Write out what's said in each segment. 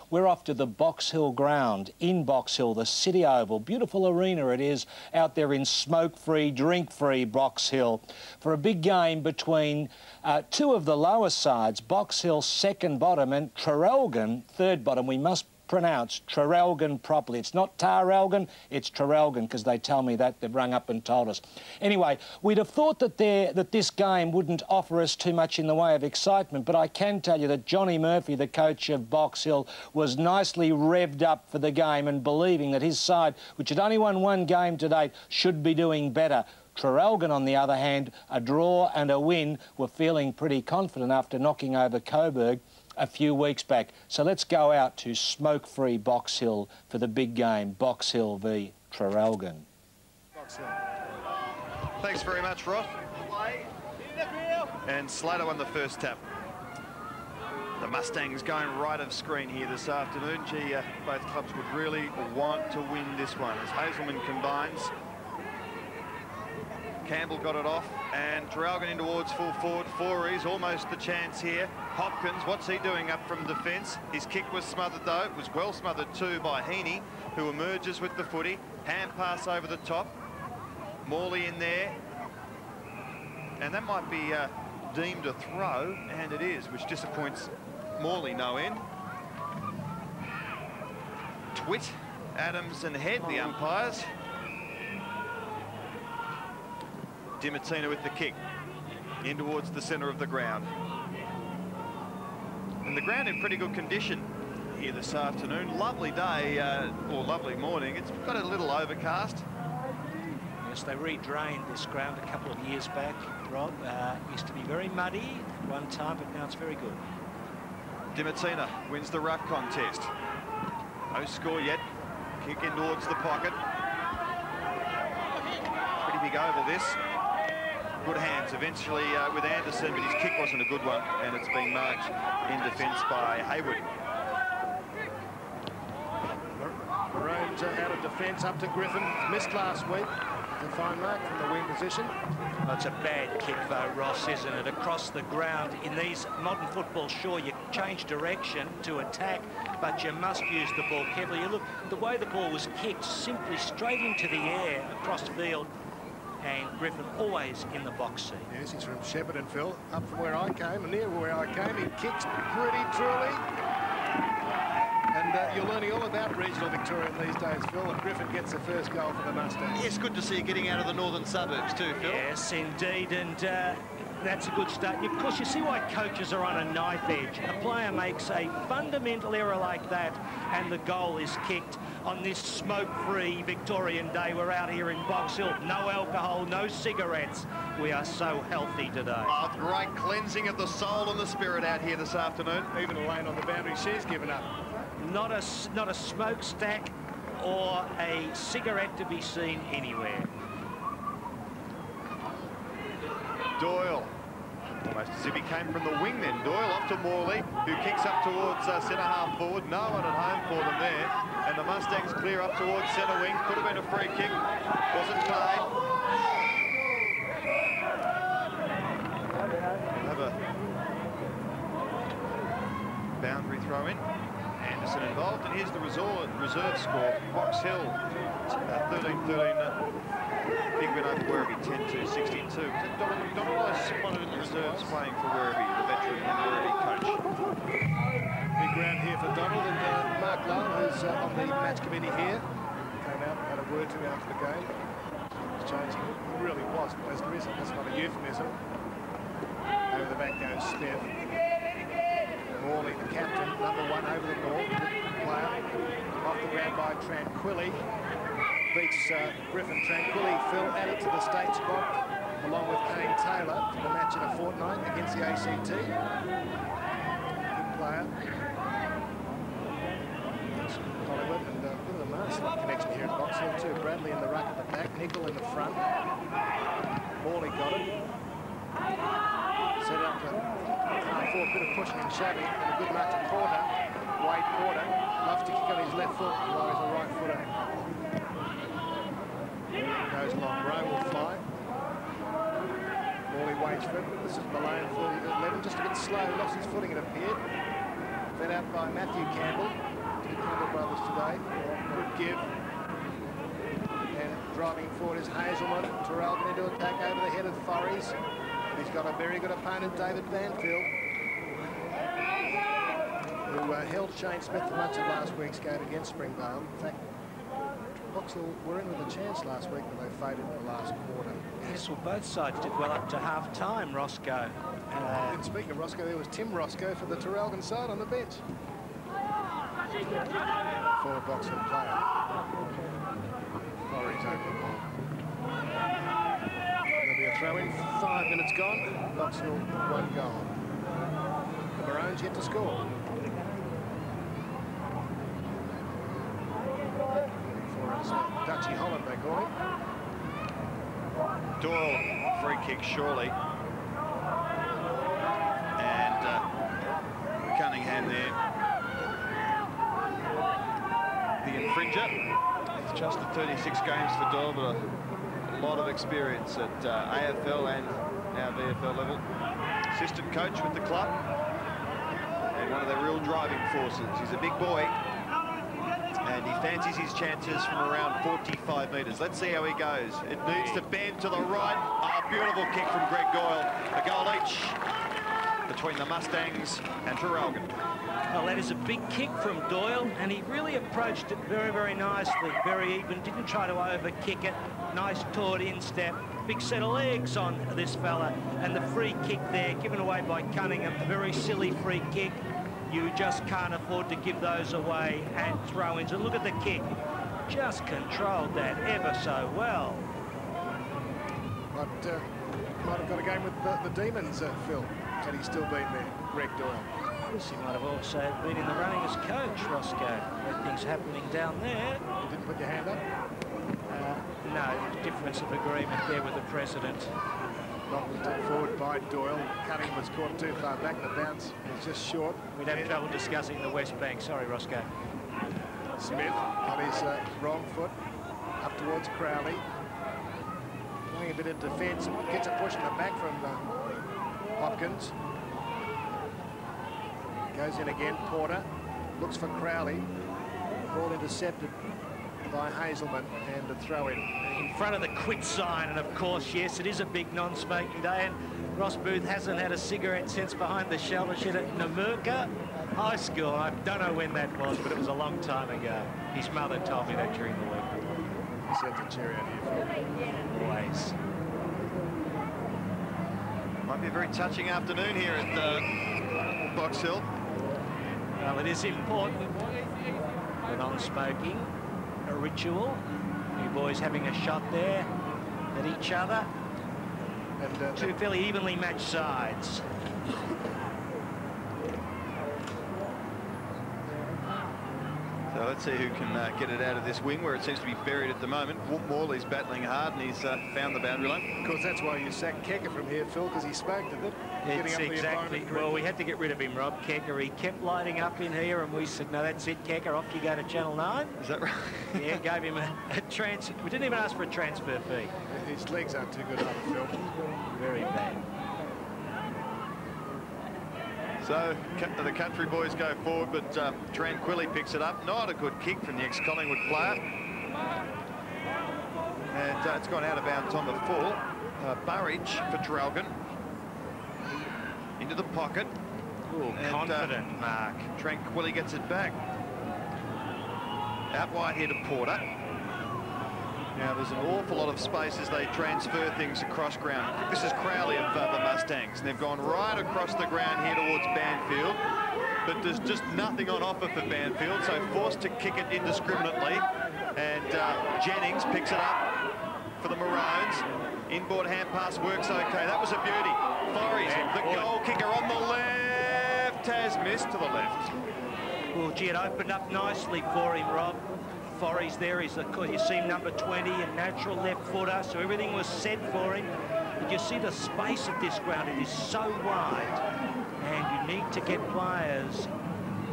We're off to the Box Hill ground in Box Hill, the City Oval. Beautiful arena it is out there in smoke-free, drink-free Box Hill for a big game between two of the lower sides, Box Hill second bottom and Traralgon third bottom. We must pronounce Traralgon properly. It's not Tarralgon, it's Traralgon, because they tell me that. They've rung up and told us. Anyway, we'd have thought that this game wouldn't offer us too much in the way of excitement, but I can tell you that Johnny Murphy, the coach of Box Hill, was nicely revved up for the game and believing that his side, which had only won one game to date, should be doing better. Traralgon, on the other hand, a draw and a win, were feeling pretty confident after knocking over Coburg a few weeks back. So let's go out to smoke-free Box Hill for the big game, Box Hill v Traralgon. Box Hill. Thanks very much, Roth. And Slater won the first tap. The Mustangs going right of screen here this afternoon. Gee, both clubs would really want to win this one as Hazelman combines. Campbell got it off, and Traralgon in towards full forward. Forey's almost the chance here. Hopkins, what's he doing up from defence? His kick was smothered, though. It was well smothered, too, by Heaney, who emerges with the footy. Hand pass over the top. Morley in there. And that might be deemed a throw, and it is, which disappoints Morley no end. Twit, Adams and Head, the umpires. Dimatina with the kick in towards the centre of the ground. And the ground in pretty good condition here this afternoon. Lovely day, or lovely morning. It's got a little overcast. Yes, they re-drained this ground a couple of years back, Rob. Used to be very muddy at one time, but now it's very good. Dimatina wins the ruck contest. No score yet. Kick in towards the pocket. Pretty big oval this. Good hands eventually with Anderson, but his kick wasn't a good one, and it's been marked in defence by Hayward. Maroons out of defence up to Griffin. Missed last week. A fine mark from the wing position. Well, it's a bad kick though, Ross, isn't it? Across the ground. In these modern football, sure, you change direction to attack, but you must use the ball carefully. You look, the way the ball was kicked, simply straight into the air across the field. And Griffin always in the box seat. Yes, he's from Shepparton, Phil. Up from where I came, and near where I came, he kicks pretty truly. And you're learning all about regional Victoria these days, Phil, and Griffin gets the first goal for the Mustangs. It's good to see you getting out of the northern suburbs too, Phil. Yes, indeed, and that's a good start. Of course, you see why coaches are on a knife edge. A player makes a fundamental error like that, and the goal is kicked on this smoke-free Victorian day. We're out here in Box Hill. No alcohol, no cigarettes. We are so healthy today. Oh, great cleansing of the soul and the spirit out here this afternoon. Even Elaine on the boundary, she's given up. Not a smokestack or a cigarette to be seen anywhere. Doyle, almost as if he came from the wing then. Doyle off to Morley, who kicks up towards centre half forward. No one at home for them there. And the Mustangs clear up towards centre wing. Could have been a free kick. Wasn't paid. Have a boundary throw in. Anderson involved, and here's the reserve score. Box Hill, 13-13. Big win over Werribee, 10-62. Donald is one of the reserves playing for Werribee, the veteran and Werribee coach. Big round here for Donald, and Mark Lowe, who's on the match committee here, came out and had a word to him after the game. He's changing. It really was pleasant. That's not a euphemism. Over the back goes Steph. Morley, the captain, number one over the ball. Good player. Off the ground by Tranquilli. Beats Griffin. Tranquilli, Phil, added to the state squad, along with Kane Taylor, for the match in a fortnight against the ACT. Good player. Hollywood, and a bit of a Marsland connection here at Box Hill too. Bradley in the ruck at the back, Nickel in the front. Morley got it. Set up for a bit of pushing and shoving, and a good mark to Porter. Wade Porter loves to kick on his left foot while he's a right footer. Goes long, Rowe will fly. Morley waits for it. This is Malone for 11, just a bit slow, lost his footing it appeared. Fed out by Matthew Campbell. give. And driving forward is Hazelman. Traralgon into attack over the head of Forries. He's got a very good opponent, David Banfield, who held Shane Smith for much of last week's game against Springvale. In fact, Box Hill were in with a chance last week, but they faded in the last quarter. Yes, well, both sides did well up to half-time, Roscoe. And speaking of Roscoe, there was Tim Roscoe for the Traralgon side on the bench. Forward Box Hill player. Forries over the ball. There'll be a throw-in. 5 minutes gone. Box Hill 1 goal. The Maroons yet to score. Dutchy Holland, they call him. Doyle, free kick, surely. And Cunningham there. The infringer. It's just 36 games for Doyle, but a lot of experience at AFL and now VFL level. Assistant coach with the club. And one of their real driving forces. He's a big boy. And he fancies his chances from around 45 metres. Let's see how he goes. It needs to bend to the right. Oh, beautiful kick from Greg Doyle. A goal each between the Mustangs and Traralgon. Well, that is a big kick from Doyle, and he really approached it very, very nicely, very even. Didn't try to overkick it. Nice toward instep. Big set of legs on this fella. And the free kick there, given away by Cunningham. A very silly free kick. You just can't afford to give those away and throw-ins. And look at the kick. Just controlled that ever so well. Might have got a game with the Demons, Phil, had he still been there, Greg Doyle. Yes, he might have also been in the running as coach, Roscoe. Things happening down there. You didn't put your hand up? No, difference of agreement there with the president. Knocked forward by Doyle. Cutting was caught too far back. The bounce was just short. We'd have trouble discussing the West Bank. Sorry, Roscoe. Smith on his wrong foot up towards Crowley. Playing a bit of defence. Gets a push in the back from Hopkins. Goes in again. Porter looks for Crowley. Ball intercepted by Hazelman, and a throw-in. In front of the quit sign, and of course, yes, it is a big non-smoking day, and Ross Booth hasn't had a cigarette since behind the shelter shed at Namurka High School. I don't know when that was, but it was a long time ago. His mother told me that during the week. He sends a cherry out here, Phil. Always. Might be a very touching afternoon here at Box Hill. Well, it is important. The non-smoking, a ritual. You boys having a shot there at each other. And two fairly evenly matched sides. So let's see who can get it out of this wing where it seems to be buried at the moment. Morley's battling hard and he's found the boundary line. Of course, that's why you sacked Kecker from here, Phil, because he smoked at it. It's exactly. Well, we had to get rid of him, Rob Kecker. He kept lighting up in here, and we said, no, that's it, Kecker, off you go to Channel 9. Is that right? Yeah, gave him a transfer. We didn't even ask for a transfer fee. His legs aren't too good either, Phil. Very bad. So the country boys go forward, but Tranquilli picks it up. Not a good kick from the ex-Collingwood player. And it's gone out of bounds on the full. Burridge for Traralgon. Into the pocket. Ooh, confident, Mark. Tranquilli gets it back. Out wide here to Porter. Now there's an awful lot of space as they transfer things across ground. This is Crowley of the Mustangs, and they've gone right across the ground here towards Banfield, but there's just nothing on offer for Banfield, so forced to kick it indiscriminately. And Jennings picks it up for the Maroons. Inboard hand pass works okay. That was a beauty. Forries, the goal kicker on the left, has missed to the left. Well, gee, it opened up nicely for him, Rob. Forries there, you see number 20, a natural left footer, so everything was set for him. But you see the space of this ground, it is so wide, and you need to get players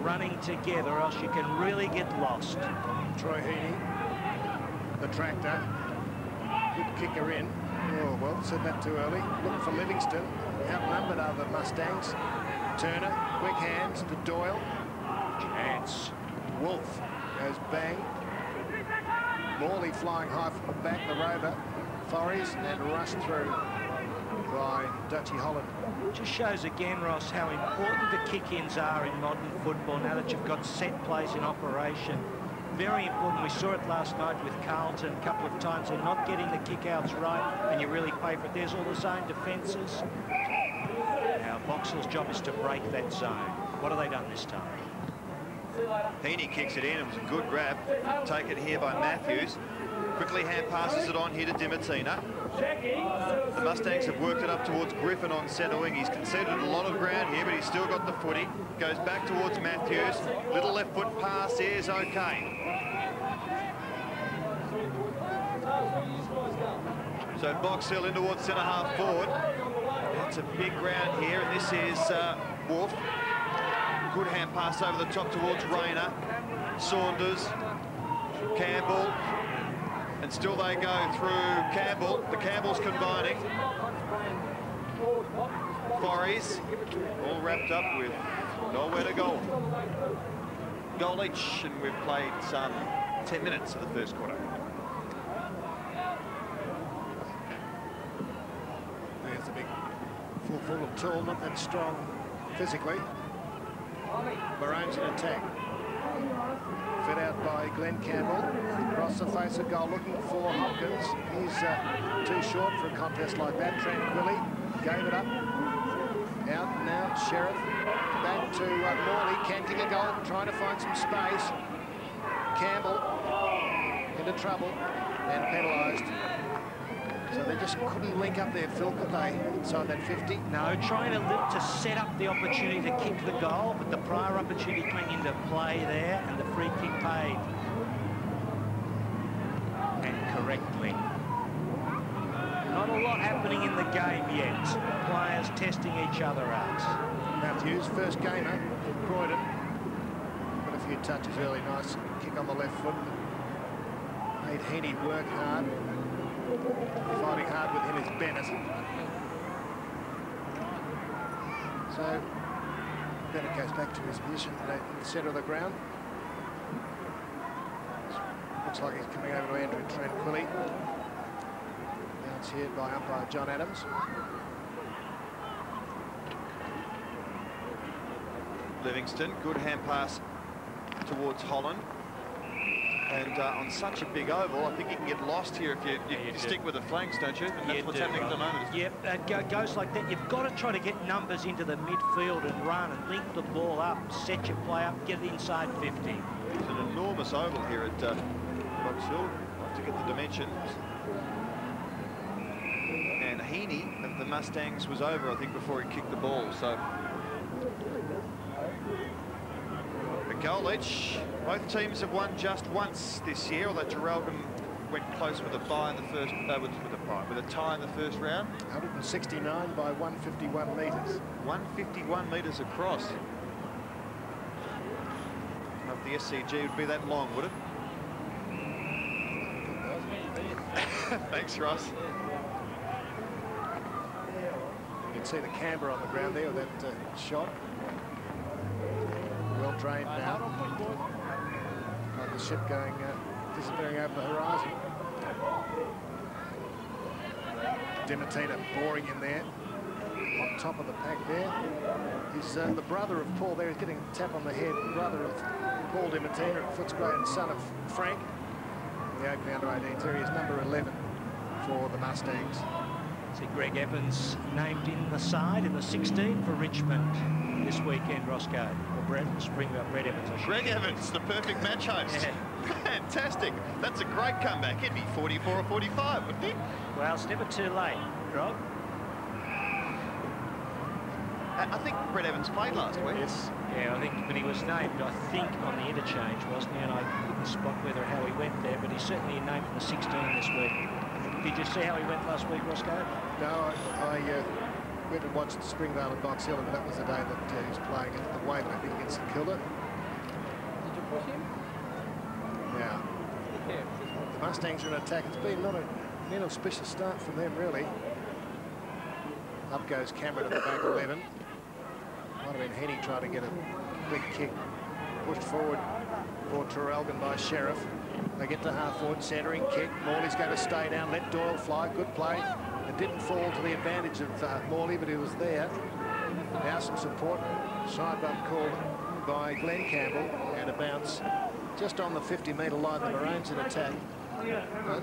running together, or else you can really get lost. Troy Heaney, the tractor, good kicker in. Oh, well, said that too early. Looking for Livingston. Outnumbered are the Mustangs. Turner, quick hands to Doyle. Chance. Wolf goes bang. Morley flying high from the back, the rover. Forries, and rushed through by Dutchy Holland. Just shows again, Ross, how important the kick-ins are in modern football now that you've got set plays in operation. Very important. We saw it last night with Carlton a couple of times. They're not getting the kick-outs right, and you really pay for it. There's all the zone defences. Now, Box Hill's job is to break that zone. What have they done this time? Heaney kicks it in. It was a good grab. Taken here by Matthews. Quickly hand passes it on here to Dimatina. The Mustangs have worked it up towards Griffin on centre wing. He's conceded a lot of ground here, but he's still got the footy. Goes back towards Matthews. Little left foot pass is okay. So Box Hill in towards centre half forward. That's a big ground here, and this is Wolf. Good hand pass over the top towards Rayner. Saunders. Campbell. And still they go through Campbell. The Campbell's combining. Forries all wrapped up with nowhere to go. Goal each, and we've played some 10 minutes of the first quarter. There's the big full forward tool, not that strong physically. Maroon's in attack. Fed out by Glenn Campbell. Across the face of goal, looking for Hopkins. He's too short for a contest like that. Tranquilli gave it up. Out and out, Sheriff. Back to Morley. Can kick a goal, trying to find some space. Campbell into trouble and penalised. So they just couldn't link up there, Phil, could they, inside that 50? No, trying to set up the opportunity to kick the goal, but the prior opportunity coming into play there, and the free kick paid. And correctly. Not a lot happening in the game yet. Players testing each other out. Matthews, first gamer, Croydon. Got a few touches early, nice kick on the left foot. Made Heaney work hard. Fighting hard with him is Bennett. So Bennett goes back to his position in the centre of the ground. Looks like he's coming over to Andrew Tranquilli. Now it's here by umpire John Adams. Livingston, good hand pass towards Holland. And on such a big oval, I think you can get lost here if you stick with the flanks, don't you? And that's what's happening at the moment. Yep, it goes like that. You've got to try to get numbers into the midfield and run and link the ball up, set your play up, get it inside 50. It's an enormous oval here at Box Hill to get the dimensions. And Heaney of the Mustangs was over, I think, before he kicked the ball. So a goal each. Both teams have won just once this year, although Traralgon went close with a bye in the first, with a tie in the first round. 169 by 151 metres. 151 metres across. Of the SCG would be that long, would it? Thanks, Ross. You can see the camber on the ground there with that shot. Well drained now. Like the ship going, disappearing over the horizon. Dimatina boring in there. On top of the pack there. He's the brother of Paul there. He's getting a tap on the head. Brother of Paul Dimatina at Footscray and son of Frank. The Oakley under-18s area is number 11 for the Mustangs. See Greg Evans named in the side in the 16 for Richmond this weekend, Roscoe. Or Brett Evans. Greg Evans, the perfect match host. Yeah. Fantastic. That's a great comeback. He'd be 44 or 45, wouldn't he? Well, it's never too late, Rob. I think Brett Evans played last week. Yes. Yeah, I think, but he was named, I think, on the interchange, wasn't he? And I couldn't spot whether how he went there, but he's certainly named in the 16 this week. Did you see how he went last week, Roscoe? No, I went and watched Springvale and Box Hill, and that was the day that he was playing at the Waverley against St Kilda. Did you push him? Yeah. The Mustangs are in attack. It's been not an inauspicious start from them, really. Up goes Cameron at the back 11. Might have been Heaney trying to get a quick kick pushed forward for Traralgon by Sheriff. They get to half forward, centering kick. Morley's going to stay down, let Doyle fly. Good play. It didn't fall to the advantage of Morley, but he was there. Now some support. Side bump called by Glenn Campbell, and a bounce just on the 50-metre line. The Maroons in attack.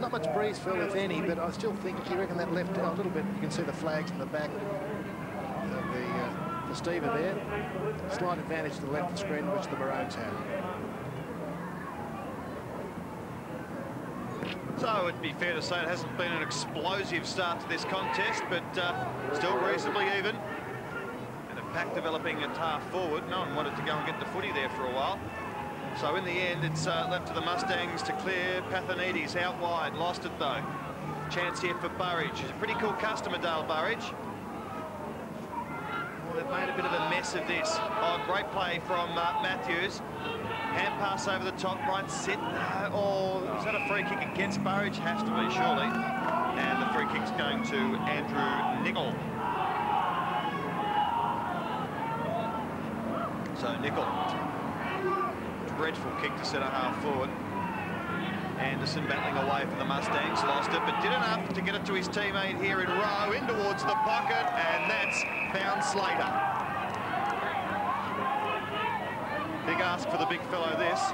Not much breeze, Phil, if any, but I still think, you reckon that left a little bit. You can see the flags in the back of the Steva there. Slight advantage to the left of the screen, which the Maroons have. So it'd be fair to say it hasn't been an explosive start to this contest, but still reasonably even. And a pack developing at half forward. No one wanted to go and get the footy there for a while. So in the end, it's left to the Mustangs to clear. Pathanides out wide, lost it though. Chance here for Burridge. He's a pretty cool customer, Dale Burridge. Well, they've made a bit of a mess of this. Oh, great play from Matthews. Hand pass over the top, right set. Oh, is that a free kick against Burridge? Has to be, surely. And the free kick's going to Andrew Nicol. So Nicol. Dreadful kick to centre half forward. Anderson battling away for the Mustangs, lost it, but did enough to get it to his teammate here in Rowe, in towards the pocket, and that's found Slater. Big ask for the big fellow this.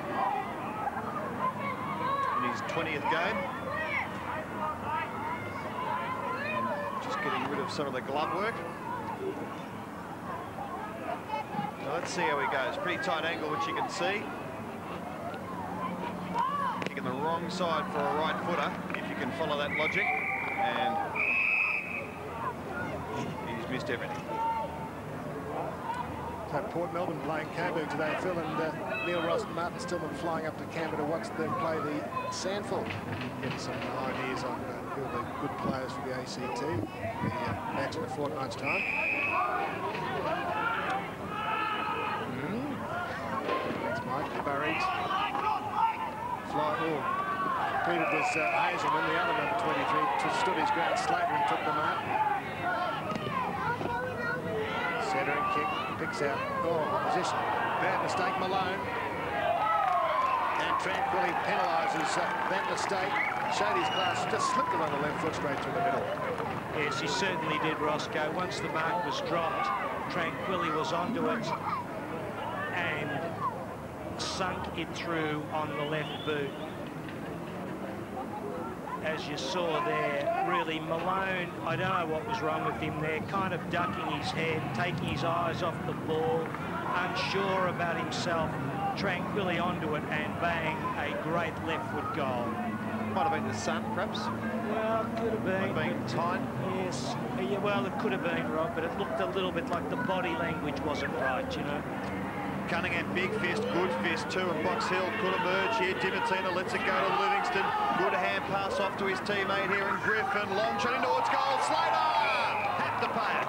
In his 20th game. Just getting rid of some of the glove work. Now let's see how he goes. Pretty tight angle, which you can see. Kicking the wrong side for a right footer, if you can follow that logic. And he's missed everything. So Port Melbourne playing Coburg today, Phil, and Neil Ross and Martin Stillman flying up to Canberra to watch them play the Sandford. Getting some ideas on who are the good players for the ACT. The match in a fortnight's time. That's Mike Burridge. Fly. Oh, Peter was Hazelman, the other number 23, stood his ground. Slater and took the mark. Centering kick, picks out. Oh, opposition. Bad mistake, Malone. And Tranquilli penalises that mistake. Showed his class, just slipped it on the left foot straight through the middle. Yes, he certainly did, Roscoe. Once the mark was dropped, Tranquilli was onto it and sunk it through on the left boot. As you saw there, really, Malone, I don't know what was wrong with him there, kind of ducking his head, taking his eyes off the ball, unsure about himself, Tranquilli onto it, and bang, a great left foot goal. Might have been the sun, perhaps. Well, it could have been. Might have been tight. Yes, yeah, well, it could have been, Rob, but it looked a little bit like the body language wasn't right, you know. Cunningham, big fist, good fist too, and Box Hill could emerge here. Dimatina lets it go to Livingston. Good hand pass off to his teammate here in Griffin. Long shot in towards goal. Slater! Had to pay it.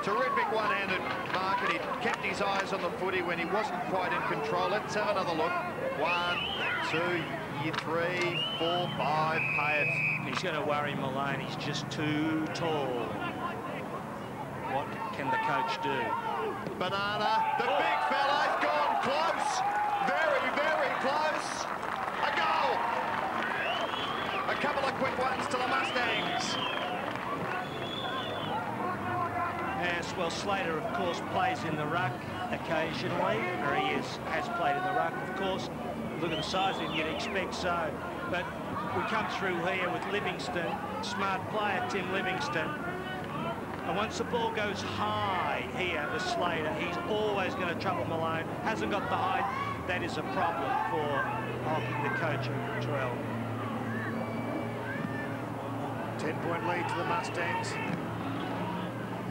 Terrific one-handed mark, and he kept his eyes on the footy when he wasn't quite in control. Let's have another look. 1, 2, 3, 4, 5, pay it. He's going to worry Malone. He's just too tall. What can the coach do? Banana, the big fella's gone close. Very, very close. A goal. A couple of quick ones to the Mustangs. Yes, well, Slater, of course, plays in the ruck occasionally, or he has played in the ruck, of course. Look at the size of him, you'd expect so. But we come through here with Livingston, smart player, Tim Livingston. And once the ball goes high here to Slater, he's always going to trouble Malone. Hasn't got the height. That is a problem for the coach of Terrell. 10-point lead to the Mustangs.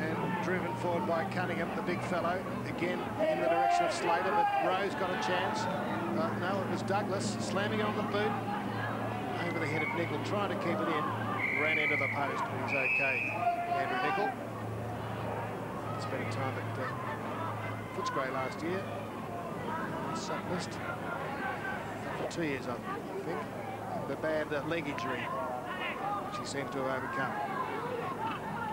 And driven forward by Cunningham, the big fellow, again in the direction of Slater, but Rose got a chance. No, it was Douglas slamming on the boot over the head of Nicol, trying to keep it in. Ran into the post, but he's okay. Andrew Nicol. Spending time at Footscray last year. Sucklist. For 2 years, I think. The bad leg injury, which he seems to have overcome.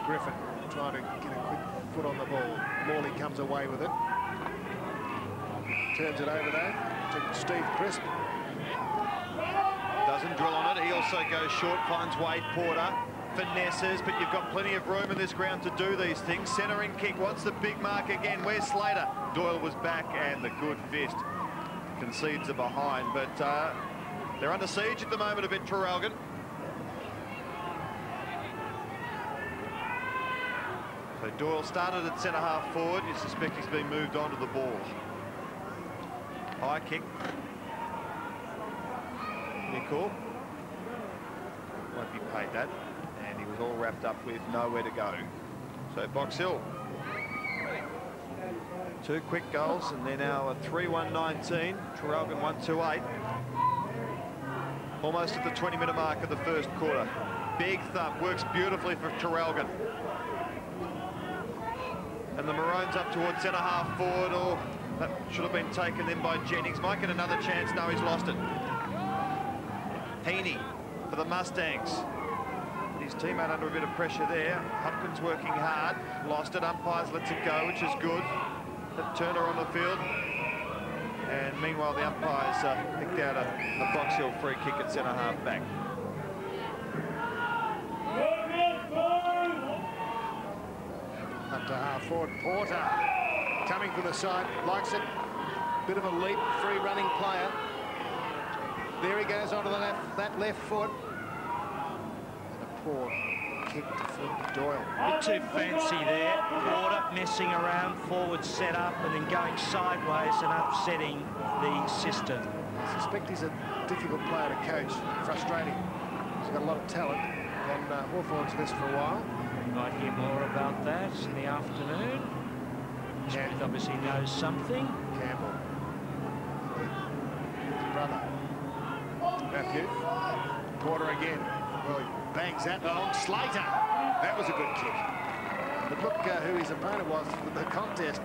Griffin trying to get a quick foot on the ball. Morley comes away with it. Turns it over though to Steve Crisp. Doesn't drill on it. He also goes short, finds Wade Porter. Finesses, but you've got plenty of room in this ground to do these things. Centering kick, wants the big mark again. Where's Slater? Doyle was back, and the good fist concedes a behind, but they're under siege at the moment a bit, Traralgon. So Doyle started at centre-half forward. You suspect he's been moved on to the ball. High kick. Nicol. Won't be paid that. And he was all wrapped up with nowhere to go. So Box Hill. 2 quick goals, and they're now a 3-1-19. Traralgon 1-2-8. Almost at the 20-minute mark of the first quarter. Big thump, works beautifully for Traralgon. And the Maroons up towards centre-half forward. Oh, that should have been taken then by Jennings. Might get another chance. No, he's lost it. Heaney for the Mustangs. His teammate under a bit of pressure there. Hopkins working hard. Lost it. Umpires lets it go, which is good. But Turner on the field. And meanwhile, the umpires picked out a Box Hill free kick at centre-half back. Up to half forward, Porter coming from the side, likes it. Bit of a leap, free running player. There he goes onto the that left foot. And a poor kick to Flip Doyle. A bit too fancy there. Porter messing around, forward set up, and then going sideways and upsetting the system. I suspect he's a difficult player to coach, frustrating. He's got a lot of talent on Hawthorn's list for a while. We might hear more about that in the afternoon. Smith obviously knows something. Campbell. His brother. Matthew. Porter again. Well, he bangs that along. Slater. That was a good kick. But look who his opponent was for the contest.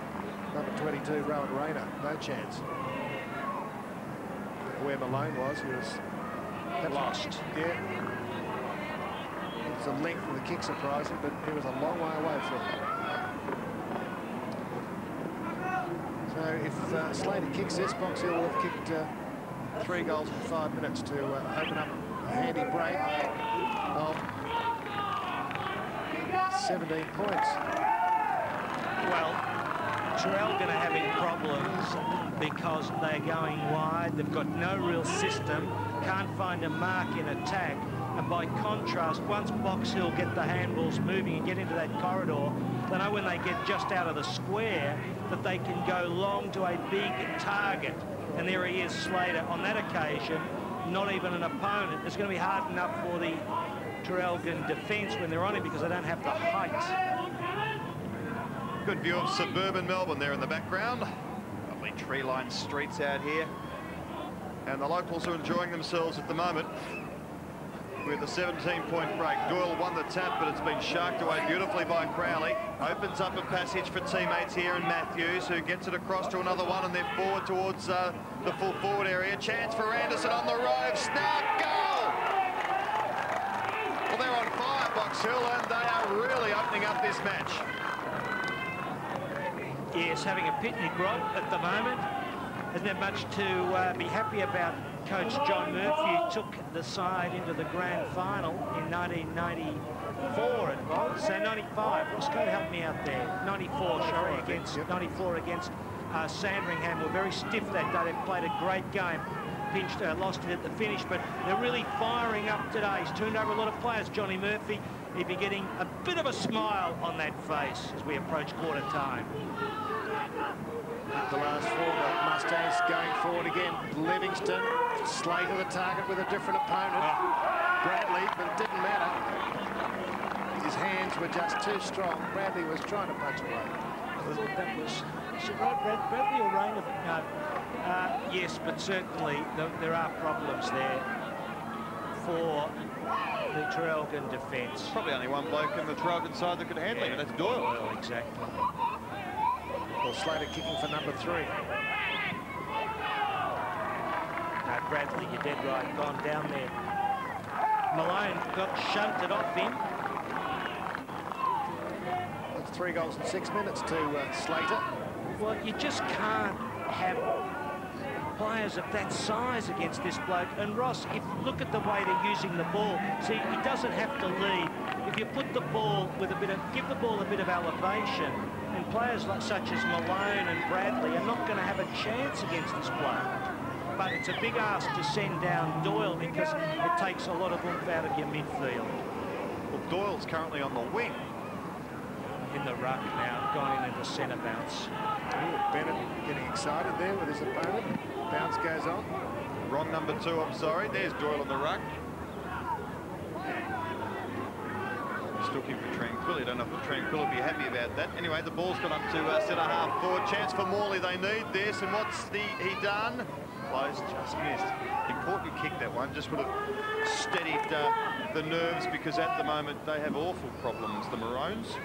Number 22, Rowan Rayner. No chance. Where Malone was, he was Lost. Yeah. It's the length of the kick surprising, but he was a long way away from it. So if Slater kicks this, Box Hill will have kicked 3 goals in 5 minutes to open up a handy break of 17 points. Well, Traralgon are having problems because they're going wide. They've got no real system, can't find a mark in attack. And by contrast, once Box Hill get the handballs moving and get into that corridor, they know when they get just out of the square that they can go long to a big target. And there he is, Slater. On that occasion, not even an opponent. It's going to be hard enough for the Traralgon defence when they're on him because they don't have the height. Good view of suburban Melbourne there in the background. Lovely tree-lined streets out here. And the locals are enjoying themselves at the moment with a 17-point break. Doyle won the tap, but it's been sharked away beautifully by Crowley. Opens up a passage for teammates here in Matthews, who gets it across to another one, and they're forward towards the full forward area. Chance for Anderson on the rove. Snap, goal! Well, they're on fire, Box Hill, and they are really opening up this match. Yes, having a picnic rod at the moment. Isn't there much to be happy about? Coach John Murphy took the side into the grand final in 1994 it was, so 95. Roscoe, help me out there. 94, sorry, against 94 against Sandringham. Were very stiff that day. They played a great game. Pinched, lost it at the finish, but they're really firing up today. He's turned over a lot of players, Johnny Murphy. He'd be getting a bit of a smile on that face as we approach quarter time. The last 4, the Mustangs going forward again. Livingston, Slater the target with a different opponent. Bradley, but it didn't matter. His hands were just too strong. Bradley was trying to punch away. I thought that was Bradley or Rayner? No. Yes, but certainly there are problems there for the Traralgon defence. Probably only one bloke in the Traralgon side that could handle him, and that's Doyle. Well, exactly. Well, Slater kicking for number 3. No, Bradley, you're dead right, gone down there. Malone got shunted off him. That's 3 goals in 6 minutes to Slater. Well, you just can't have players of that size against this bloke. And Ross, if look at the way they're using the ball. See, he doesn't have to lead. If you put the ball with give the ball a bit of elevation, and players such as Malone and Bradley are not going to have a chance against this bloke. But it's a big ask to send down Doyle because it takes a lot of oomph out of your midfield. Well, Doyle's currently on the wing. In the ruck now, gone into centre bounce. Ooh, Bennett getting excited there with his opponent. Bounce goes on. Wrong number 2, I'm sorry. There's Doyle on the ruck. He's looking for Tranquilli. Don't know if Tranquilli will be happy about that. Anyway, the ball's gone up to centre half forward. Chance for Morley. They need this. And what's he done? Close, just missed. Important kick, that one. Just would have steadied the nerves because at the moment they have awful problems, the Maroons.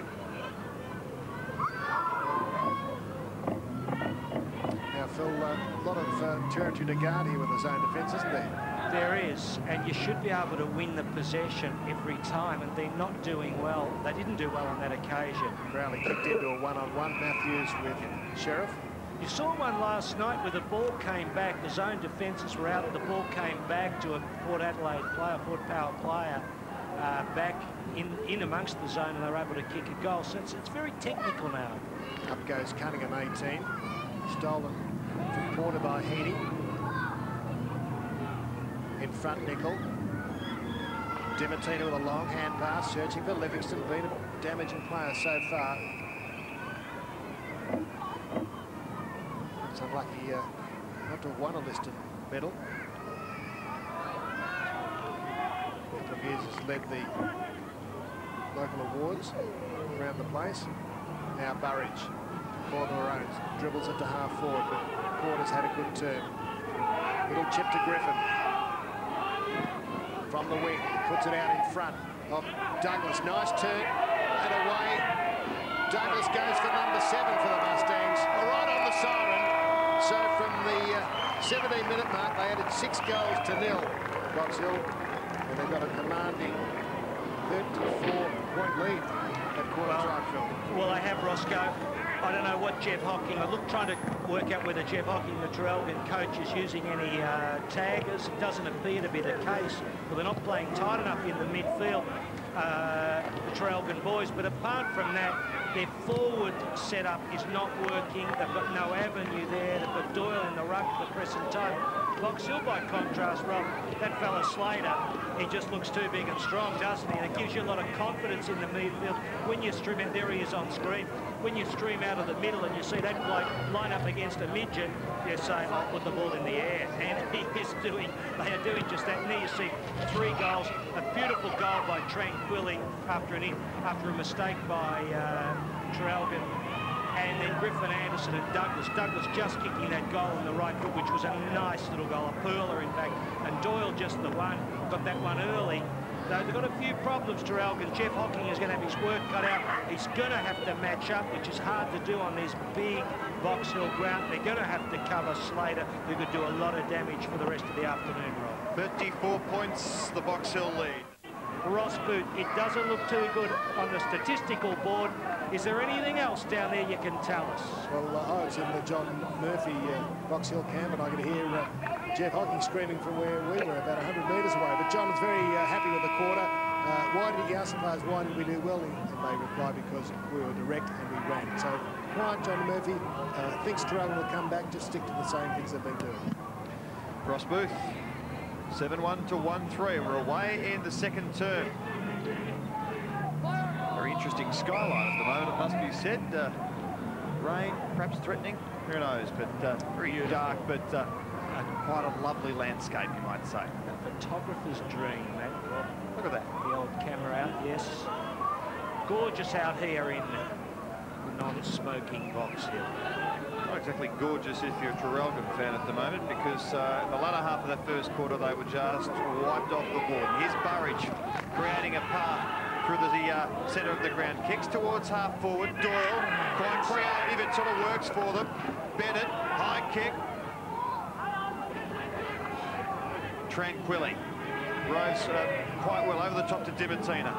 Now, Phil, a lot of territory to guard here with the zone defence, isn't there? There is, and you should be able to win the possession every time, and they're not doing well. They didn't do well on that occasion. Crowley kicked into a one-on-one. Matthews with Sheriff. You saw one last night where the ball came back, the zone defences were out, the ball came back to a Port Adelaide player, Port Power player, back in amongst the zone, and they were able to kick a goal. So it's very technical now. Up goes Cunningham, 18. Stolen from Porter by Heaney. In front, Nickel. Dimitino with a long hand pass, searching for Livingston, been a damaging player so far. It's unlucky not to have won a Liston medal. Couple of years has led the local awards around the place. Now Burridge for the Maroons. Dribbles it to half forward, but Porter's had a good turn. Little chip to Griffin. From the wing, puts it out in front of Douglas. Nice turn and away. Douglas goes for number 7 for the Mustangs. Right on the siren. So from the 17-minute mark, they added 6 goals to 0. Box Hill, and they've got a commanding 34-point lead at quarter time, Phil. Well, they have, Roscoe. I don't know what Jeff Hocking, I look trying to work out whether Jeff Hocking, the Traralgon coach, is using any taggers. It doesn't appear to be the case. Well, they're not playing tight enough in the midfield, the Traralgon boys. But apart from that, their forward setup is not working. They've got no avenue there. They've got Doyle in the ruck, the present time. Box Hill, by contrast, Rob, that fella Slater, he just looks too big and strong, doesn't he? And it gives you a lot of confidence in the midfield. When you stream out, there he is on screen. When you stream out of the middle and you see that bloke line up against a midget, you say, I'll put the ball in the air. And they are doing just that. And there you see 3 goals. A beautiful goal by Tranquilli after a mistake by Traralgon. And then Griffin, Anderson and Douglas. Douglas just kicking that goal on the right foot, which was a nice little goal, a pearler in fact. And Doyle just the one, got that one early. They've got a few problems, Traralgon. Jeff Hocking is going to have his work cut out. He's going to have to match up, which is hard to do on this big Box Hill ground. They're going to have to cover Slater, who could do a lot of damage for the rest of the afternoon, Rob. 34 points, the Box Hill lead. Ross Boot, it doesn't look too good on the statistical board. Is there anything else down there you can tell us? Well, I was in the John Murphy Box Hill camp, and I could hear Jeff Hocking screaming from where we were, about 100 metres away. But John was very happy with the quarter. Why did he ask the players, why did we do well? And they replied, because we were direct and we ran. So, quiet John Murphy thinks Traralgon will come back, just stick to the same things they've been doing. Ross Booth, 7-1 to 1-3. We're away in the second term. Very interesting skyline at the moment, it must be said. Rain, perhaps threatening, who knows, but very dark, but quite a lovely landscape, you might say. A photographer's dream, that, Rob. Look at that. The old camera out, yes. Gorgeous out here in the non-smoking Box Hill. Not exactly gorgeous if you're a Traralgon fan at the moment, because in the latter half of that first quarter, they were just wiped off the board. Here's Burridge creating a path through the centre of the ground. Kicks towards half forward. Doyle, quite creative. It sort of works for them. Bennett, high kick. Tranquilli rose quite well over the top to Dimitino.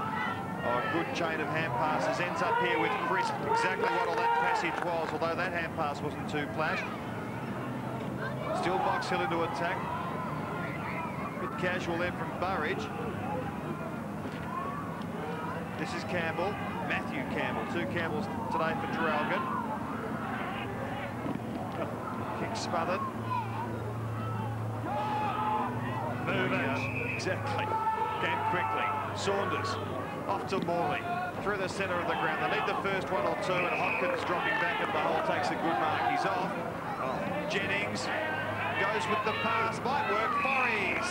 Oh, a good chain of hand passes. Ends up here with Crisp. Exactly what all that passage was, although that hand pass wasn't too flash. Still Box Hill into attack. Bit casual there from Burridge. This is Campbell, Matthew Campbell. 2 Campbells today for Traralgon. Kick smothered. Move it. Exactly. Game quickly. Saunders off to Morley. Through the centre of the ground. They need the first 1 or 2, and Hopkins dropping back at the hole takes a good mark. He's off. Jennings goes with the pass. Might work. Forries.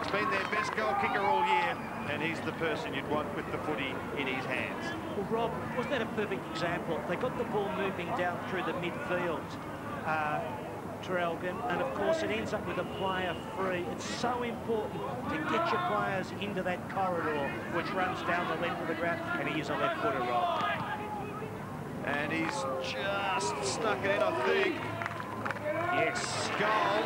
He's been their best goal kicker all year, and he's the person you'd want with the footy in his hands. Well, Rob, wasn't that a perfect example? They got the ball moving down through the midfield, Traralgon, and of course it ends up with a player free. It's so important to get your players into that corridor which runs down the length of the ground, and he is a left footer, Rob. And he's just stuck it in, I think. Yes. Goal.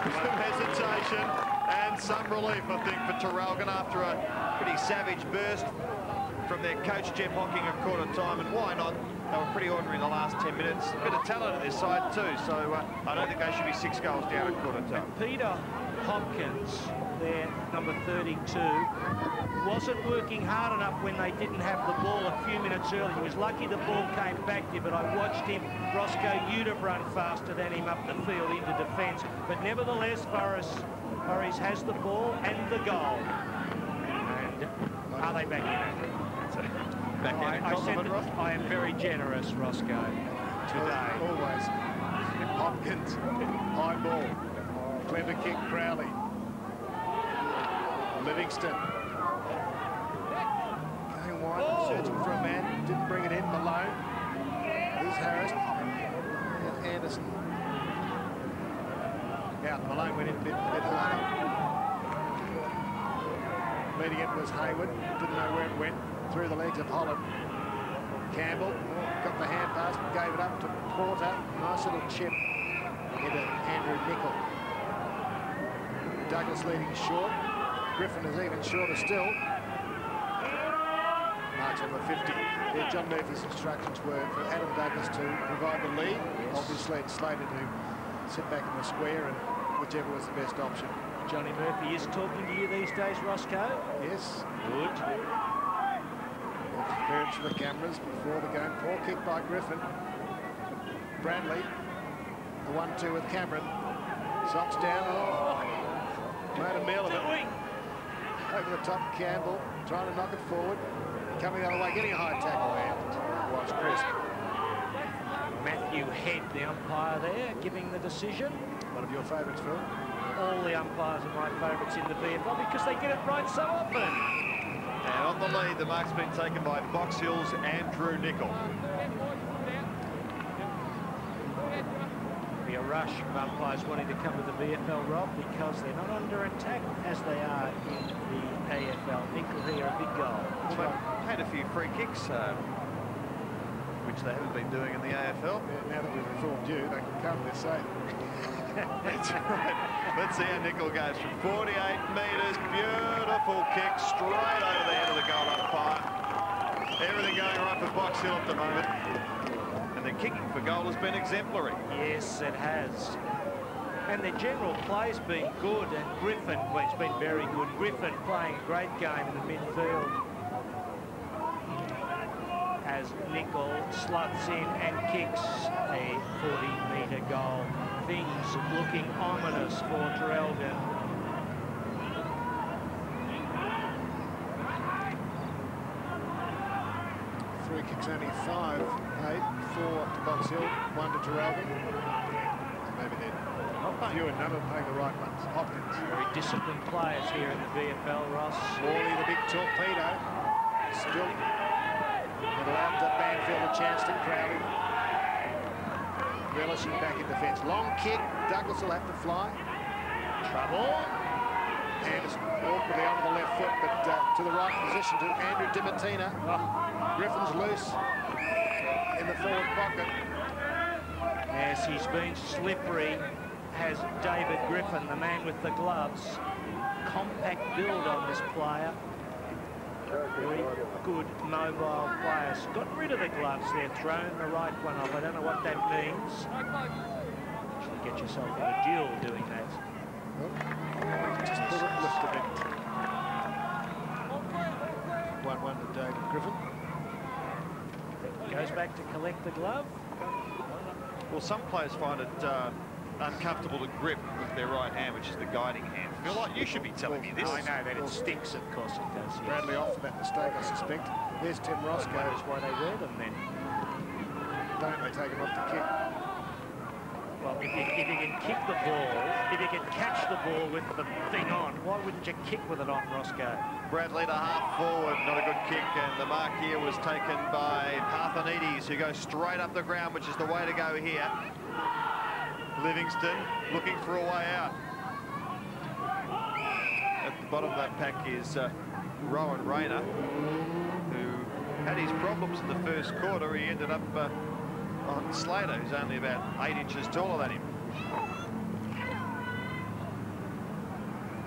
Some hesitation and some relief, I think, for Traralgon after a pretty savage burst from their coach, Jeff Hocking, at quarter time. And why not? They were pretty ordinary in the last 10 minutes. A bit of talent at this side too, so I don't think they should be 6 goals down at quarter time. Peter Hopkins, their number 32, wasn't working hard enough when they didn't have the ball a few minutes early. He was lucky the ball came back to him, but I watched him. Roscoe, you'd have run faster than him up the field into defence. But nevertheless, Forries has the ball and the goal. And are they back in it? I am very generous, Roscoe, today. Always. Hopkins, high ball. Clever kick, Crowley. Livingston. Going wide, searching for a man. Didn't bring it in. Malone. Here's Harris. And Anderson. Out. Malone went in a bit harder. Leading it was Hayward. Didn't know where it went. Through the legs of Holland. Campbell got the hand pass, gave it up to Porter. Nice little chip into Andrew Nicol. Douglas leading short. Griffin is even shorter still. Marks on the 50. Yeah, John Murphy's instructions were for Adam Douglas to provide the lead. Obviously it's Slater to sit back in the square, and whichever was the best option. Johnny Murphy is talking to you these days, Roscoe? Yes. Good. Clearance for the cameras before the game. Poor kick by Griffin. Bradley. The 1-2 with Cameron. Socks down. Oh, made a meal of it. Over the top, Campbell trying to knock it forward. Coming the other way, getting a high tackle there. Was crisp. Matthew Head, the umpire there, giving the decision. One of your favourites, Phil? All the umpires are my favourites in the VFL because they get it right so often. And on the lead, the mark's been taken by Box Hill's Andrew Nicol. Be a rush of umpires wanting to come to the VFL, Rob, because they're not under attack as they are in the AFL. Nicol here, a big goal. Well, they've had a few free kicks, which they haven't been doing in the AFL. Yeah, now that we've informed you, they can come, they're safe. That's right. Let's see how Nicol goes from 48 metres. Beautiful kick straight over the head of the goal umpire. Everything going right for Box Hill at the moment. And the kicking for goal has been exemplary. Yes, it has. And the general play's been good, and Griffin, well, it's been very good. Griffin playing a great game in the midfield as Nicol sluts in and kicks a 40-metre goal. Things looking ominous for Traralgon. Free kicks only 5, 8, 4 to Box Hill, 1 to Traralgon. Maybe they're few and none of them playing the right ones. Hopkins. Very disciplined players here in the VFL, Ross. Morley, the big torpedo. Still it allowed to Banfield a chance to Crowley. Relishing back in defence. Long kick. Douglas will have to fly. Trouble. Anderson awkwardly on the left foot, but to the right position to Andrew Dimatina. Griffin's loose in the forward pocket. Yes, he's been slippery, has David Griffin, the man with the gloves. Compact build on this player. Very good mobile players. Got rid of the gloves there, thrown the right one off. I don't know what that means. Actually get yourself in a duel doing that. Well, just put it, lift a bit. 1-1 to David Griffin. Goes back to collect the glove. Well, some players find it uncomfortable to grip with their right hand, which is the guiding hand. I feel like you should be telling me this. I know that it stinks, of course it does. Yes. Bradley off for that mistake, I suspect. There's Tim Roscoe. That's why they wear them then. Don't they take him off the kick? Well, if you can kick the ball, if you can catch the ball with the thing on, why wouldn't you kick with it on, Roscoe? Bradley to half forward, not a good kick, and the mark here was taken by Parthenides, who goes straight up the ground, which is the way to go here. Livingston looking for a way out. At the bottom of that pack is Rowan Rayner, who had his problems in the first quarter. He ended up on Slater, who's only about 8 inches taller than him.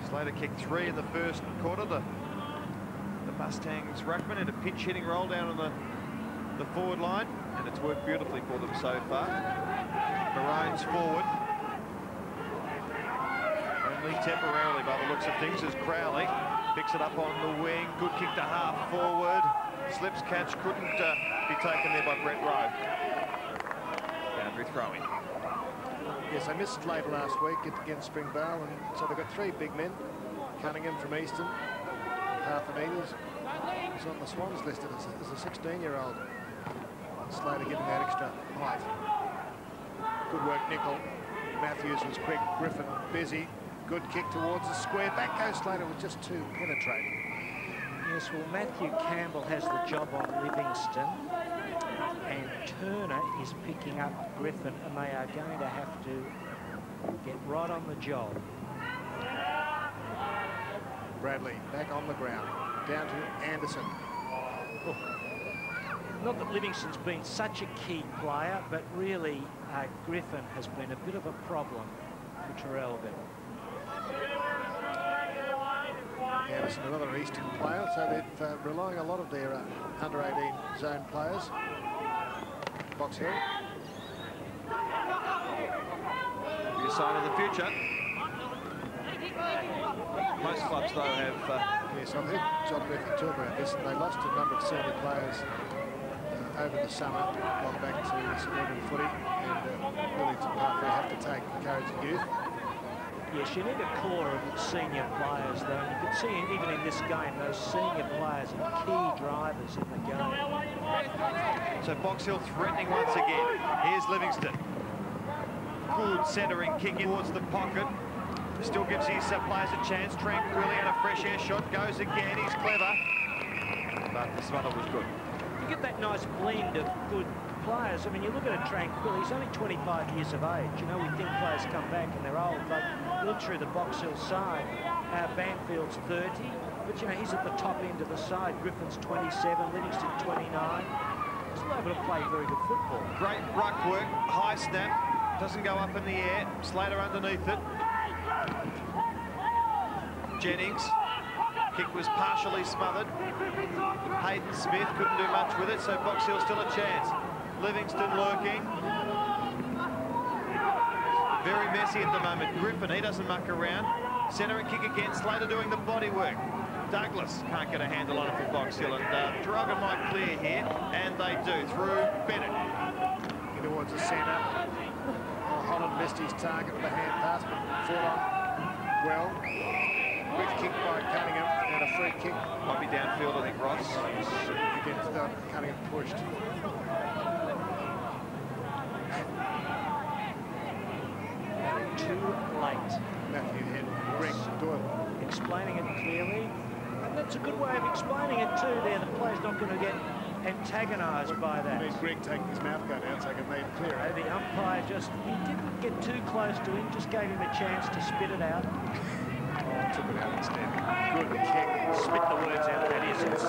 Slater kicked 3 in the first quarter. The Mustangs ruckman in a pinch hitting roll down on the forward line, and it's worked beautifully for them so far. Maroons forward. Only temporarily by the looks of things as Crowley picks it up on the wing. Good kick to half forward. Slips catch, couldn't be taken there by Brett Rowe. Boundary throwing. Yes, they missed Slater last week against Springvale, and so they've got 3 big men. Cunningham from Easton, Parthenides. He's on the Swans listed as a 16-year-old. Slater giving that extra height. Good work, Nicol. Matthews was quick. Griffin busy. Good kick towards the square. Back goes Slater, was just too penetrating. Yes, well, Matthew Campbell has the job on Livingston, and Turner is picking up Griffin, and they are going to have to get right on the job. Bradley back on the ground. Down to Anderson. Oh. Not that Livingston's been such a key player, but really Griffin has been a bit of a problem for Traralgon. Anderson, another Eastern player, so they're relying a lot of their under-18 zone players. Box Hill. Be a sign of the future. Most clubs, though, have... Yes, I've heard John Murphy talk about this, and they lost a number of senior players over the summer, gone back to St Edmund footy, and really it's a path they have to take, encouraging youth. Yes, you need a core of senior players, though. And you can see even in this game, those senior players are key drivers in the game. So Box Hill threatening once again. Here's Livingston. Good centering kick in towards the pocket. Still gives his players a chance. Tranquilly and a fresh air shot goes again. He's clever. But this one was good. You get that nice blend of good players. I mean, you look at a Tranquil, he's only 25 years of age. You know, we think players come back and they're old, but look through the Box Hill side. Banfield's 30, but, you know, he's at the top end of the side. Griffin's 27, Livingston 29. Still able to play very good football. Great ruck work, high snap, doesn't go up in the air. Slater underneath it. Jennings. Kick was partially smothered. Hayden Smith couldn't do much with it, so Box Hill still a chance. Livingston lurking. Very messy at the moment. Griffin, he doesn't muck around. Centre and kick again. Slater doing the body work. Douglas can't get a handle on it for Box Hill, and Traralgon might clear here, and they do through Bennett. Towards the centre. Holland missed his target with a hand pass, but fought on well. Quick kick by Cunningham and a free kick. Might be downfield, I think, Ross. Again, Cunningham pushed. Too late. Matthew Head, Greg Doyle. Explaining it clearly. And that's a good way of explaining it too there. The player's not going to get antagonised by that. I mean, Greg taking his mouth guard out so I can make it clear. The umpire he didn't get too close to him, just gave him a chance to spit it out. Took it out instead. Good kick. Spit the words out, that is. It's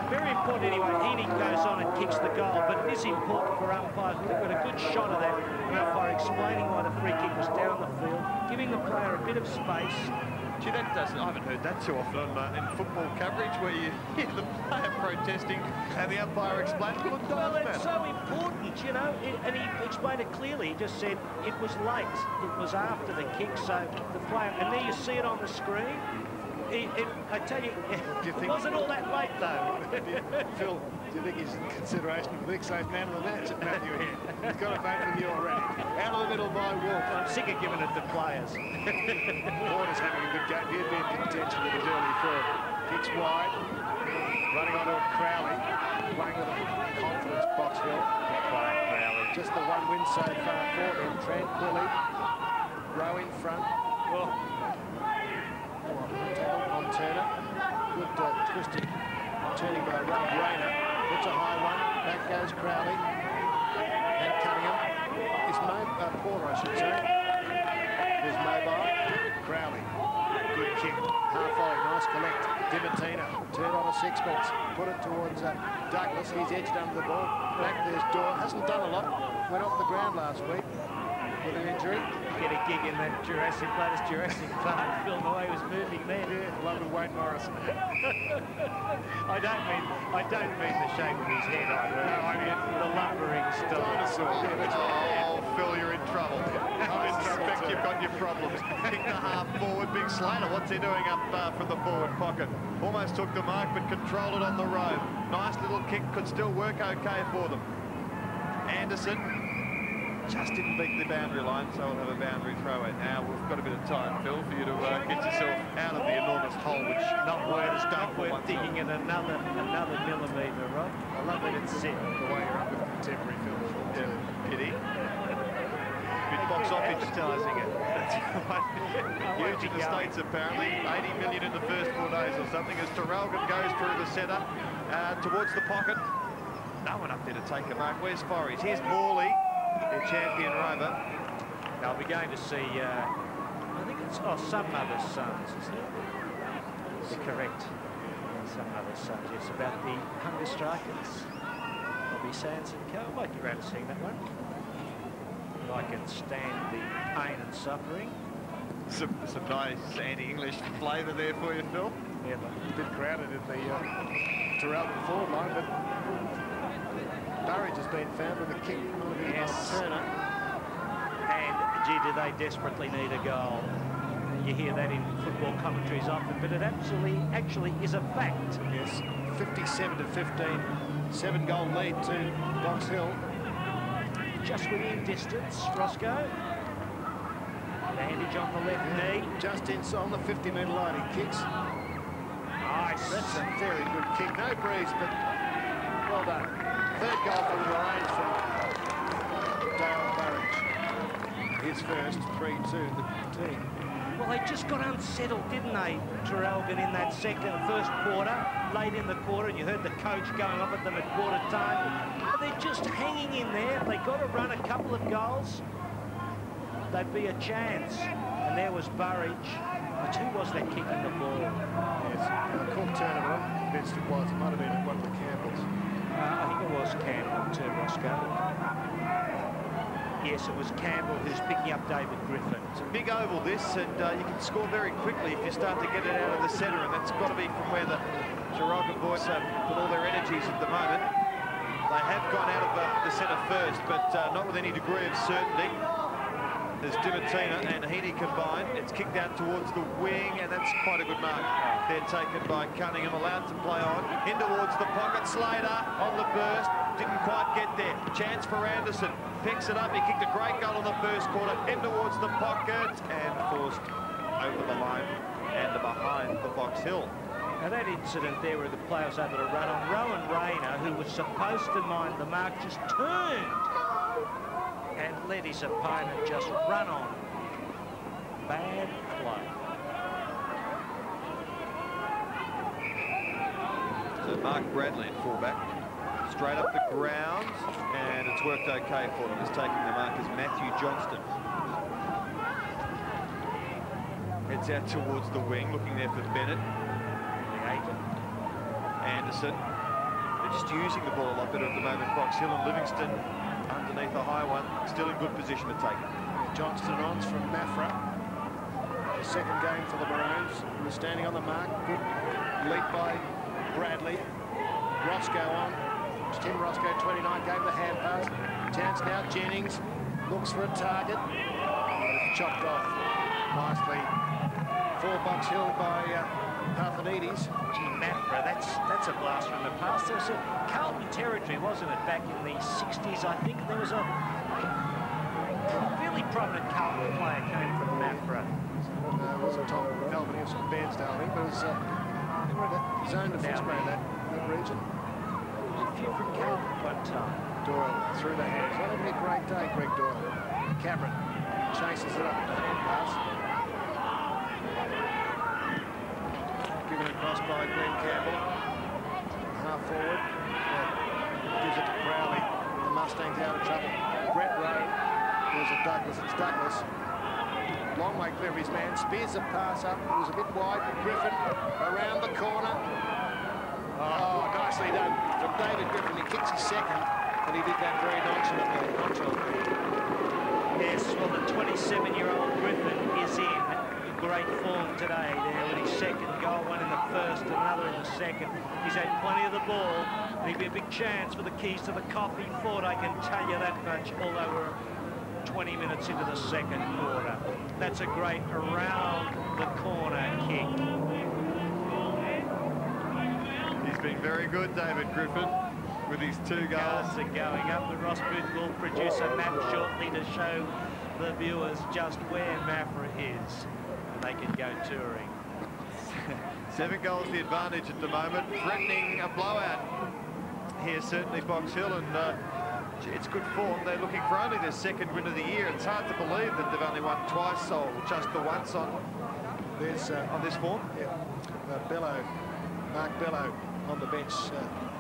very important anyway. Heaney goes on and kicks the goal, but it is important for umpires. We've got a good shot of that. The umpire explaining why the free kick was down the field, giving the player a bit of space, Gee, that doesn't. I haven't heard that too often in football coverage, where you hear the player protesting and the umpire explaining. Well, it's so important, you know, and he explained it clearly. He just said it was late. It was after the kick, so the player. And there you see it on the screen. I tell you, it wasn't all that late, though. Phil, do you think he's in consideration for the next man of the match at Matthew here? He's got a vote with you already. Out of the middle by Wolf. I'm sick of giving it to players. Ward is having a good game. He'd be in contention with his early third. Kicks wide. Running onto it, Crowley. Playing with a confidence, Box Hill. Playing Crowley. Just the one win so far for them. Tranquilly. Row in front. Well, on Turner. Good twisting. Turning by Rob Rayner. It's a high one. Back goes Crowley. And Cunningham. It's Porter, I should say. There's Mobile. Crowley. Good kick. Half volley. Nice collect. Dimatina. Turned on a sixpence. Put it towards Douglas. He's edged under the ball. Back there's Dorr. Hasn't done a lot. Went off the ground last week with an injury. Get a gig in that Jurassic Park film, the way he was moving there. Yeah, along with Wayne Morrison. I don't mean the shape of his head either. No, I mean the lumbering style. Oh, Phil, you're in trouble. I suspect you've got your problems. Kick the half forward. Big Slater, what's he doing up from the forward pocket? Almost took the mark, but controlled it on the road. Nice little kick, could still work okay for them. Anderson just didn't beat the boundary line, so we'll have a boundary throw in. Now we've got a bit of time, Phil, for you to get yourself out of the enormous hole, which not worth digging in another millimetre, Rob. I love that it's the way you're up with contemporary films. Yeah, pity. Bit box office advertising it. That's right. Huge in the States, apparently. 80 million in the first 4 days or something, as Traralgon goes through the centre towards the pocket. No one up there to take a mark. Where's Forries? Here's Morley, their champion rover. Now we're going to see, I think it's Some Mother's Sons, isn't it? They're correct. Some Mother's Sons, yes, about the hunger strikers. Bobby Sands and Co. I'd like you around to seeing that one. I can stand the pain and suffering. Some nice anti-English flavour there for you, Phil. Yeah, a bit crowded in the Traralgon forward line, but Burridge has been found with a kick on Turner. And, gee, do they desperately need a goal. You hear that in football commentaries often, but it actually is a fact. Yes, 57-15, 7-goal lead to Box Hill. Just within distance, Roscoe. Bandage on the left knee. Just inside on the 50-metre line, he kicks. Nice. That's a very good kick. No breeze, but well done. Third goal for the Lions from Dale Burridge. His first, 3-2 the team. Well, they just got unsettled, didn't they, Traralgon, in that first quarter, late in the quarter, and you heard the coach going off at them at quarter time. But they're just hanging in there. They got to run a couple of goals. They'd be a chance. And there was Burridge. But who was that kicking the ball? Yes, I called Turner, but I'm convinced it was. It might have been one of the Campbells. I think it was Campbell to Roscoe. Yes, it was Campbell who's picking up David Griffin. It's a big oval, this, and you can score very quickly if you start to get it out of the centre, and that's got to be from where the Traralgon boys have put all their energies at the moment. They have gone out of the centre first, but not with any degree of certainty. There's Dimatina and Heaney combined. It's kicked out towards the wing, and that's quite a good mark. They're taken by Cunningham, allowed to play on. In towards the pocket, Slater on the burst. Didn't quite get there. Chance for Anderson. Picks it up. He kicked a great goal in the first quarter. In towards the pocket and forced over the line and behind the Box Hill. Now that incident there where the player was able to run on, Rowan Rayner, who was supposed to mind the mark, just turned and let his opponent just run on. Bad play. So Mark Bradley at fullback. Straight up the ground, and it's worked okay for them. He's taking the mark as Matthew Johnston. Heads out towards the wing, looking there for Bennett. Anderson. They're just using the ball a lot better at the moment. Box Hill and Livingston underneath a high one, still in good position to take it. Johnston ons from Mafra. second game for the Maroons. He was standing on the mark. Good leap by Bradley. Roscoe on. Tim Roscoe, 29, gave the hand pass. Chance now, Jennings looks for a target. Chopped off nicely for Box Hill by Parthenides. Gee, Mafra, that's a blast from the past. There was a Carlton territory, wasn't it, back in the 60s? I think there was a really prominent Carlton player came from Mafra. It wasn't Tom Melbourne, he was from Bairnsdale, I think, but it was zone to Footscray, that region. A few from Carlton one time. Doyle through the hands. Not having a great day, Greg Doyle. Cameron chases it up with the hand pass. Given across by Glenn Campbell. Half forward. Gives it to Crowley. The Mustangs out of trouble. Brett Rowe. There's a Douglas. It's Douglas. Long way clear of his man. Spears a pass up. It was a bit wide. Griffin around the corner. Oh, nicely done from David Griffin. He kicks his second, but he did that very nonchalantly. Yes, well, the 27-year-old Griffin is in great form today there with his second goal, one in the first, another in the second. He's had plenty of the ball. He'd be a big chance for the keys to the Coffee Fort, I can tell you that much, although we're 20 minutes into the second quarter. That's a great around-the-corner kick. He's been very good, David Griffin, with his 2 goals. Cards are going up. The Ross Booth will produce a map shortly to show the viewers just where Mafra is. And they can go touring. 7 goals the advantage at the moment, threatening a blowout here, certainly Box Hill, and it's good form. They're looking for only their second win of the year. It's hard to believe that they've only won twice or just the once on this form. Yeah, Bello, Mark Bello on the bench,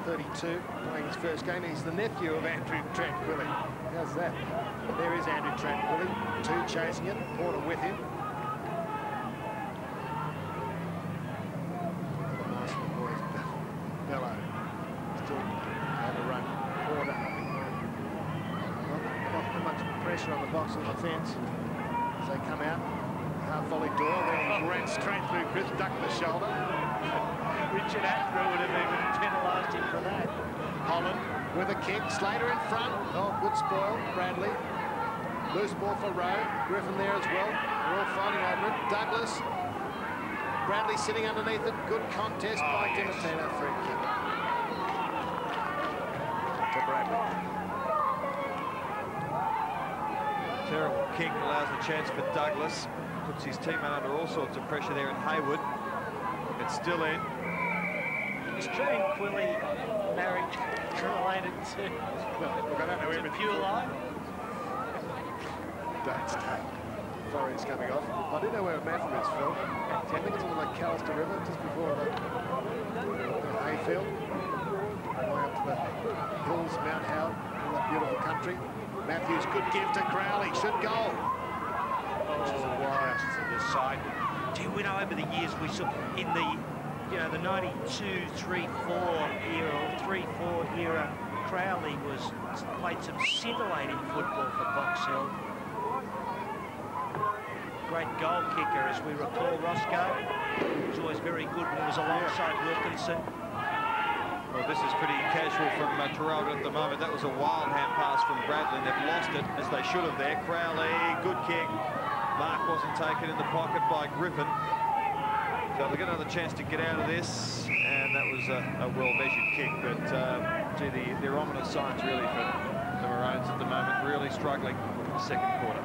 32, playing his first game. He's the nephew of Andrew Tranquilli. How's that? There is Andrew Tranquilli, 2 chasing it, Porter with him. The Marshall boys, Bello, still on the run. Porter. Not much pressure on the box on the fence as they come out. Half volley Doyle, then ran straight through Chris, ducked the shoulder. Richard Attenborough would have even penalised him for that. Holland with a kick, Slater in front. Oh, good spoil, Bradley. Loose ball for Rowe. Griffin there as well. We're all fighting over it. Douglas. Bradley sitting underneath it. Good contest by Dimitino. Free kick to Bradley. Terrible kick, allows a chance for Douglas. Puts his teammate under all sorts of pressure there in Haywood. It's still in. Is Tranquilli married, related to Look, I don't know everything. Pure Life? Dates Forey's coming off. I do know where Mafra is, Phil. I think it's on the Callister River, just before the hayfield. Way up to the hills, Mount Howard, all that beautiful country. Matthews, good give to Crowley, should goal. The side. Gee, we know over the years we saw in the, the 92, 3-4 era, or 3-4 era, Crowley played some scintillating football for Box Hill. Great goal kicker, as we recall. Roscoe was always very good when he was alongside Wilkinson. Well, this is pretty casual from Terrell at the moment. That was a wild hand pass from Bradley. They've lost it, as they should have there. Crowley, good kick. Mark wasn't taken in the pocket by Griffin. So they'll get another chance to get out of this, and that was a well-measured kick. But, gee, the ominous signs really for the Maroons at the moment, really struggling in the second quarter.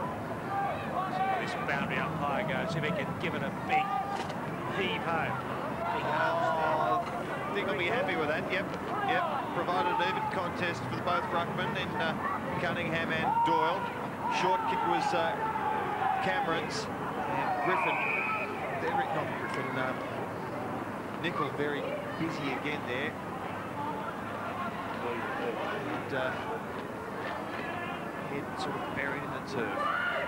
So this boundary umpire goes, if he can give it a big heave-ho. Big arms there. I think I'll be happy with that. Yep. Provided an even contest for both ruckmen in Cunningham and Doyle. Short kick was Cameron's, and Griffin. Not Griffin. Nickel very busy again there. And head sort of buried in the turf.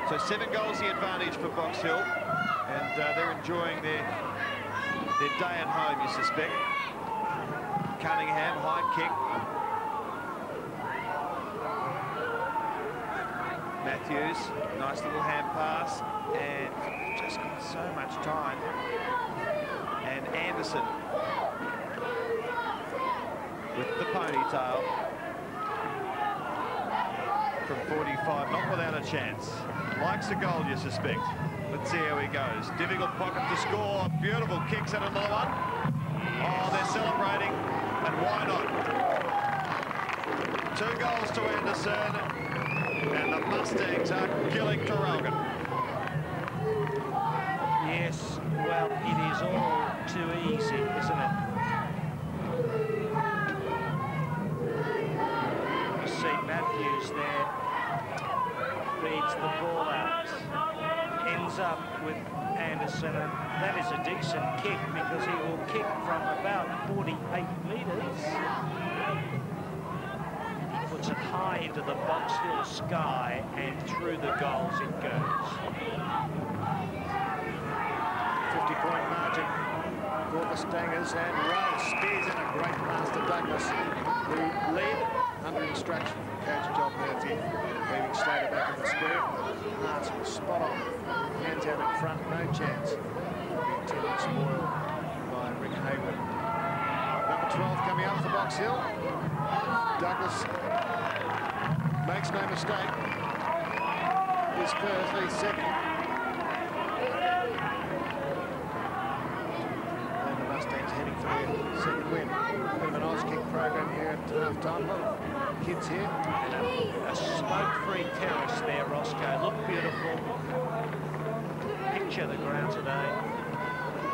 So 7 goals the advantage for Box Hill, and they're enjoying their day at home, you suspect. Cunningham, high kick. Matthews, nice little hand pass, and just got so much time. And Anderson with the ponytail from 45, not without a chance. Likes a goal, you suspect. Let's see how he goes. Difficult pocket to score. Beautiful kicks at another one. Oh, they're celebrating, and why not? 2 goals to Anderson, and the Mustangs are killing Traralgon. Yes, well, it is all too easy, isn't it? You see Matthews there, feeds the ball out, ends up with Anderson, and that is a decent kick because he will kick from about 48 metres. He puts it high into the Box Hill sky, and through the goals it goes. 50-point margin for the Stingers, and Rose spears in a great pass to Douglas, who led under instruction from coach John Murphy, leaving Slater back in the square. The pass was spot on. Hands out in front, no chance. The intended spoil by Rick Hayward. Number 12 coming up for Box Hill. Douglas makes no mistake. He's first, he's second. And the Mustangs heading for their second win. Bit of an Oz kick program here at half-time. A lot of kids here. A smoke-free terrace there, Roscoe. Look beautiful. Picture the ground today.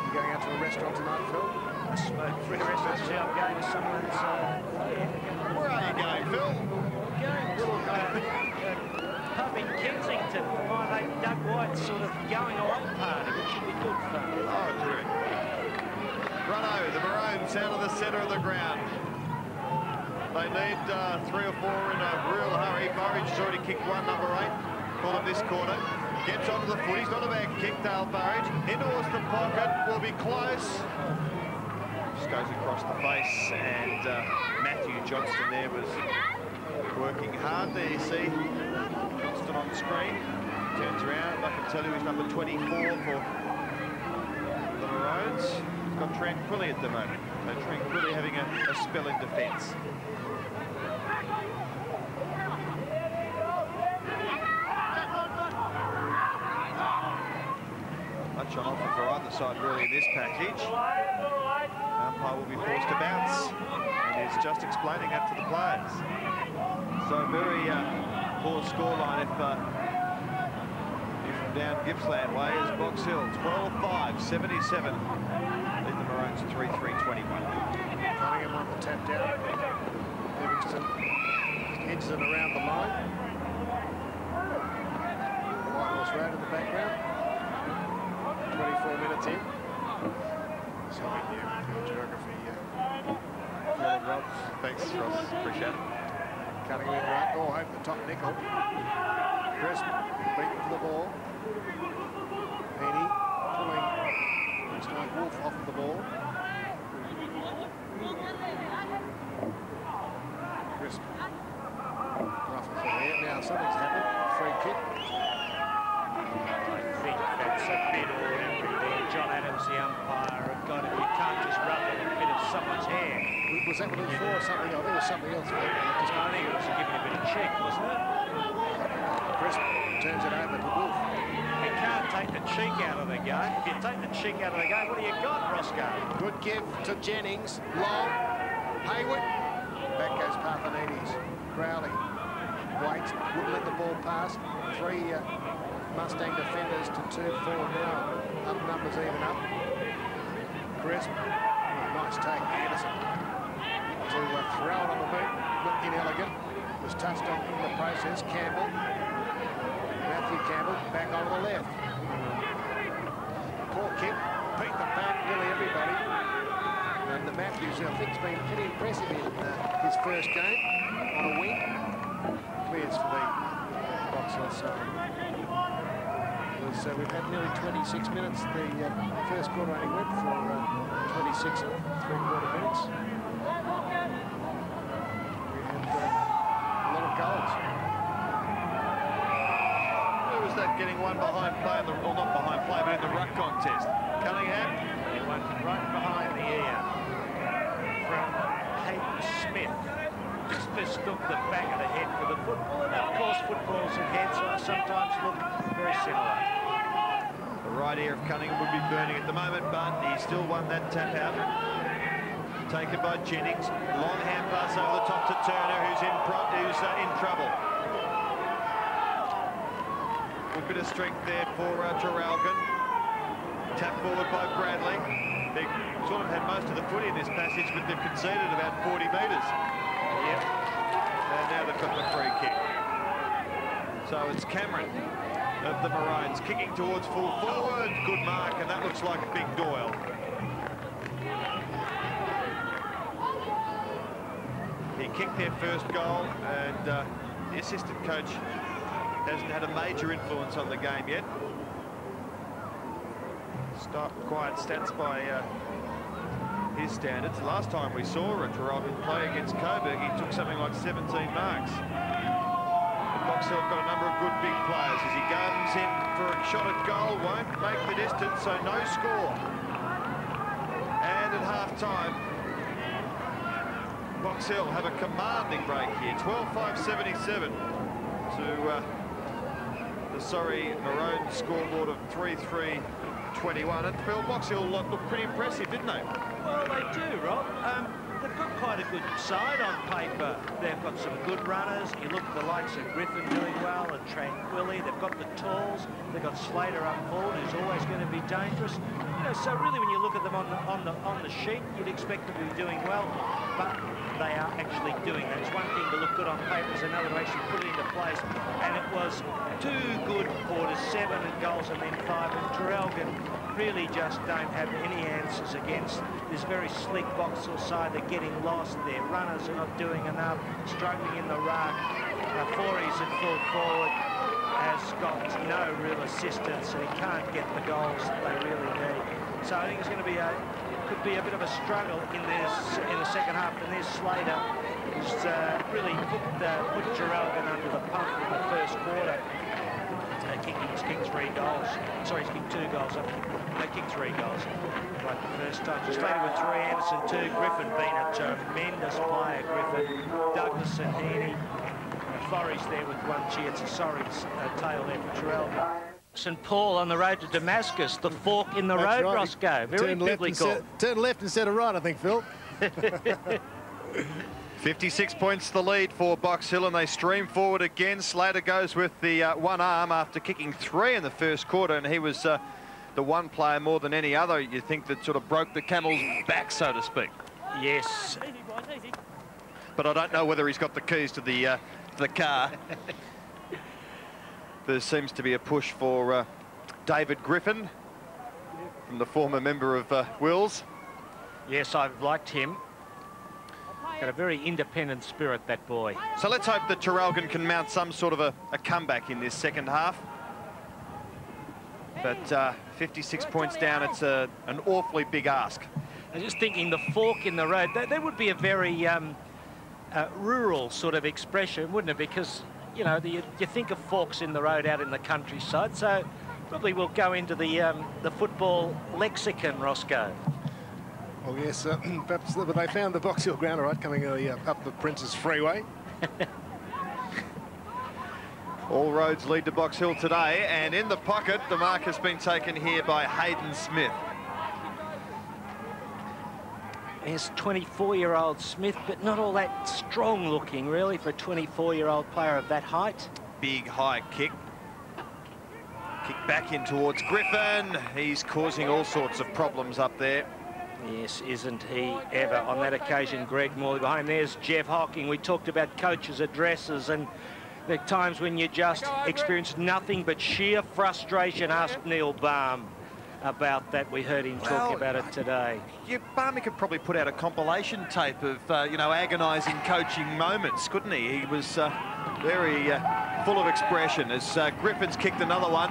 You going out to a restaurant tonight, Phil? A smoke-free restaurant. See, I'm going to someone's... Where are you going, Phil? Going to a pub in Kensington for my mate Doug White's sort of going-away party, which should be good fun. Oh, terrific. Righto, the Maroons out of the centre of the ground. They need 3 or 4 in a real hurry. Burridge has already kicked one, number 8, for them this quarter. Gets onto the foot. He's not a bad kick, Dale Burridge. In towards the pocket. Will be close. Just goes across the face, and Matthew Johnston there was working hard. There you see Johnston on the screen. Turns around. I can tell you he's number 24 for the Maroons. He's got Tranquilli at the moment. So Tranquilli having a spell in defence. Much on offer for either side really in this package. Umpire will be forced to bounce, and he's just explaining that to the players. So very poor scoreline if down Gippsland way is Box Hill. 12-5, 77. Lead the Maroons 3-3-21. Cunningham on the tap down. Livingston edges it around the line. White Horse Road in the background. 24 minutes in. So geography. Phil Rob. Thanks, Ross. Appreciate it. Cunningham in right. Oh, over the top nickel. Crisp beaten for the ball. Heaney pulling. Looks like Wolf off the ball. Crisp. Ruffles the hair. Now something's happened. Free kick. I think that's a bit ordinary there. John Adams, the umpire, have got it. You can't just ruffle a bit of someone's hair. Was that what it was for? Something else? There was something else. I think it was giving a bit of check, wasn't it? Crisp turns it over to Wolf. You can't take the cheek out of the game. If you take the cheek out of the game, what do you got, Roscoe? Good give to Jennings. Long. Hayward. Back goes Parthenides. Crowley. Waits. Wouldn't let the ball pass. 3 Mustang defenders to 2-4 now. Up numbers even up. Crisp. Nice take. Anderson. To throw it on the boot. Not inelegant. Was touched on in the process. Campbell. Matthew Campbell back on the left. Poor kick. Beat the back, nearly everybody. And the Matthews, I think, has been pretty impressive in his first game on a wing. Clears for the Box Hill side. So we've had nearly 26 minutes. The first quarter only went for 26 and 3/4 minutes. We had a lot of goals. Who was that getting one behind play, well, not behind play, but in the ruck contest? mistook the back of the head for the football, and of course footballs and heads sometimes look very similar. The right ear of Cunningham would be burning at the moment, but he still won that tap out. Taken by Jennings. Long hand pass over the top to Turner, who's in trouble. A bit of strength there for Traralgon. Tap forward by Bradley. They sort of had most of the footy in this passage, but they've conceded about 40 metres. Yep. And now they've got the free kick. So it's Cameron of the Maroons kicking towards full forward. Good mark, and that looks like Big Doyle. He kicked their first goal, and the assistant coach hasn't had a major influence on the game yet. Quiet stats by his standards. Last time we saw Traralgon play against Coburg, he took something like 17 marks. And Box Hill have got a number of good big players as he gardens in for a shot at goal. Won't make the distance, so no score. And at half-time, Box Hill have a commanding break here. 12-5-77 to the Surrey Maroons scoreboard of 3-3-21. And Phil, Box Hill looked pretty impressive, didn't they? Well, they do, Rob. They've got quite a good side on paper. They've got some good runners. You look at the likes of Griffin doing well and Tranquilli. They've got the tools. They've got Slater up forward, who's always going to be dangerous. You know, so really, when you look at them on the sheet, you'd expect them to be doing well, but they are actually doing that. It's one thing to look good on paper, it's another to actually put it into place. And it was 2 good quarters, 7 goals and then 5. And Traralgon really just don't have any answers against this very slick Box Hill side. They're getting lost. Their runners are not doing enough, struggling in the ruck. Fories at full forward has got no real assistance, and he can't get the goals that they really need. So I think it's going to be could be a bit of a struggle in the second half. And there's Slater, who's really put Traralgon under the pump in the first quarter. He's kicked 3 goals. Sorry, he's kicked 2 goals. They kicked 3 goals. Like the first time. Slater with 3, Anderson 2. Griffin being a tremendous player, Griffin. Douglas and Heaney. Forrest there with 1 cheer. It's a sorry tail there for Traralgon. St Paul on the road to Damascus. The fork in the road, right. Roscoe. Very biblical. Turn left instead of right, I think, Phil. 56 points the lead for Box Hill, and they stream forward again. Slater goes with the one arm after kicking 3 in the first quarter, and he was the one player more than any other, you think, that sort of broke the camel's back, so to speak. Yes. But I don't know whether he's got the keys to the car. There seems to be a push for David Griffin, from the former member of Wills. Yes, I've liked him. Got a very independent spirit, that boy. So let's hope that Traralgon can mount some sort of a comeback in this second half. But 56 points down, it's an awfully big ask. I'm just thinking the fork in the road, that would be a very rural sort of expression, wouldn't it? Because, you know, you think of forks in the road out in the countryside, so probably we'll go into the football lexicon, Roscoe. Well, yes, perhaps, but they found the Box Hill ground, all right, coming up the Princes Freeway. All roads lead to Box Hill today, and in the pocket, the mark has been taken here by Hayden Smith. There's 24-year-old Smith, but not all that strong looking, really, for a 24-year-old player of that height. Big high kick. Kick back in towards Griffin. He's causing all sorts of problems up there. Yes, isn't he ever? On that occasion, Greg Morley behind. There's Jeff Hocking. We talked about coaches' addresses, and there are times when you just experience nothing but sheer frustration. Ask Neil Baum about that. We heard him talk about it today. Barmy could probably put out a compilation tape of, you know, agonising coaching moments, couldn't he? He was very full of expression as Griffin's kicked another one.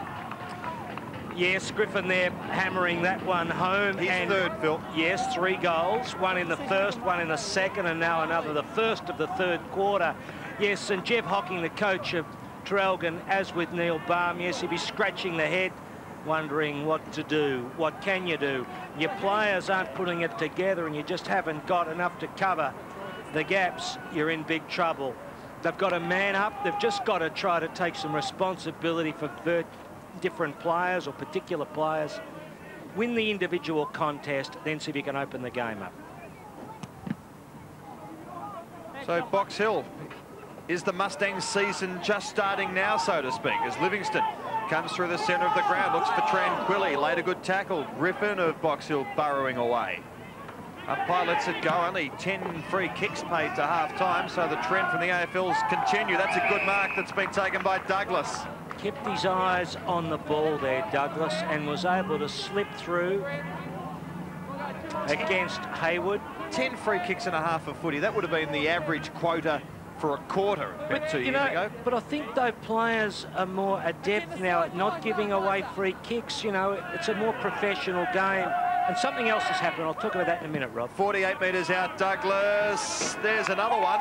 Yes, Griffin there hammering that one home. He's third, Phil. Yes, 3 goals, 1 in the first, 1 in the second, and now another, the first of the third quarter. Yes, and Jeff Hocking, the coach of Traralgon, as with Neil Baum, yes, he'd be scratching the head, wondering what to do. What can you do? Your players aren't putting it together, and you just haven't got enough to cover the gaps, you're in big trouble. They've got to man up. They've just got to try to take some responsibility for different players or particular players. Win the individual contest, then see if you can open the game up. So Box Hill, is the Mustangs season just starting now, so to speak, as Livingston comes through the centre of the ground, looks for Tranquilli, laid a good tackle. Griffin of Box Hill burrowing away. Umpire lets it go. Only 10 free kicks paid to half-time, so the trend from the AFL's continue. That's a good mark that's been taken by Douglas. Kept his eyes on the ball there, Douglas, and was able to slip through against Hayward. 10 free kicks and a half of footy. That would have been the average quota for a quarter about 2 years ago. But I think though players are more adept now at not giving away free kicks. You know, it's a more professional game. And something else has happened. I'll talk about that in a minute, Rob. 48 metres out, Douglas. There's another one.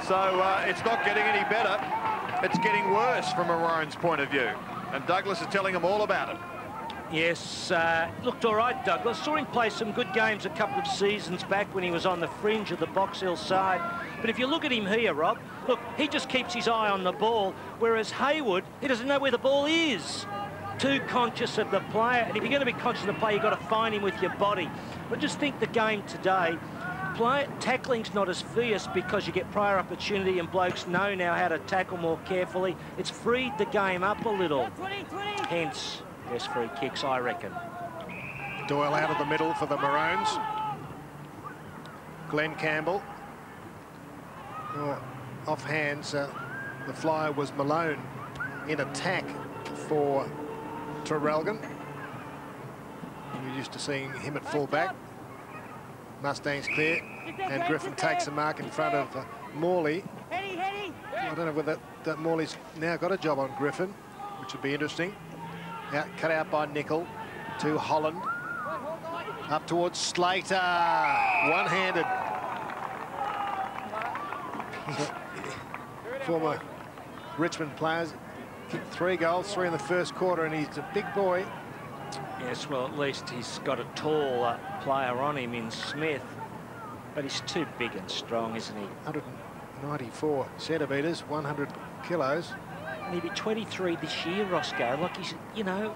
So it's not getting any better. It's getting worse from Maroon's point of view. And Douglas is telling them all about it. Yes, looked all right, Douglas. Saw him play some good games a couple of seasons back when he was on the fringe of the Box Hill side. But if you look at him here, Rob, look, he just keeps his eye on the ball, whereas Hayward, he doesn't know where the ball is. Too conscious of the player, and if you're going to be conscious of the player, you've got to find him with your body. But just think the game today, tackling's not as fierce because you get prior opportunity and blokes know now how to tackle more carefully. It's freed the game up a little. Hence, best free kicks, I reckon. Doyle out of the middle for the Maroons. Glenn Campbell. Off hands, the flyer was Malone in attack for Traralgon. We're used to seeing him at full-back. Mustangs clear, and Griffin takes a mark in front of Morley. I don't know whether that Morley's now got a job on Griffin, which would be interesting. Cut out by Nickel to Holland. Up towards Slater. One-handed. Former Richmond players kicked 3 goals, 3 in the first quarter, and he's a big boy. Yes, well, at least he's got a tall player on him in Smith. But he's too big and strong, isn't he? 194 centimetres, 100 kilos. And he'll be 23 this year, Roscoe. Like he's, you know,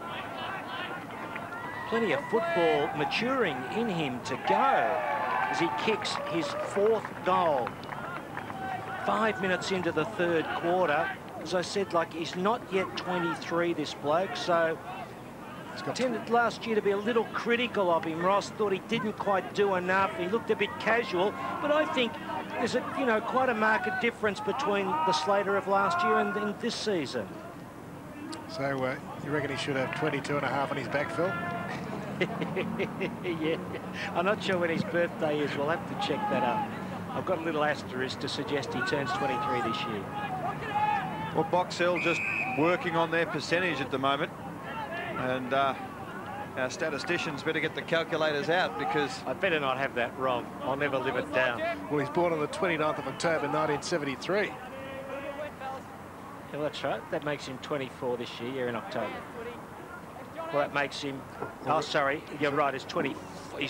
plenty of football maturing in him to go as he kicks his 4th goal. 5 minutes into the 3rd quarter. As I said, like, he's not yet 23, this bloke, so tended last year to be a little critical of him. Ross thought he didn't quite do enough. He looked a bit casual, but I think there's a, you know, quite a marked difference between the Slater of last year and this season. So you reckon he should have 22 and a half on his back, Phil? Yeah, I'm not sure when his birthday is. We'll have to check that up. I've got a little asterisk to suggest he turns 23 this year. Well, Box Hill just working on their percentage at the moment. And our statisticians better get the calculators out, because I better not have that wrong. I'll never live it down. Well, he's born on the 29th of October, 1973. Yeah, that's right. That makes him 24 this year in October. Well, that makes him... Oh, sorry. You're right. He's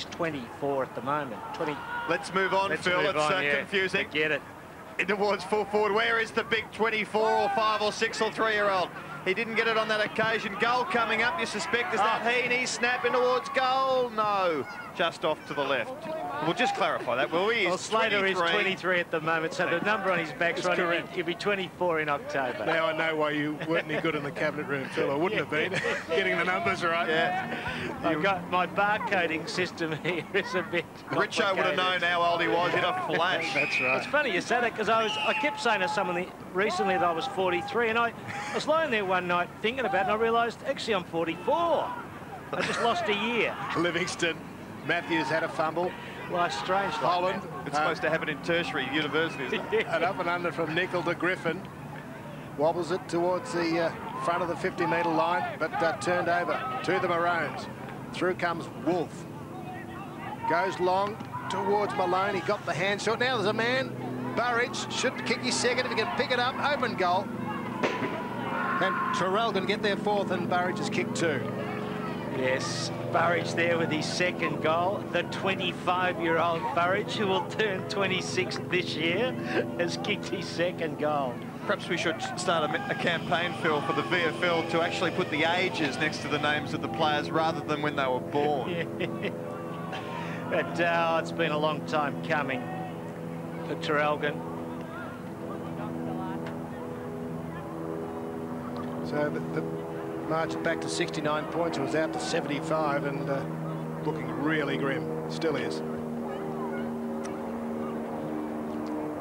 24 at the moment. 20. Let's move on, Phil. It's confusing. Get it. In towards full forward. Where is the big 24 or 5 or 6 or 3-year-old? He didn't get it on that occasion. Goal coming up, you suspect. Is that Heaney snapping towards goal? No, just off to the left. We'll just clarify that, will we? Well, Slater is 23 at the moment, so the number on his back's right. Correct. He'll be 24 in October. Now I know why you weren't any good in the cabinet room, Phil. I wouldn't have been getting the numbers right. Yeah. I've got my barcoding system here is a bit Richo would have known how old he was in a flash. That's right. It's funny you said it, because I kept saying to someone recently that I was 43, and I was lying there one night thinking about it, and I realised, actually, I'm 44. I just lost a year. Livingston. Matthews had a fumble. Life's strange. Holland. It's supposed to happen in tertiary universities. And up and under from Nickel to Griffin. Wobbles it towards the front of the 50-metre line, but turned over to the Maroons. Through comes Wolf. Goes long towards Malone. He got the hand shot. Now there's a man. Burridge should kick his second if he can pick it up. Open goal. And Traralgon get their 4th, and Burridge has kicked 2. Yes, Burridge there with his second goal. The 25-year-old Burridge, who will turn 26 this year, has kicked his second goal. Perhaps we should start a campaign, Phil, for the VFL to actually put the ages next to the names of the players rather than when they were born. Yeah. But it's been a long time coming for Traralgon. So the march back to 69 points. It was out to 75 and looking really grim. Still is.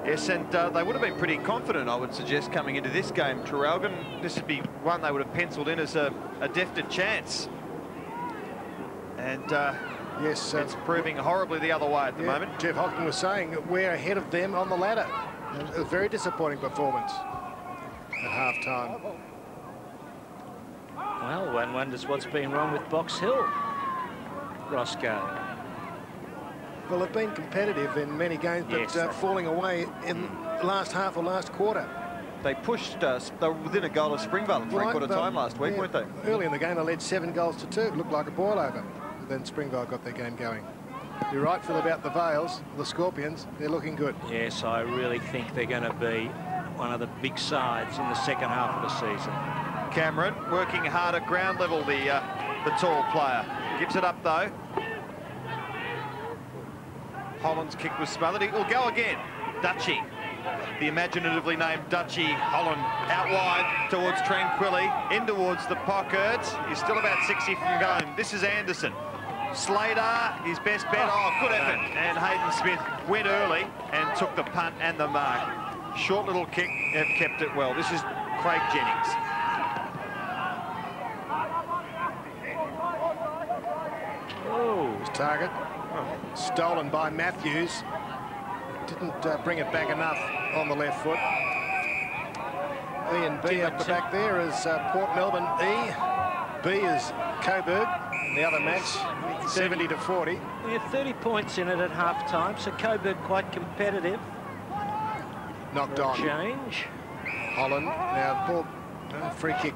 Yes, and they would have been pretty confident, I would suggest, coming into this game. Traralgon, this would be one they would have penciled in as a definite chance. And yes, it's proving horribly the other way at the moment. Jeff Hopkins was saying we're ahead of them on the ladder. A very disappointing performance at half-time. Well, one wonders what's been wrong with Box Hill, Roscoe. Well, they've been competitive in many games, but Yes, falling away in the last half or last quarter. They pushed us. They were within a goal of Springvale in three-quarter time last week, weren't they? Early in the game, they led 7 goals to 2. It looked like a boil-over. Then Springvale got their game going. You're right, Phil, about the Vales, the Scorpions. They're looking good. Yes, I really think they're going to be one of the big sides in the second half of the season. Cameron working hard at ground level, the tall player. Gives it up, though. Holland's kick was smothered. It will go again. Dutchy, the imaginatively named Dutchy. Holland out wide towards Tranquilli, in towards the pocket. He's still about 60 from going. This is Anderson. Slater, his best bet. Oh, good effort. And Hayden Smith went early and took the punt and the mark. Short little kick, have kept it well. This is Craig Jennings. Oh, his target. Stolen by Matthews. Didn't bring it back enough on the left foot. E and B up the back there is Port Melbourne E. B is Coburg. The other match, 70 to 40. Yeah, 30 points in it at half-time, so Coburg quite competitive. Knocked on. Change. Holland, now ball, free kick.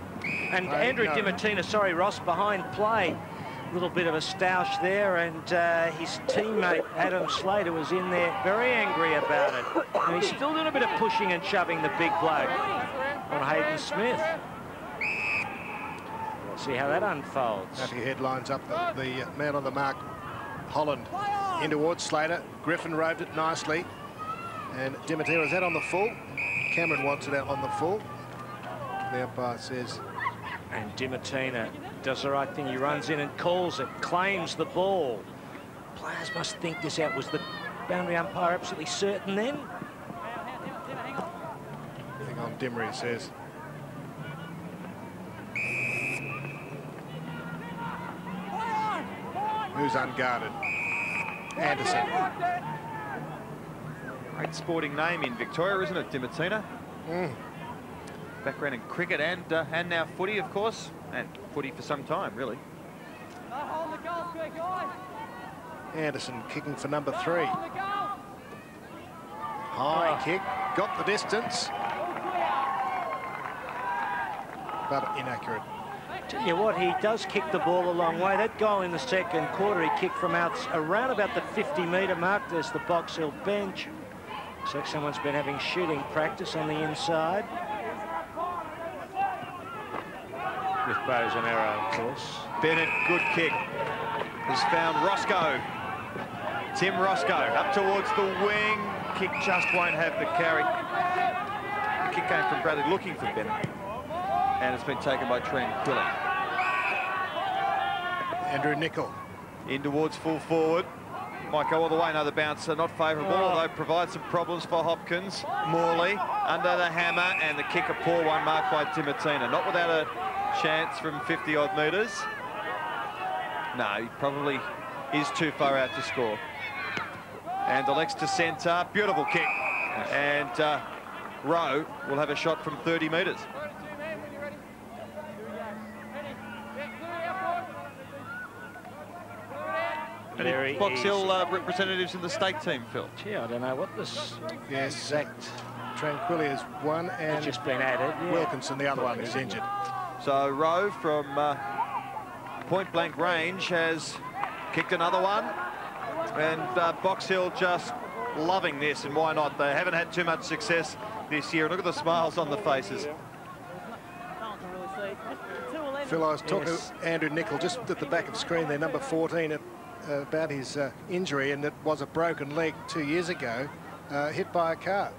And Andrew Dimatina, sorry, Ross, behind play. A little bit of a stoush there, and his teammate Adam Slater was in there very angry about it. And he's still doing a bit of pushing and shoving the big bloke on Hayden Smith. We'll see how that unfolds. Happy headlines up the man on the mark. Holland in towards Slater. Griffin roved it nicely. And Dimatina, is that on the full? Cameron wants it out on the full. The umpire says. And Dimatina does the right thing. He runs in and calls it, claims the ball. Players must think this out. Was the boundary umpire absolutely certain then? Hang on, Dimmery says. Who's unguarded? Anderson. Great sporting name in Victoria, isn't it, Dimatina? Background in cricket and now footy, of course, and footy for some time, really. Anderson kicking for number 3. High kick, got the distance, but inaccurate. Tell you what, he does kick the ball a long way. That goal in the second quarter, he kicked from around about the 50-metre mark. There's the Box Hill bench. Looks like someone's been having shooting practice on the inside. With bows and arrow, of course. Bennett, good kick. Has found Roscoe. Tim Roscoe up towards the wing. Kick just won't have the carry. The kick came from Bradley looking for Bennett. And it's been taken by Tranquilli. Andrew Nicol. In towards full forward. Might go all the way. No, the bounce not favourable, although provides some problems for Hopkins. Morley under the hammer, and the kick, a poor one marked by Dimatina. Not without a chance from 50-odd metres. No, he probably is too far out to score. And Alex to centre, beautiful kick. And Rowe will have a shot from 30 metres. Any Box Hill representatives in the state team, Phil? Gee, I don't know what this exact... Tranquilli is one, and It's just been added. Yeah. Wilkinson, the other one, is injured. So Rowe from point-blank range has kicked another one. And Box Hill just loving this, and why not? They haven't had too much success this year. Look at the smiles on the faces. Phil, I was talking to Andrew Nicol just at the back of the screen there, number 14, about his injury, and it was a broken leg 2 years ago, hit by a car.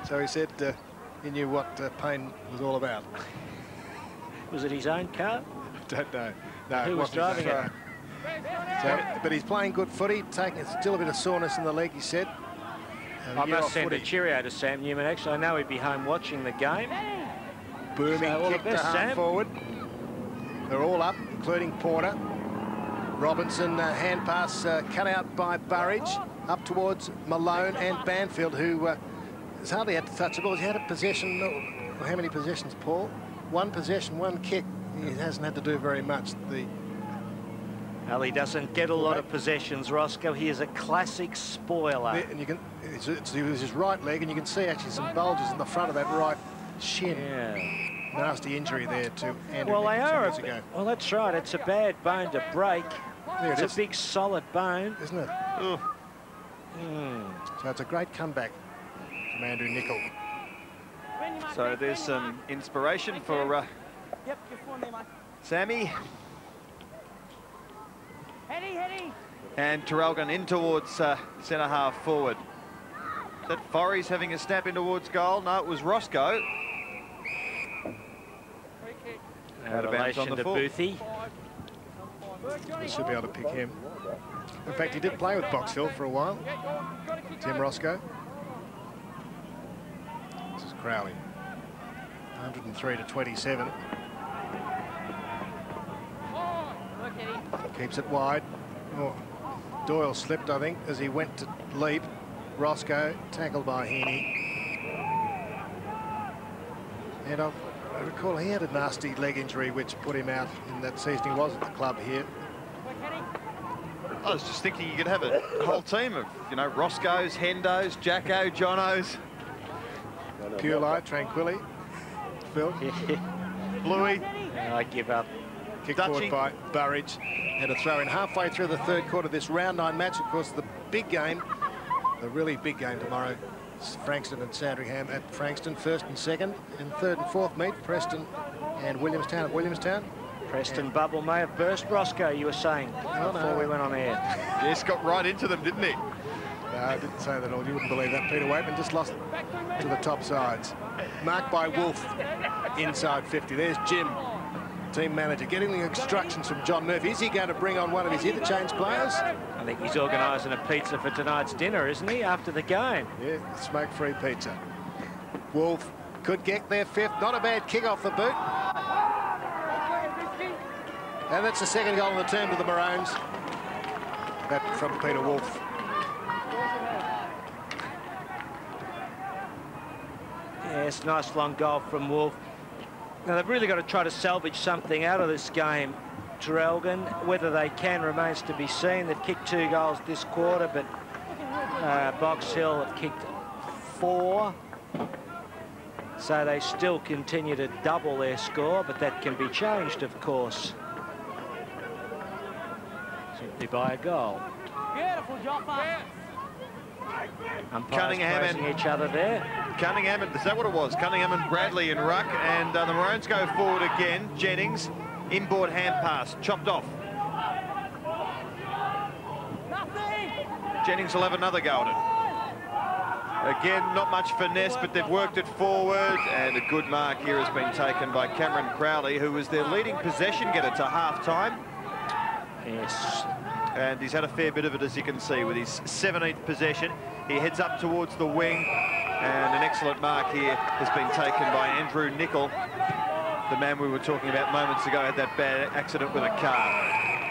So he said he knew what pain was all about. Was it his own car? Don't know. No, Who was driving it? So, but he's playing good footy, taking still a bit of soreness in the leg, he said. I must send a cheerio to Sam Newman. Actually, I know he'd be home watching the game. Booming So kick to half Sam. forward. They're all up, including Porter. Robinson, hand pass cut out by Burridge, up towards Malone and Banfield, who has hardly had to touch the ball. He had a possession. How many possessions, Paul? One possession, one kick. He hasn't had to do very much. Well, he doesn't get a lot of possessions, Roscoe. He is a classic spoiler. And you can, it's his right leg, and you can see actually some bulges in the front of that right shin. Yeah. Nasty injury there to Andrew. Well, they are. Ago. Well, that's right. It's a bad bone to break. It's a big, solid bone, isn't it? So it's a great comeback from Andrew Nicol. So there's some inspiration for Sammy. And Traralgon in towards centre half forward. Is that Forries having a snap in towards goal? No, it was Roscoe. Out of bounds on the Boothie. They should be able to pick him. In fact, he did play with Box Hill for a while. Tim Roscoe. This is Crowley. 103 to 27. Keeps it wide. Oh, Doyle slipped, I think, as he went to leap. Roscoe tackled by Heaney. And I recall he had a nasty leg injury which put him out in that season. He was at the club here. I was just thinking you could have a whole team of, you know, Roscoes, Hendos, Jacko, Jonos. Pure Light, Tranquilli, Phil, Bluey. I give up. Kicked forward by Burridge. Had a throw in halfway through the third quarter of this round 9 match. Of course, the big game, the really big game tomorrow, is Frankston and Sandringham at Frankston, first and second, and third and fourth meet Preston and Williamstown at Williamstown. Preston bubble may have burst, Roscoe, you were saying, before we went on air. Yes, got right into them, didn't he? No, I didn't say that at all. You wouldn't believe that. Peter Waitman just lost to the top sides. Marked by Wolf inside 50. There's Jim, team manager, getting the instructions from John Murphy. Is he going to bring on one of his interchange players? I think he's organising a pizza for tonight's dinner, isn't he, after the game? Yeah, smoke-free pizza. Wolf could get their fifth. Not a bad kick off the boot. And that's the second goal in the term to the Maroons. That from Peter Wolf. Yes, nice long goal from Wolf. Now, they've really got to try to salvage something out of this game, Traralgon. Whether they can remains to be seen. They've kicked 2 goals this quarter, but Box Hill have kicked 4. So they still continue to double their score, but that can be changed, of course, simply by a goal. Beautiful, Joffa. Umpires Cunningham praising each other there. Cunningham, is that what it was? Cunningham and Bradley in ruck, and the Maroons go forward again. Jennings, inboard hand pass, chopped off. Jennings will have another go at it. Again, not much finesse, but they've worked it forward, and a good mark here has been taken by Cameron Crowley, who was their leading possession getter to half-time. Yes. And he's had a fair bit of it, as you can see, with his 17th possession. He heads up towards the wing, and an excellent mark here has been taken by Andrew Nicol. The man we were talking about moments ago had that bad accident with a car.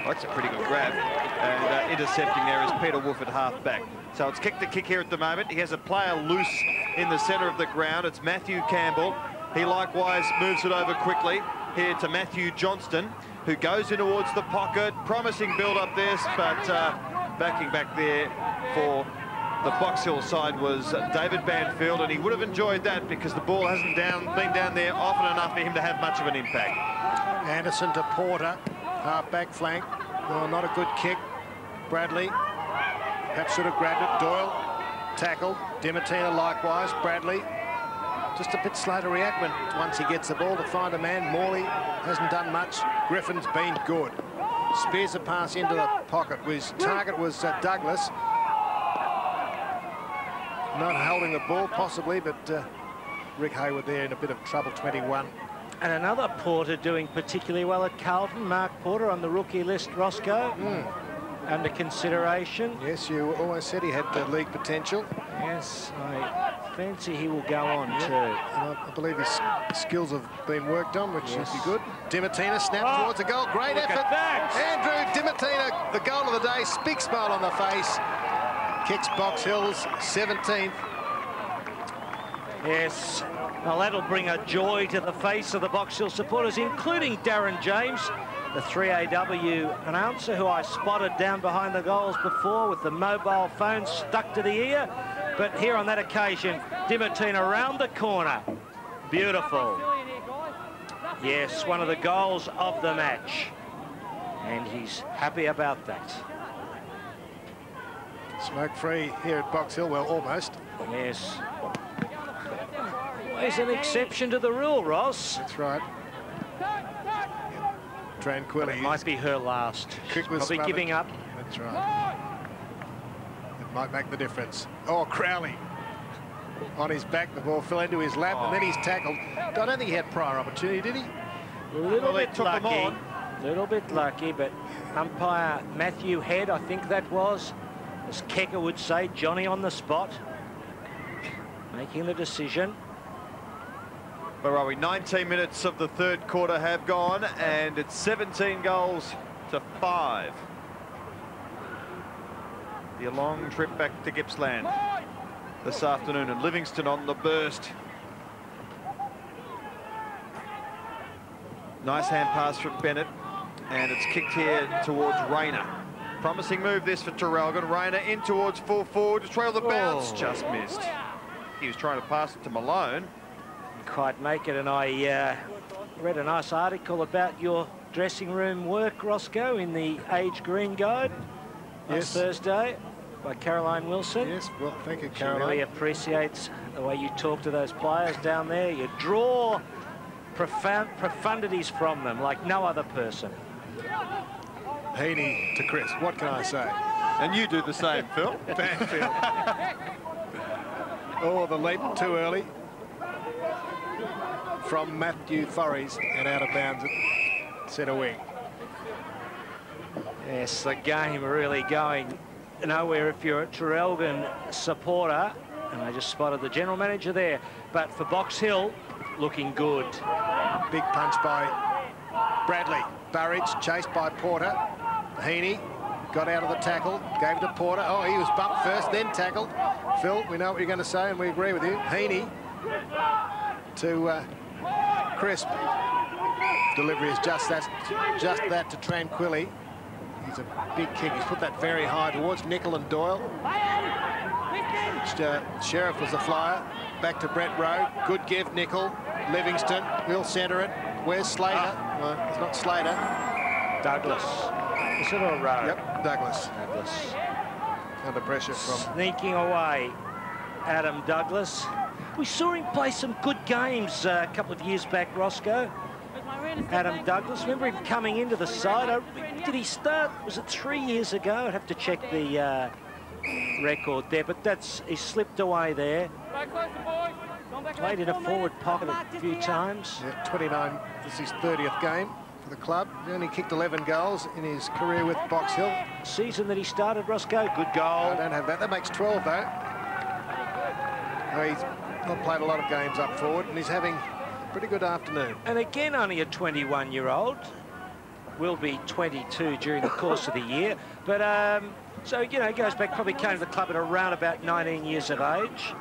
Well, that's a pretty good grab. And intercepting there is Peter Wolf at half-back. So it's kick to kick here at the moment. He has a player loose in the centre of the ground. It's Matthew Campbell. He likewise moves it over quickly here to Matthew Johnston, who goes in towards the pocket. Promising build-up this, but backing back there for the Box Hill side was David Banfield, and he would have enjoyed that because the ball hasn't been down there often enough for him to have much of an impact. Anderson to Porter, half back flank. Oh, not a good kick. Bradley perhaps should have grabbed it. Doyle tackled. Dimatina likewise. Bradley just a bit slow to react once he gets the ball to find a man. Morley hasn't done much. Griffin's been good. Spears a pass into the pocket. His target was Douglas. Not holding the ball possibly, but Rick Hayward there in a bit of trouble. 21. And another Porter doing particularly well at Carlton, Mark Porter on the rookie list, Roscoe, under consideration. Yes, you always said he had league potential. Yes, I fancy he will go on too. And I believe his skills have been worked on, which should be good. Dimatina snaps towards a goal. Great effort. Andrew Dimatina, the goal of the day. Big smile on the face. Kicks Box Hill's 17th. Yes, well, that'll bring a joy to the face of the Box Hill supporters, including Darren James, the 3AW announcer who I spotted down behind the goals before with the mobile phone stuck to the ear. But here on that occasion, Dimatina around the corner. Beautiful. Yes, one of the goals of the match. And he's happy about that. Smoke free here at Box Hill, well, almost. Yes. There's an exception to the rule, Ross. That's right. Tranquility. It might be her last. Probably giving up. That's right. It might make the difference. Oh, Crowley. On his back, the ball fell into his lap, and then he's tackled. I don't think he had prior opportunity, did he? A little bit lucky. Little bit lucky, but umpire Matthew Head, I think that was, as Kecker would say, Johnny on the spot, making the decision. Where are we? 19 minutes of the third quarter have gone, and it's 17 goals to 5. The long trip back to Gippsland this afternoon, and Livingston on the burst. Nice hand pass from Bennett, and it's kicked here towards Rayner. Promising move this for Traralgon. Rayner in towards full forward to trail the bounce. Just missed. He was trying to pass it to Malone. Quite make it, and I read a nice article about your dressing room work, Roscoe, in the Age Green Guide last Thursday by Caroline Wilson. Yes, well, thank you, She Caroline. really appreciates the way you talk to those players down there. You draw profundities from them like no other person. Heaney to Chris, what can I say? And you do the same, Phil. Banfield. Oh, the leap too early from Matthew Forries and out of bounds at centre wing. Yes, the game really going nowhere if you're a Traralgon supporter. And I just spotted the general manager there. But for Box Hill, looking good. Big punch by Bradley. Burridge chased by Porter. Heaney got out of the tackle, gave it to Porter. Oh, he was bumped first, then tackled. Phil, we know what you're going to say, and we agree with you. Heaney to Crisp. Delivery is just that to Tranquilli. He's a big kick. He's put that very high towards Nicol and Doyle. Sheriff was the flyer. Back to Brett Rowe. Good give, Nicol. Livingston will centre it. Where's Slater? No, it's not Slater. Douglas. Is it a Rowe? Yep, Douglas. Douglas. Under pressure from... Sneaking away, Adam Douglas. We saw him play some good games a couple of years back, Roscoe. Adam Douglas, remember him coming into the side? Did he start, was it 3 years ago? I'd have to check the record there, but he slipped away there. Played in a forward pocket a few times. Yeah, 29, this is his 30th game for the club. He only kicked 11 goals in his career with Box Hill. Season that he started, Roscoe, good goal. I don't have that. That makes 12, though. He's not played a lot of games up forward, and he's having a pretty good afternoon. And again, only a 21-year-old. Will be 22 during the course of the year. But, so, you know, goes back, probably came to the club at around about 19 years of age.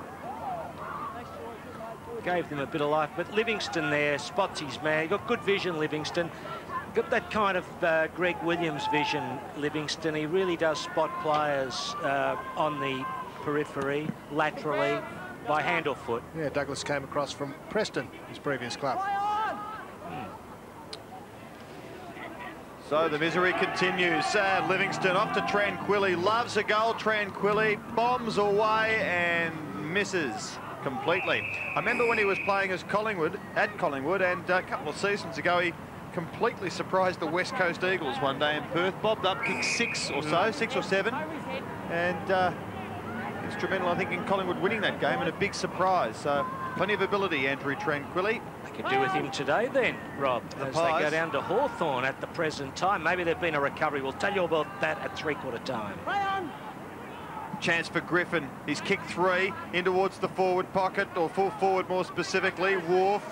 Gave them a bit of life. But Livingston there spots his man. He got good vision, Livingston. Got that kind of Greg Williams vision, Livingston. He really does spot players on the periphery, laterally, by hand or foot. Yeah, Douglas came across from Preston, his previous club. So the misery continues. Livingston off to Tranquilli, loves a goal. Tranquilli bombs away and misses completely. I remember when he was playing as Collingwood, and a couple of seasons ago, he completely surprised the West Coast Eagles one day in Perth. Bobbed up, kicked 6 or 7, and instrumental, I think, in Collingwood winning that game, and a big surprise. So plenty of ability, Andrew Tranquilli. They could do with him today then, Rob, as they go down to Hawthorn at the present time. Maybe there's been a recovery. We'll tell you about that at three-quarter time. Chance for Griffin. He's kicked 3 in towards the forward pocket, or full forward more specifically. Wharf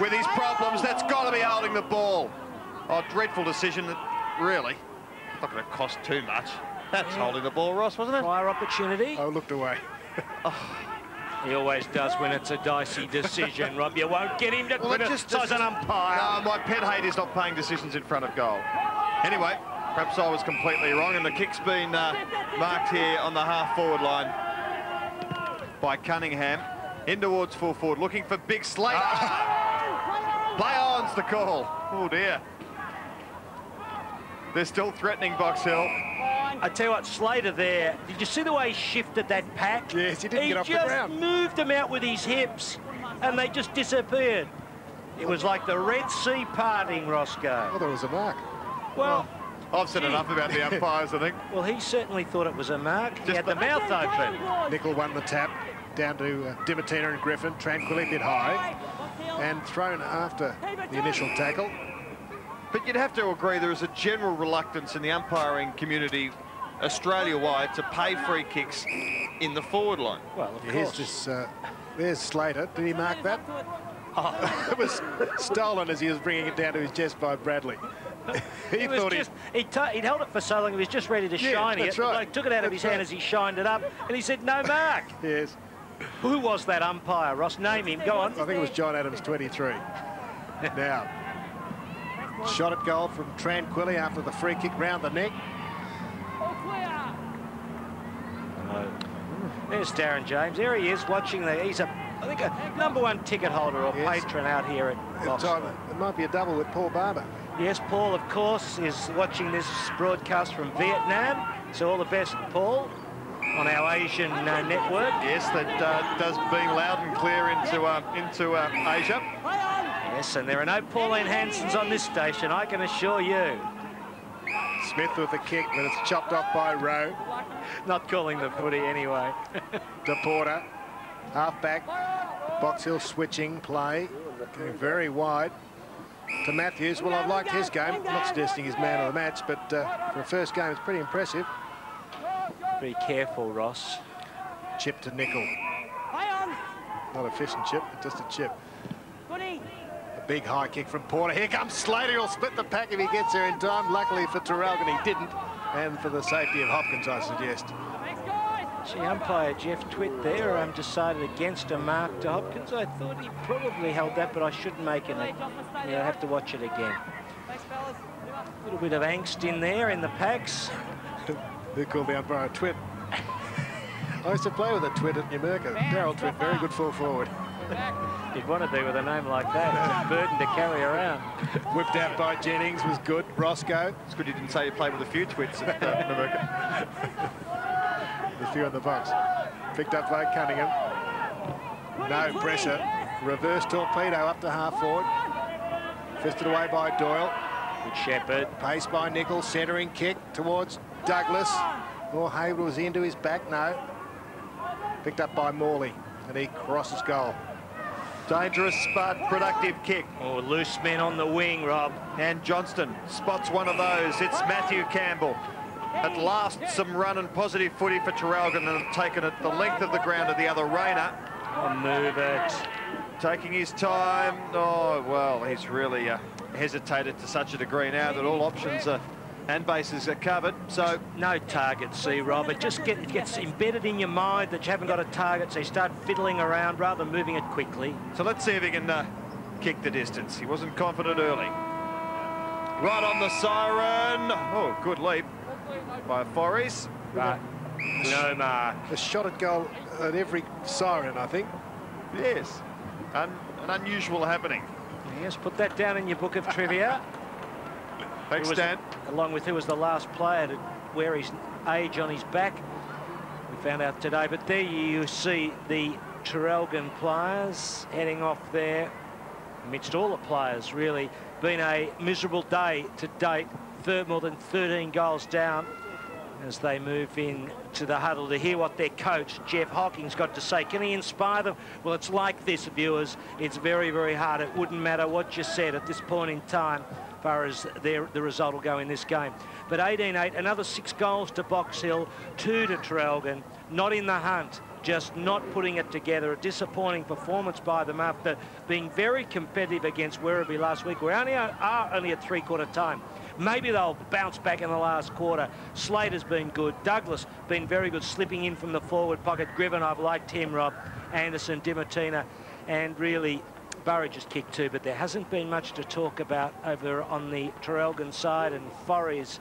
with his problems. That's got to be holding the ball. Oh, dreadful decision. Really, not going to cost too much. That's holding the ball, Ross, wasn't it? Prior opportunity. Oh, looked away. He always does when it's a dicey decision, Rob. You won't get him to criticise an umpire. No, my pet hate is not paying decisions in front of goal. Anyway, perhaps I was completely wrong, and the kick's been marked here on the half-forward line by Cunningham. In towards full forward, looking for Big Slate. Play on's the call. Oh, dear. They're still threatening Box Hill. I tell you what, Slater there, did you see the way he shifted that pack? Yes, he didn't get off the ground. He just moved them out with his hips, and they just disappeared. It was like the Red Sea parting, Roscoe. Oh, there was a mark. Well, I've said enough about the umpires, I think. Well, he certainly thought it was a mark. He had the mouth open. Nickel won the tap, down to Dimatina and Griffin. Tranquilli bit high, and thrown after the initial tackle. But you'd have to agree there is a general reluctance in the umpiring community Australia-wide to pay free kicks in the forward line. Well, of Here's course. this, there's Slater. Did he mark that? Oh. It was stolen as he was bringing it down to his chest by Bradley. He thought he'd held it for so long, he was just ready to shine it. That's right. Like, took it out of his hand as he shined it up, and he said, no mark. Yes. Who was that umpire, Ross? Name him, go on. I think it was John Adams, 23. Now, shot at goal from Tranquilli after the free kick round the neck. There's Darren James. There he is watching he's I think a #1 ticket holder or patron out here at Boston. It might be a double with Paul Barber. Yes, Paul, of course, is watching this broadcast from Vietnam. So all the best, Paul, on our Asian network. Yes, that does being loud and clear into Asia. Yes, and there are no Pauline Hansons on this station, I can assure you. Smith with the kick, but it's chopped off by Rowe. Not calling the footy anyway. DePorter, half-back. Box Hill switching play, going very wide to Matthews. Well, I've liked his game. I'm not suggesting he's man of the match, but for a first game, it's pretty impressive. Be careful, Ross. Chip to Nickel. Not a fish and chip, but just a chip. A big high kick from Porter. Here comes Slater. He'll split the pack if he gets there in time. Luckily for Traralgon, he didn't. And for the safety of Hopkins, I suggest. See, umpire Jeff Twitt there decided against a mark to Hopkins. I thought he probably held that, but I shouldn't make it. Yeah, I have to watch it again. A little bit of angst in there in the packs. Who called the umpire Twitt? I used to play with a Twitt at Numurkah. Darryl Twitt, very good full forward. You'd want to be with a name like that. It's a burden to carry around. Whipped out by Jennings was good. Roscoe. It's good you didn't say you played with a few Twits at Numurkah. The few in the box. Picked up by Cunningham. No pressure. Reverse torpedo up to half forward. Fisted away by Doyle. Good Shepherd. Pace by Nichols. Centering kick towards Douglas. Or Hayward was into his back. No. Picked up by Morley. And he crosses goal. Dangerous but productive kick. Oh, loose men on the wing, Rob. And Johnston spots one of those. It's Matthew Campbell. At last, some run and positive footy for Traralgon, and have taken it the length of the ground to the other Rayner. Oh, move it. Taking his time. Oh, well, he's really hesitated to such a degree now that all options and bases are covered. So no target, see, Rob. It just gets embedded in your mind that you haven't got a target, so you start fiddling around rather than moving it quickly. So let's see if he can kick the distance. He wasn't confident early. Right on the siren. Oh, good leap by Forries. Right. No mark. A shot at goal at every siren, I think. Yes. An unusual happening. Yes, put that down in your book of trivia. Thanks, Dan. Along with who was the last player to wear his age on his back. We found out today. But there you see the Traralgon players heading off there. Amidst all the players, really. Been a miserable day to date. More than 13 goals down as they move in to the huddle to hear what their coach, Jeff Hocking's got to say. Can he inspire them? Well, it's like this, viewers. It's very, very hard. It wouldn't matter what you said at this point in time as far as the result will go in this game. But 18-8, another 6 goals to Box Hill, 2 to Traralgon. Not in the hunt, just not putting it together. A disappointing performance by them after being very competitive against Werribee last week. We only are only at three-quarter time. Maybe they'll bounce back in the last quarter. Slater's been good. Douglas been very good, slipping in from the forward pocket. Griven, I've liked him, Rob. Anderson, Dimatina, and really Burridge has kicked 2, but there hasn't been much to talk about over on the Traralgon side, and Forries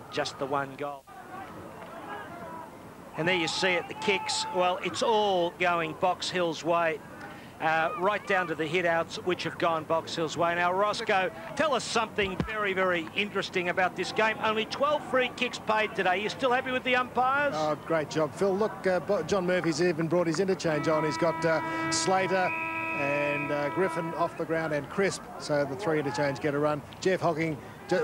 just the 1 goal. And there you see it, the kicks. Well, it's all going Box Hill's way. Right down to the hit-outs, which have gone Box Hill's way. Now, Roscoe, tell us something very, very interesting about this game. Only 12 free kicks paid today. You still happy with the umpires? Oh, great job, Phil. Look, John Murphy's even brought his interchange on. He's got Slater and Griffin off the ground and Crisp, so the 3 interchange get a run. Jeff Hocking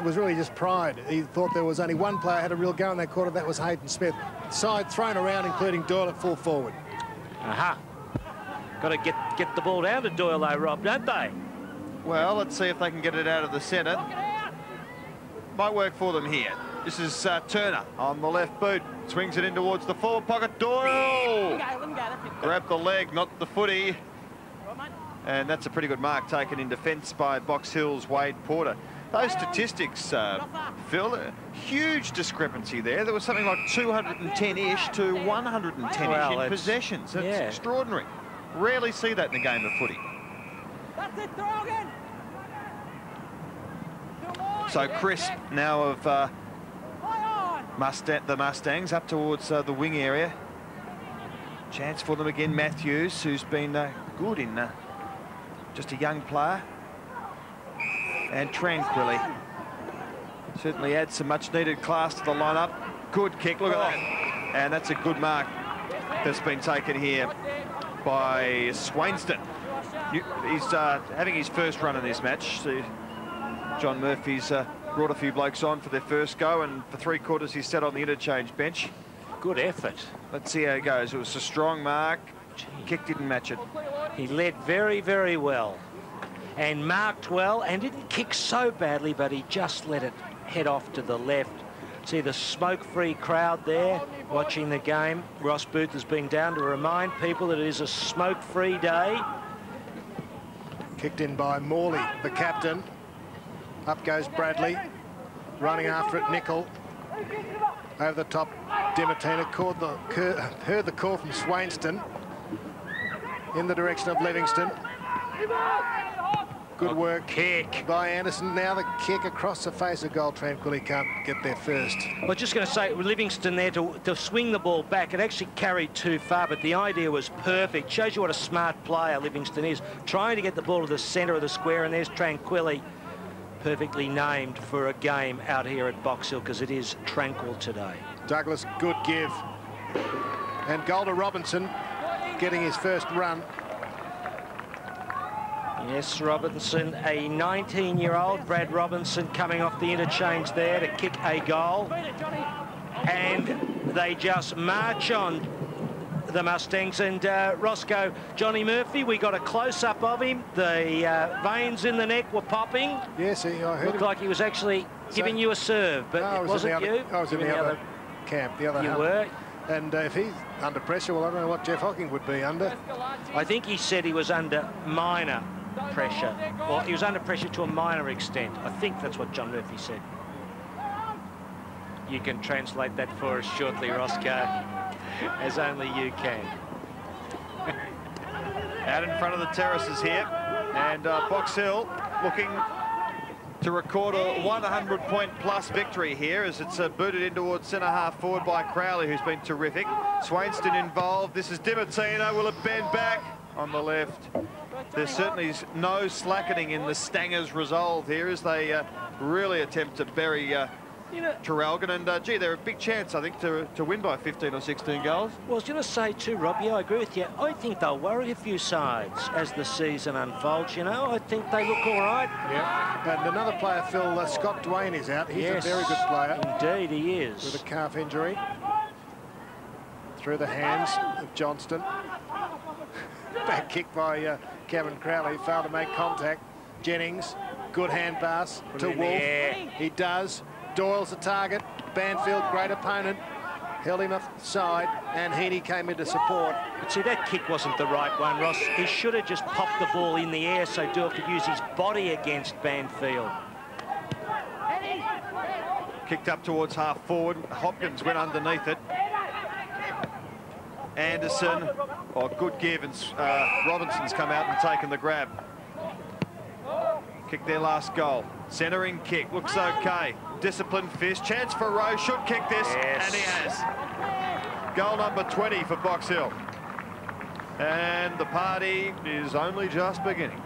was really just pride. He thought there was only one player had a real go in that quarter. That was Hayden Smith. Side thrown around, including Doyle at full forward. Aha. Got to get the ball down to Doyle, though, Rob, don't they? Well, let's see if they can get it out of the centre. Might work for them here. This is Turner on the left boot. Swings it in towards the forward pocket. Doyle! Grab the leg, not the footy. And that's a pretty good mark taken in defence by Box Hill's Wade Porter. Those statistics, Phil, a huge discrepancy there. There was something like 210-ish to 110-ish in possessions. That's extraordinary. Rarely see that in a game of footy. That's it, Traralgon. So Crisp now of the Mustangs up towards the wing area. Chance for them again, Matthews, who's been good in just a young player. And Tranquilly certainly adds some much-needed class to the lineup. Good kick, look at that. And that's a good mark that's been taken here by Swainston. He's having his first run in this match. John Murphy's brought a few blokes on for their first go, and for 3 quarters he's sat on the interchange bench. Good effort. Let's see how it goes. It was a strong mark. Kick didn't match it. He led very, very well and marked well and didn't kick so badly, but he just let it head off to the left. See the smoke-free crowd there watching the game. Ross Booth has been down to remind people that it is a smoke-free day. Kicked in by Morley, the captain. Up goes Bradley, running after it, Nickel. Over the top, Dimatina heard the call from Swainston in the direction of Livingston. Good work kick by Anderson. Now the kick across the face of goal. Tranquilly can't get there first. I was just going to say, Livingston there to swing the ball back. It actually carried too far, but the idea was perfect. Shows you what a smart player Livingston is. Trying to get the ball to the centre of the square, and there's Tranquilly. Perfectly named for a game out here at Box Hill, because it is tranquil today. Douglas, good give. And goal to Robinson, getting his first run. Yes, Robinson, a 19-year-old, Brad Robinson, coming off the interchange there to kick a goal. And they just march on, the Mustangs. And Roscoe, Johnny Murphy, we got a close-up of him. The veins in the neck were popping. Yes, I heard Looked him. like he was actually giving you a serve, but No, it wasn't you. I was in the other camp, the other You half. were? And if he's under pressure, well, I don't know what Jeff Hocking would be under. I think he said he was under minor pressure. Well, he was under pressure to a minor extent. I think that's what John Murphy said. You can translate that for us shortly, Roscoe, as only you can. Out in front of the terraces here, and Box Hill looking to record a 100-point-plus victory here as it's booted in towards centre-half forward by Crowley, who's been terrific. Swainston involved. This is Dimartino. Will it bend back on the left? There's certainly no slackening in the Stangers' resolve here as they really attempt to bury Traralgon, and gee, they're a big chance, I think, to win by 15 or 16 goals. Well, I was going to say too, Rob, yeah, I agree with you. I think they'll worry a few sides as the season unfolds, you know. I think they look all right. Yeah, and another player, Phil, Scott Dwayne is out. He's a very good player. Indeed, he is. With a calf injury. Through the hands of Johnston. Back kick by Kevin Crowley. Failed to make contact. Jennings, good hand pass to Wolf. He does. Doyle's the target. Banfield, great opponent. Held him offside, and Heaney came in to support. But see, that kick wasn't the right one, Ross. He should have just popped the ball in the air so Doyle could use his body against Banfield. Kicked up towards half forward. Hopkins went underneath it. Anderson, good give, and Robinson's come out and taken the grab. Kicked their last goal. Centering kick, looks okay. Disciplined fist, chance for Rowe, should kick this, and he has. Goal number 20 for Box Hill. And the party is only just beginning.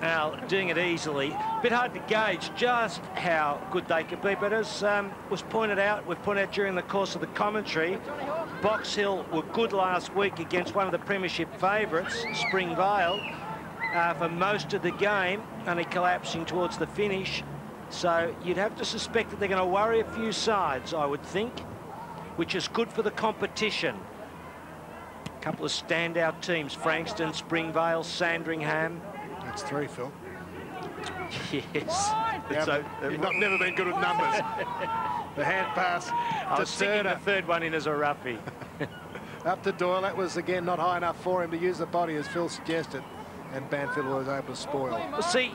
Now, doing it easily, a bit hard to gauge just how good they could be, but as was pointed out, we've pointed out during the course of the commentary, Box Hill were good last week against one of the premiership favourites, Springvale, for most of the game, only collapsing towards the finish. So you'd have to suspect that they're going to worry a few sides, I would think, which is good for the competition. A couple of standout teams, Frankston, Springvale, Sandringham. That's 3, Phil. Yes. You've never been good at numbers. The hand pass I was thinking the third one in as a roughie. Up to Doyle. That was, again, not high enough for him to use the body, as Phil suggested. And Banfield was able to spoil. Well, see,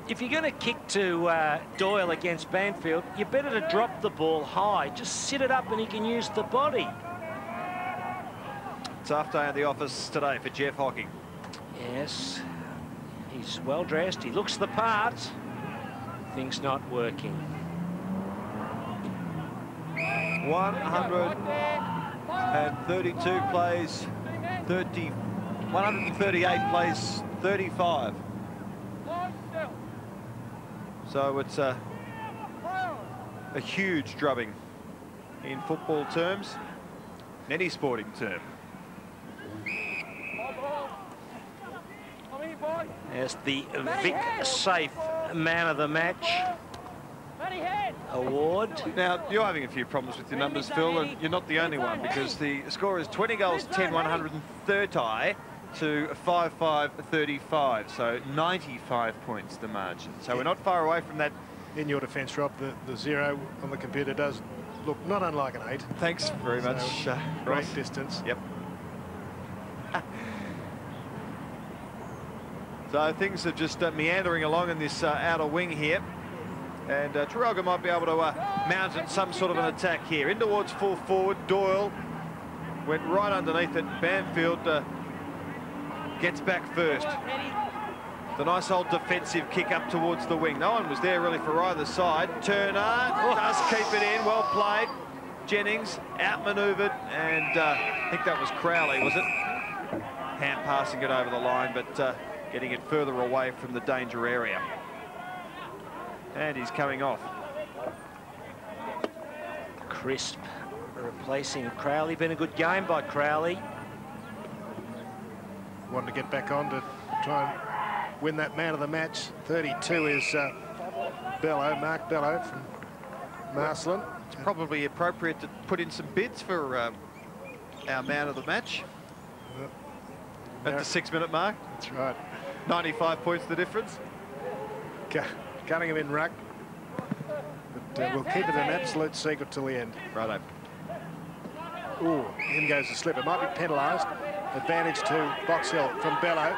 if you're going to kick to Doyle against Banfield, you better to drop the ball high. Just sit it up and he can use the body. Tough day at the office today for Jeff Hocking. Yes. He's well dressed. He looks the part. Things not working. 132 plays, 138 plays, 35. So it's a huge drubbing in football terms, in any sporting term. As the Vic Safe Man of the Match award. Now, you're having a few problems with your numbers, Phil, and you're not the only one, because the score is 20 goals, 10, 130 to 5-5-35, so 95 points the margin. So we're not far away from that. In your defence, Rob, the 0 on the computer does look not unlike an 8. Thanks very much, great distance. Yep. So things are just meandering along in this outer wing here. And Traralgon might be able to mount some sort of an attack here. In towards full forward, Doyle went right underneath it. Banfield gets back first. The nice old defensive kick up towards the wing. No one was there really for either side. Turner does keep it in, well played. Jennings outmanoeuvred, and I think that was Crowley, was it? Hand passing it over the line, but getting it further away from the danger area. And he's coming off. Crisp replacing Crowley. Been a good game by Crowley. Wanted to get back on to try and win that man of the match. 32 is Bello, Mark Bello from Marcelin. It's probably appropriate to put in some bids for our man of the match. At the 6-minute mark. That's right. 95 points the difference. Cutting him in ruck. But we'll keep it an absolute secret till the end. Righto. Ooh, in goes the slip. It might be penalised. Advantage to Box Hill from Bello,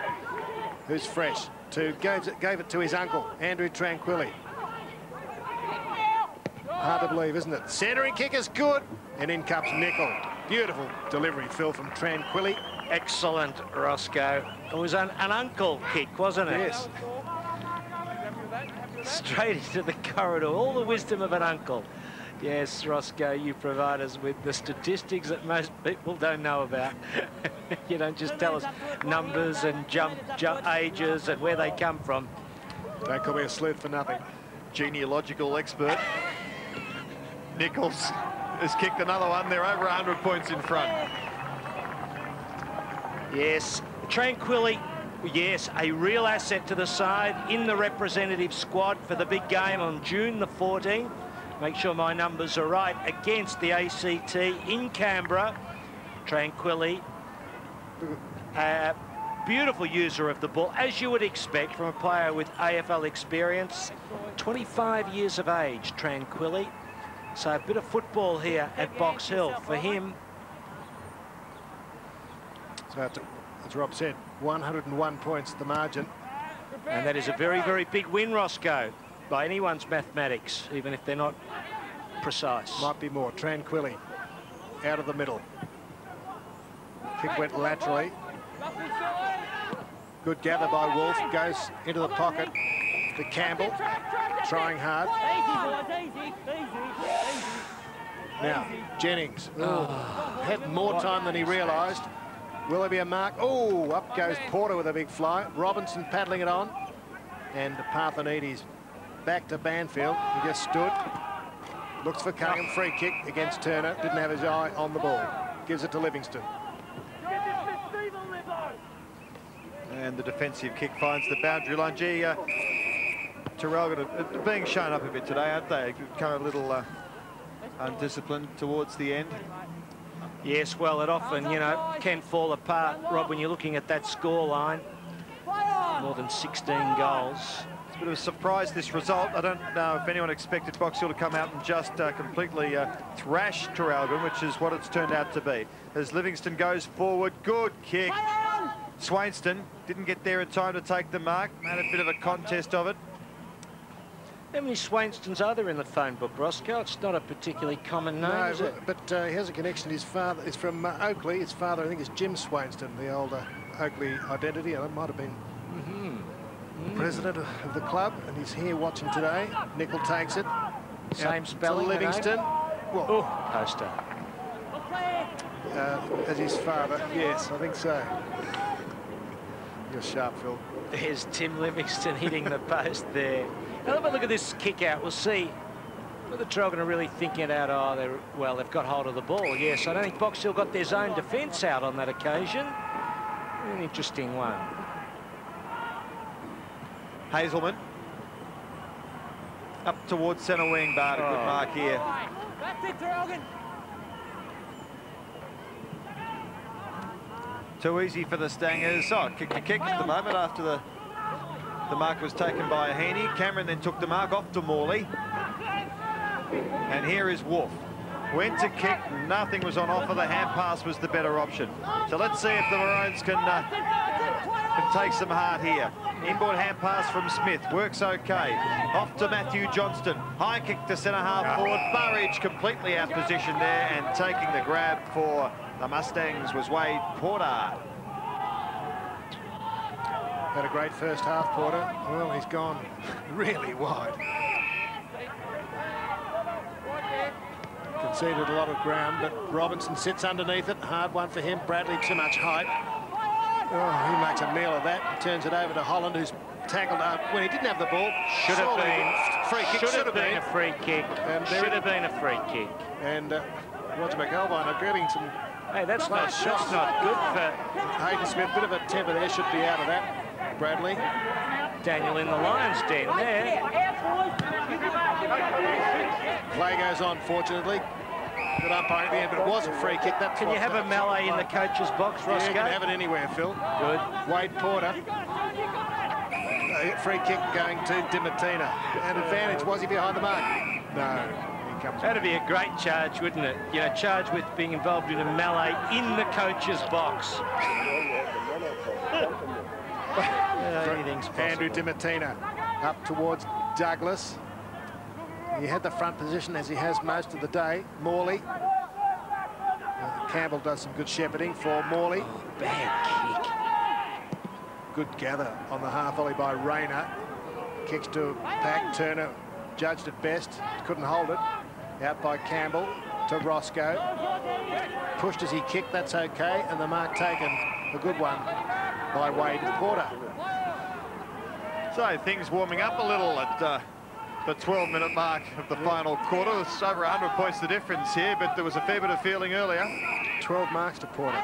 who's fresh. Gave it to his uncle, Andrew Tranquilli. Hard to believe, isn't it? Centering kick is good. And in comes Nickel. Beautiful delivery, Phil, from Tranquilli. Excellent, Roscoe. It was an uncle kick, wasn't it? Yes. Straight into the corridor. All the wisdom of an uncle. Yes, Roscoe, you provide us with the statistics that most people don't know about. You don't just tell us numbers and jump ages and where they come from. Don't call me a sleuth for nothing. Genealogical expert. Nichols has kicked another one. They're over 100 points in front. Yes, Tranquilli, yes, a real asset to the side in the representative squad for the big game on June the 14th. Make sure my numbers are right, against the ACT in Canberra. Tranquilli, beautiful user of the ball, as you would expect from a player with AFL experience. 25 years of age, Tranquilli. So a bit of football here at Box Hill for him. So, as Rob said, 101 points the margin. And that is a very, very big win, Roscoe, by anyone's mathematics, even if they're not precise. Might be more. Tranquilli out of the middle. Kick went laterally. Good gather by Wolf. Goes into the pocket to Campbell. Trying hard. Now, Jennings. Had more time than he realised. Will there be a mark? Oh, up goes Porter with a big fly. Robinson paddling it on. And Parthenides back to Banfield. He just stood. Looks for Cunningham. Free kick against Turner. Didn't have his eye on the ball. Gives it to Livingston. And the defensive kick finds the boundary line. Gee, Terrell being shown up a bit today, aren't they? Kind of a little undisciplined towards the end. Yes, well, it often, you know, can fall apart, Rob, when you're looking at that score line. More than 16 goals. It's a bit of a surprise, this result. I don't know if anyone expected Box Hill to come out and just completely thrash Traralgon, which is what it's turned out to be. As Livingston goes forward, good kick. Swainston didn't get there in time to take the mark. Made a bit of a contest of it. How many Swainstons are there in the phone book, Roscoe? It's not a particularly common name, is it? But he has a connection. His father is from Oakley. His father, I think, is Jim Swainston, the older Oakley identity. It might have been president of the club, and he's here watching today. Nickel takes it. Same spelling. Livingston. Well, poster. As his father. Yes, I think so. You're sharp, Phil. There's Tim Livingston hitting the post there. Now, have a look at this kick out. We'll see whether Traralgon are really thinking it out. Oh, well, they've got hold of the ball. Yes, I don't think Box Hill got their zone defence out on that occasion. An interesting one. Hazelman. Up towards centre wing, Bart. A good mark here. That's it, Traralgon. Too easy for the Stangers. Oh, kick to kick at the moment after the mark was taken by Heaney. Cameron then took the mark off to Morley. And here is Wolf. Went to kick, nothing was on offer. The hand pass was the better option. So let's see if the Maroons can take some heart here. Inboard hand pass from Smith, works okay. Off to Matthew Johnston. High kick to centre half forward. Burridge completely out position there, and taking the grab for the Mustangs was Wade Porter. Had a great first half, Porter. Well, he's gone really wide. Conceded a lot of ground, but Robinson sits underneath it. Hard one for him. Bradley, too much height. Oh, he makes a meal of that. Turns it over to Holland, who's tackled up when he didn't have the ball. Should have been. Free kick. Should have been a free kick. Should have been a free kick. And Roger McElvine are getting some. Hey, that's not good for Hayden Smith. Bit of a temper there. Should be out of that. Bradley. Daniel in the Lions' den there. Play goes on, fortunately. Good umpire at the end, but it was a free kick. That's Can you have a melee in the coach's box, Roscoe? Yeah, you can have it anywhere, Phil. Good. Wade Porter. Free kick going to Dimatina. An advantage. Was he behind the mark? No. He comes. That'd be a great charge, wouldn't it? You know, charge with being involved in a melee in the coach's box. Anything's possible. Andrew Dimatina up towards Douglas. He had the front position as he has most of the day. Morley Campbell does some good shepherding for Morley. Oh, bad kick. Good gather on the half volley by Rayner. Kicks to Pack. Turner judged it best. Couldn't hold it. Out by Campbell to Roscoe. Pushed as he kicked. That's okay. And the mark taken. A good one by Wade Porter. So things warming up a little at the 12-minute mark of the final quarter. It's over 100 points the difference here, but there was a fair bit of feeling earlier. 12 marks to Porter.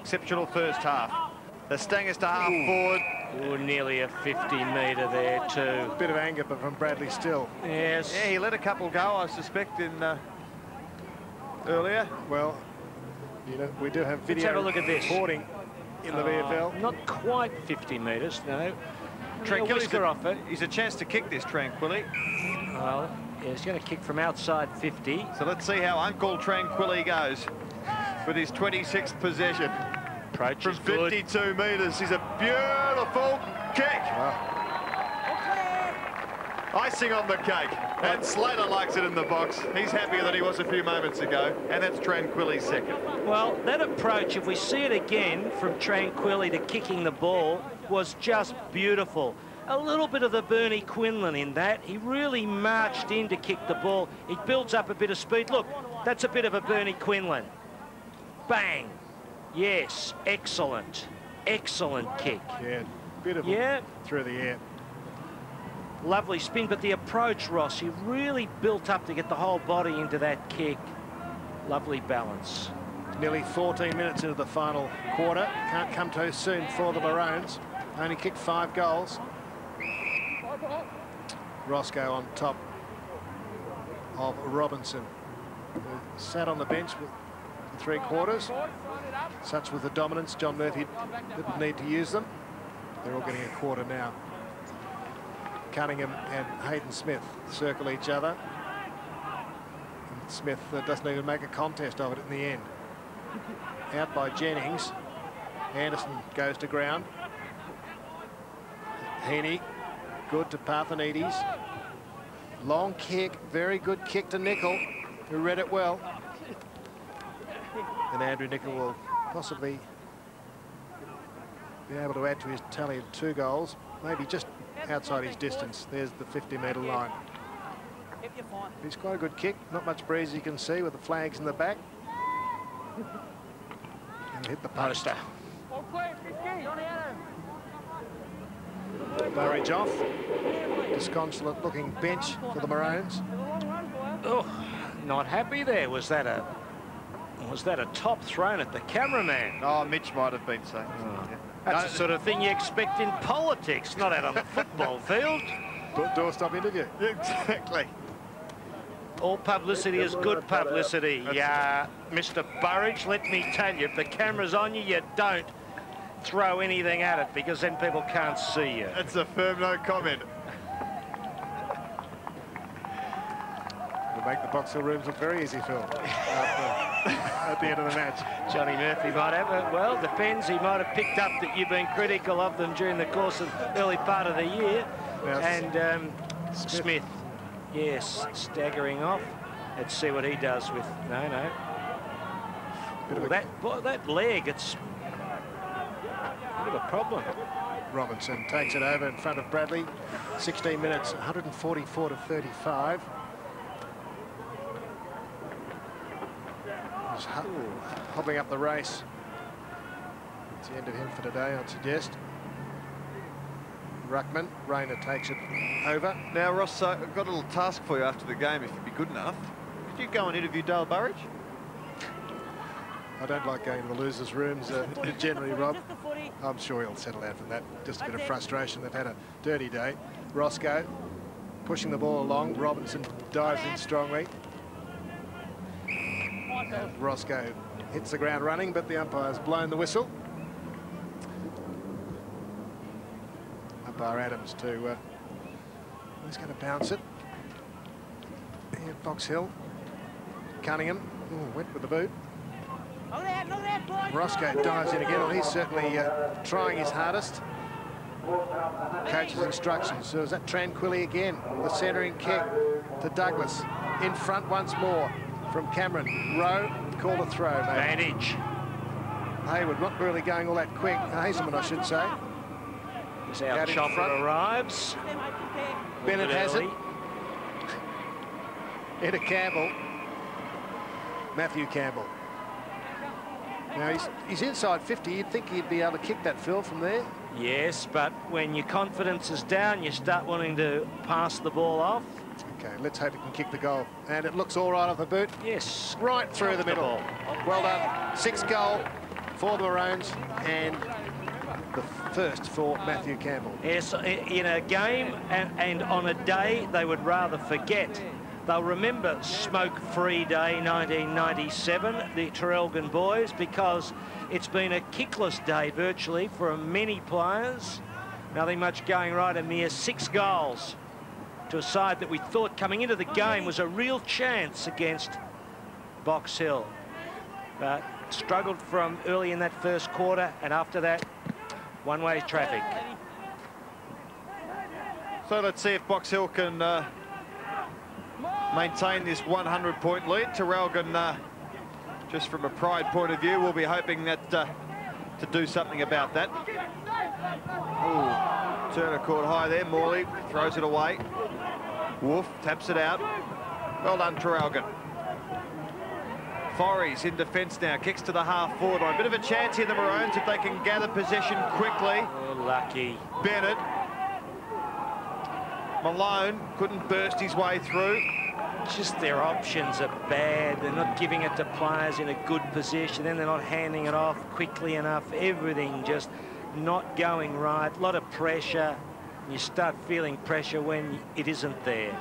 Exceptional first half. The Stangers to half forward. Oh, nearly a 50-metre there too. Bit of anger, but from Bradley still. Yes. Yeah, he let a couple go, I suspect, in earlier. Well, you know, we do have video Let's have a look at this. reporting in the VFL. Not quite 50 metres, no. Tranquillity's Whisker off it. He's a chance to kick this, Tranquilly. Well, yeah, he's going to kick from outside 50. So let's see how Uncle Tranquilly goes with his 26th possession. Approach From is good. 52 metres. He's a beautiful kick. Icing on the cake. And Slater likes it in the box. He's happier than he was a few moments ago. And that's Tranquilly's second. Well, that approach, if we see it again, from Tranquilly to kicking the ball, was just beautiful. A little bit of the Bernie Quinlan in that. He really marched in to kick the ball. He builds up a bit of speed. Look, that's a bit of a Bernie Quinlan. Bang. Yes, excellent. Excellent kick. Yeah, beautiful. Yeah. Through the air. Lovely spin, but the approach, Ross, he really built up to get the whole body into that kick. Lovely balance. Nearly 14 minutes into the final quarter. Can't come too soon for the Maroons. Only kicked 5 goals. Roscoe on top of Robinson, who sat on the bench with 3 quarters. Such was the dominance, John Murphy didn't need to use them. They're all getting a quarter now. Cunningham and Hayden Smith circle each other. And Smith doesn't even make a contest of it in the end. Out by Jennings. Anderson goes to ground. Heaney, good to Parthenides. Long kick, very good kick to Nicol, who read it well. And Andrew Nicol will possibly be able to add to his tally of 2 goals, maybe just outside his distance. There's the 50-metre line. He's quite a good kick, not much breeze you can see with the flags in the back. And hit the post. Burridge off. Disconsolate looking bench for the Maroons. Oh, not happy there. Was that a top thrown at the cameraman? Oh, Mitch might have been saying. Oh. That's the sort of thing you expect in politics, not out on the football field. Doorstop interview. Exactly. All publicity is good publicity. Yeah, Mr. Burridge, let me tell you, if the camera's on you, you don't throw anything at it, because then people can't see you. That's a firm no comment. Will make the Box Hill rooms look very easy, Phil, at the end of the match. Johnny Murphy might have it. Well, depends. He might have picked up that you've been critical of them during the course of the early part of the year. Now, and Smith, yes, staggering off. Let's see what he does with... No. That leg, it's a bit of a problem. Robinson takes it over in front of Bradley. 16 minutes, 144 to 35. Just hobbling up the race. It's the end of him for today, I'd suggest. Ruckman, Rayner takes it over. Now, Ross, I've got a little task for you after the game, if you'd be good enough. Could you go and interview Dale Burridge? I don't like going to the losers' rooms generally, Rob. I'm sure he'll settle down from that. Just a bit of frustration. They've had a dirty day. Roscoe pushing the ball along. Robinson dives in strongly. And Roscoe hits the ground running, but the umpire's blown the whistle. Umpire Adams to... he's going to bounce it. Here, Box Hill. Cunningham. Ooh, went with the boot. Roscoe dives in again, and he's certainly trying his hardest. Coach's instructions. So is that Tranquilly again? The centering kick to Douglas. In front once more from Cameron. Rowe call a throw, maybe. Advantage. Hayward not really going all that quick. Hazelman, I should say. As our Out in chopper front. arrives. Bennett has it. Early. Into Campbell. Matthew Campbell. Now, he's inside 50. You'd think he'd be able to kick that, Phil, from there. Yes, but when your confidence is down, you start wanting to pass the ball off. Okay, let's hope he can kick the goal. And it looks all right off the boot. Yes. Right through Off the middle. ball. Well done. 6th goal for the Maroons and the first for Matthew Campbell. Yes, in a game and on a day they would rather forget. They'll remember Smoke-Free Day 1997, the Traralgon boys, because it's been a kickless day virtually for many players. Nothing much going right, a mere 6 goals to a side that we thought coming into the game was a real chance against Box Hill. But struggled from early in that first quarter, and after that, one-way traffic. So let's see if Box Hill can maintain this 100-point lead. Traralgon, just from a pride point of view, we'll be hoping that to do something about that. Ooh, Turner caught high there. Morley throws it away. Wolf taps it out. Well done, Traralgon. Forries in defence now, kicks to the half-forward line. Bit of a chance here, the Maroons, if they can gather possession quickly. Oh, lucky. Bennett. Malone couldn't burst his way through. Just their options are bad. They're not giving it to players in a good position. Then they're not handing it off quickly enough. Everything just not going right. A lot of pressure. You start feeling pressure when it isn't there.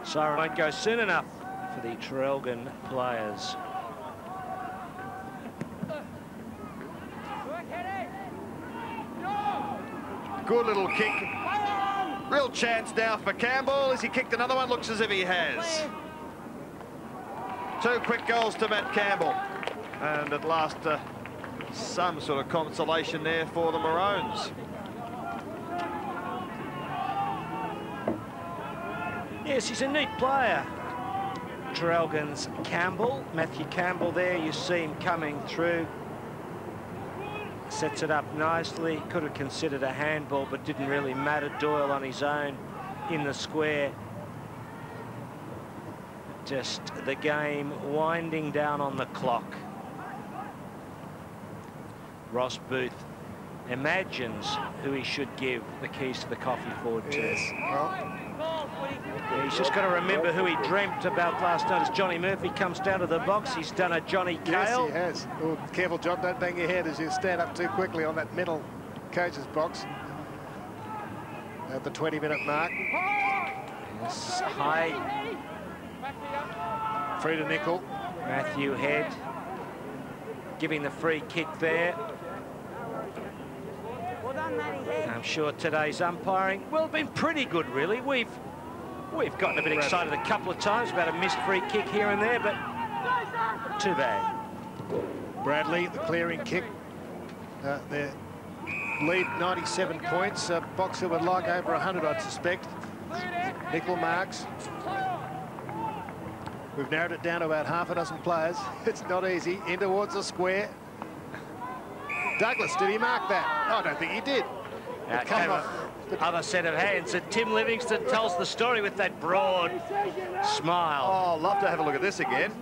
Siren won't go soon enough for the Traralgon players. Good little kick. Real chance now for Campbell. Has he kicked another one? Looks as if he has. 2 quick goals to Matt Campbell. And at last, some sort of consolation there for the Maroons. Yes, he's a neat player. Traralgon's Campbell, Matthew Campbell there, you see him coming through. Sets it up nicely. Could have considered a handball, but didn't really matter. Doyle on his own in the square. Just the game winding down on the clock. Ross Booth imagines who he should give the keys to the coffee forward to. Yes. Well, yeah, he's just got to remember who he dreamt about last night. As Johnny Murphy comes down to the box, he's done a Johnny Cale. yes, he has. Oh, careful, John, don't bang your head as you stand up too quickly on that middle coach's box at the 20-minute mark. Yes, high. Free to Nickel. Matthew Head giving the free kick there. I'm sure today's umpiring, well, been pretty good, really. We've gotten a bit excited a couple of times about a missed free kick here and there, but too bad. Bradley, the clearing kick. Their lead 97 points. Box Hill would like over 100, I'd suspect. Nickel marks. We've narrowed it down to about half a dozen players. It's not easy. In towards the square. Douglas, did he mark that? Oh, I don't think he did. It came off the other set of hands, and Tim Livingston tells the story with that broad smile. Oh, I'd love to have a look at this again.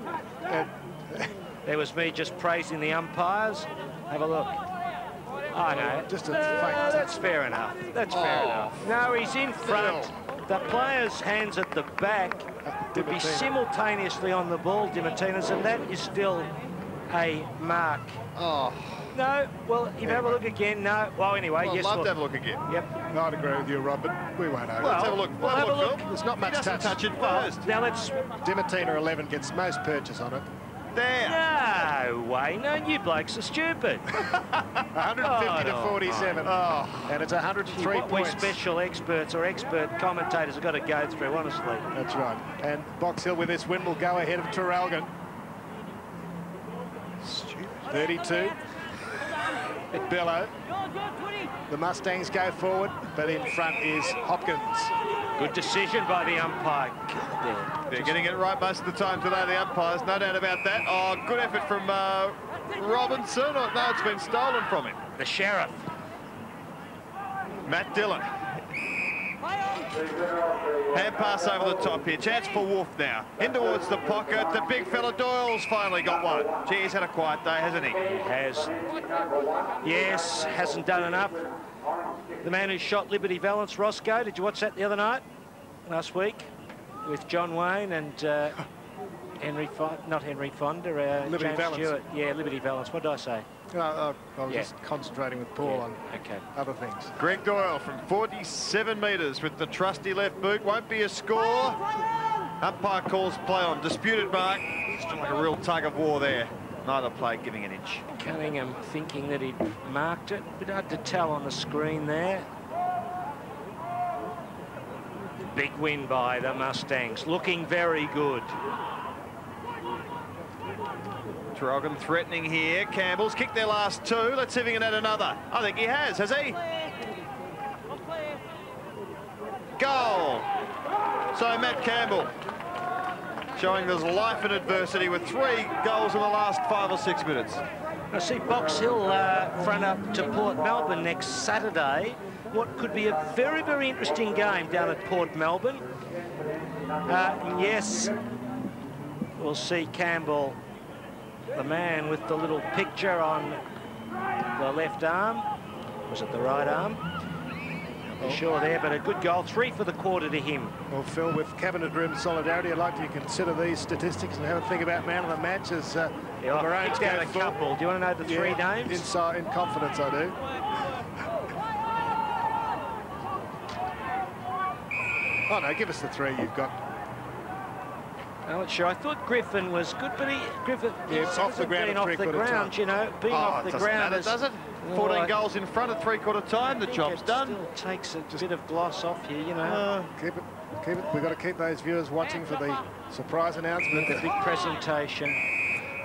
There was me just praising the umpires. Have a look. Oh, no. Just a No, faint that's fair enough. That's fair enough. No, he's in front. The player's hands at the back would be simultaneously on the ball, Dimartinis, and that is still a mark. Oh. No, well, you have a look again. No, well, anyway, Well, I'd yes. love to have a look again. Yep. I'd agree with you, Rob, but we won't over. Let's have a look. We'll have a look. Phil. There's not much He doesn't touch. touch it first. Now let's. Dimartina 11 gets most purchase on it. There. No way. No, you blokes are stupid. 150 to 47. Oh. And it's 103 What we points. special experts or expert commentators have got to go through, honestly. That's right. And Box Hill with this win will go ahead of Traralgon. 32. bellow. The Mustangs go forward, but in front is Hopkins. Good decision by the umpire. They're getting it right most of the time today, the umpires, no doubt about that. Oh, good effort from Robinson. Oh, no, it's been stolen from him. The Sheriff. Matt Dillon. Hand pass over the top here. Chance for Wolf now. In towards the pocket. The big fella Doyle's finally got one. Gee, he's had a quiet day, hasn't he? He has. Yes, hasn't done enough. The man who shot Liberty Valance, Roscoe. Did you watch that the other night? Last week? With John Wayne and not Henry Fonda, Liberty James Valance. Stewart. Yeah, Liberty Valance. What did I say? I was just concentrating with Paul on other things. Greg Doyle from 47 metres with the trusty left boot. Won't be a score. Umpire calls play on. Disputed mark. Still like a real tug of war there. Neither play giving an inch. Cunningham thinking that he'd marked it. Bit hard to tell on the screen there. Big win by the Mustangs. Looking very good. Traralgon threatening here. Campbell's kicked their last two. Let's see if he can add another. I think he has he? Goal. So Matt Campbell showing there's life in adversity with 3 goals in the last 5 or 6 minutes. I see Box Hill front up to Port Melbourne next Saturday. What could be a very, very interesting game down at Port Melbourne. Yes, we'll see Campbell, the man with the little picture on the left arm. Was it the right arm? Not sure there, but a good goal. 3 for the quarter to him. Well, Phil, with Cabinet Room solidarity, I'd like you to consider these statistics and have a think about man of the match as I've picked out a couple. Do you want to know the 3 names? In confidence, I do. Oh, no, give us the 3 you've got. I'm not sure. I thought Griffin was good, but Griffin it's off the ground, off the ground, you know, being off the ground. It doesn't. 14 goals in front at 3/4 time. The job's done. Still takes a bit of gloss off you, you know. Keep it. We've got to keep those viewers watching for the surprise announcement. The big presentation.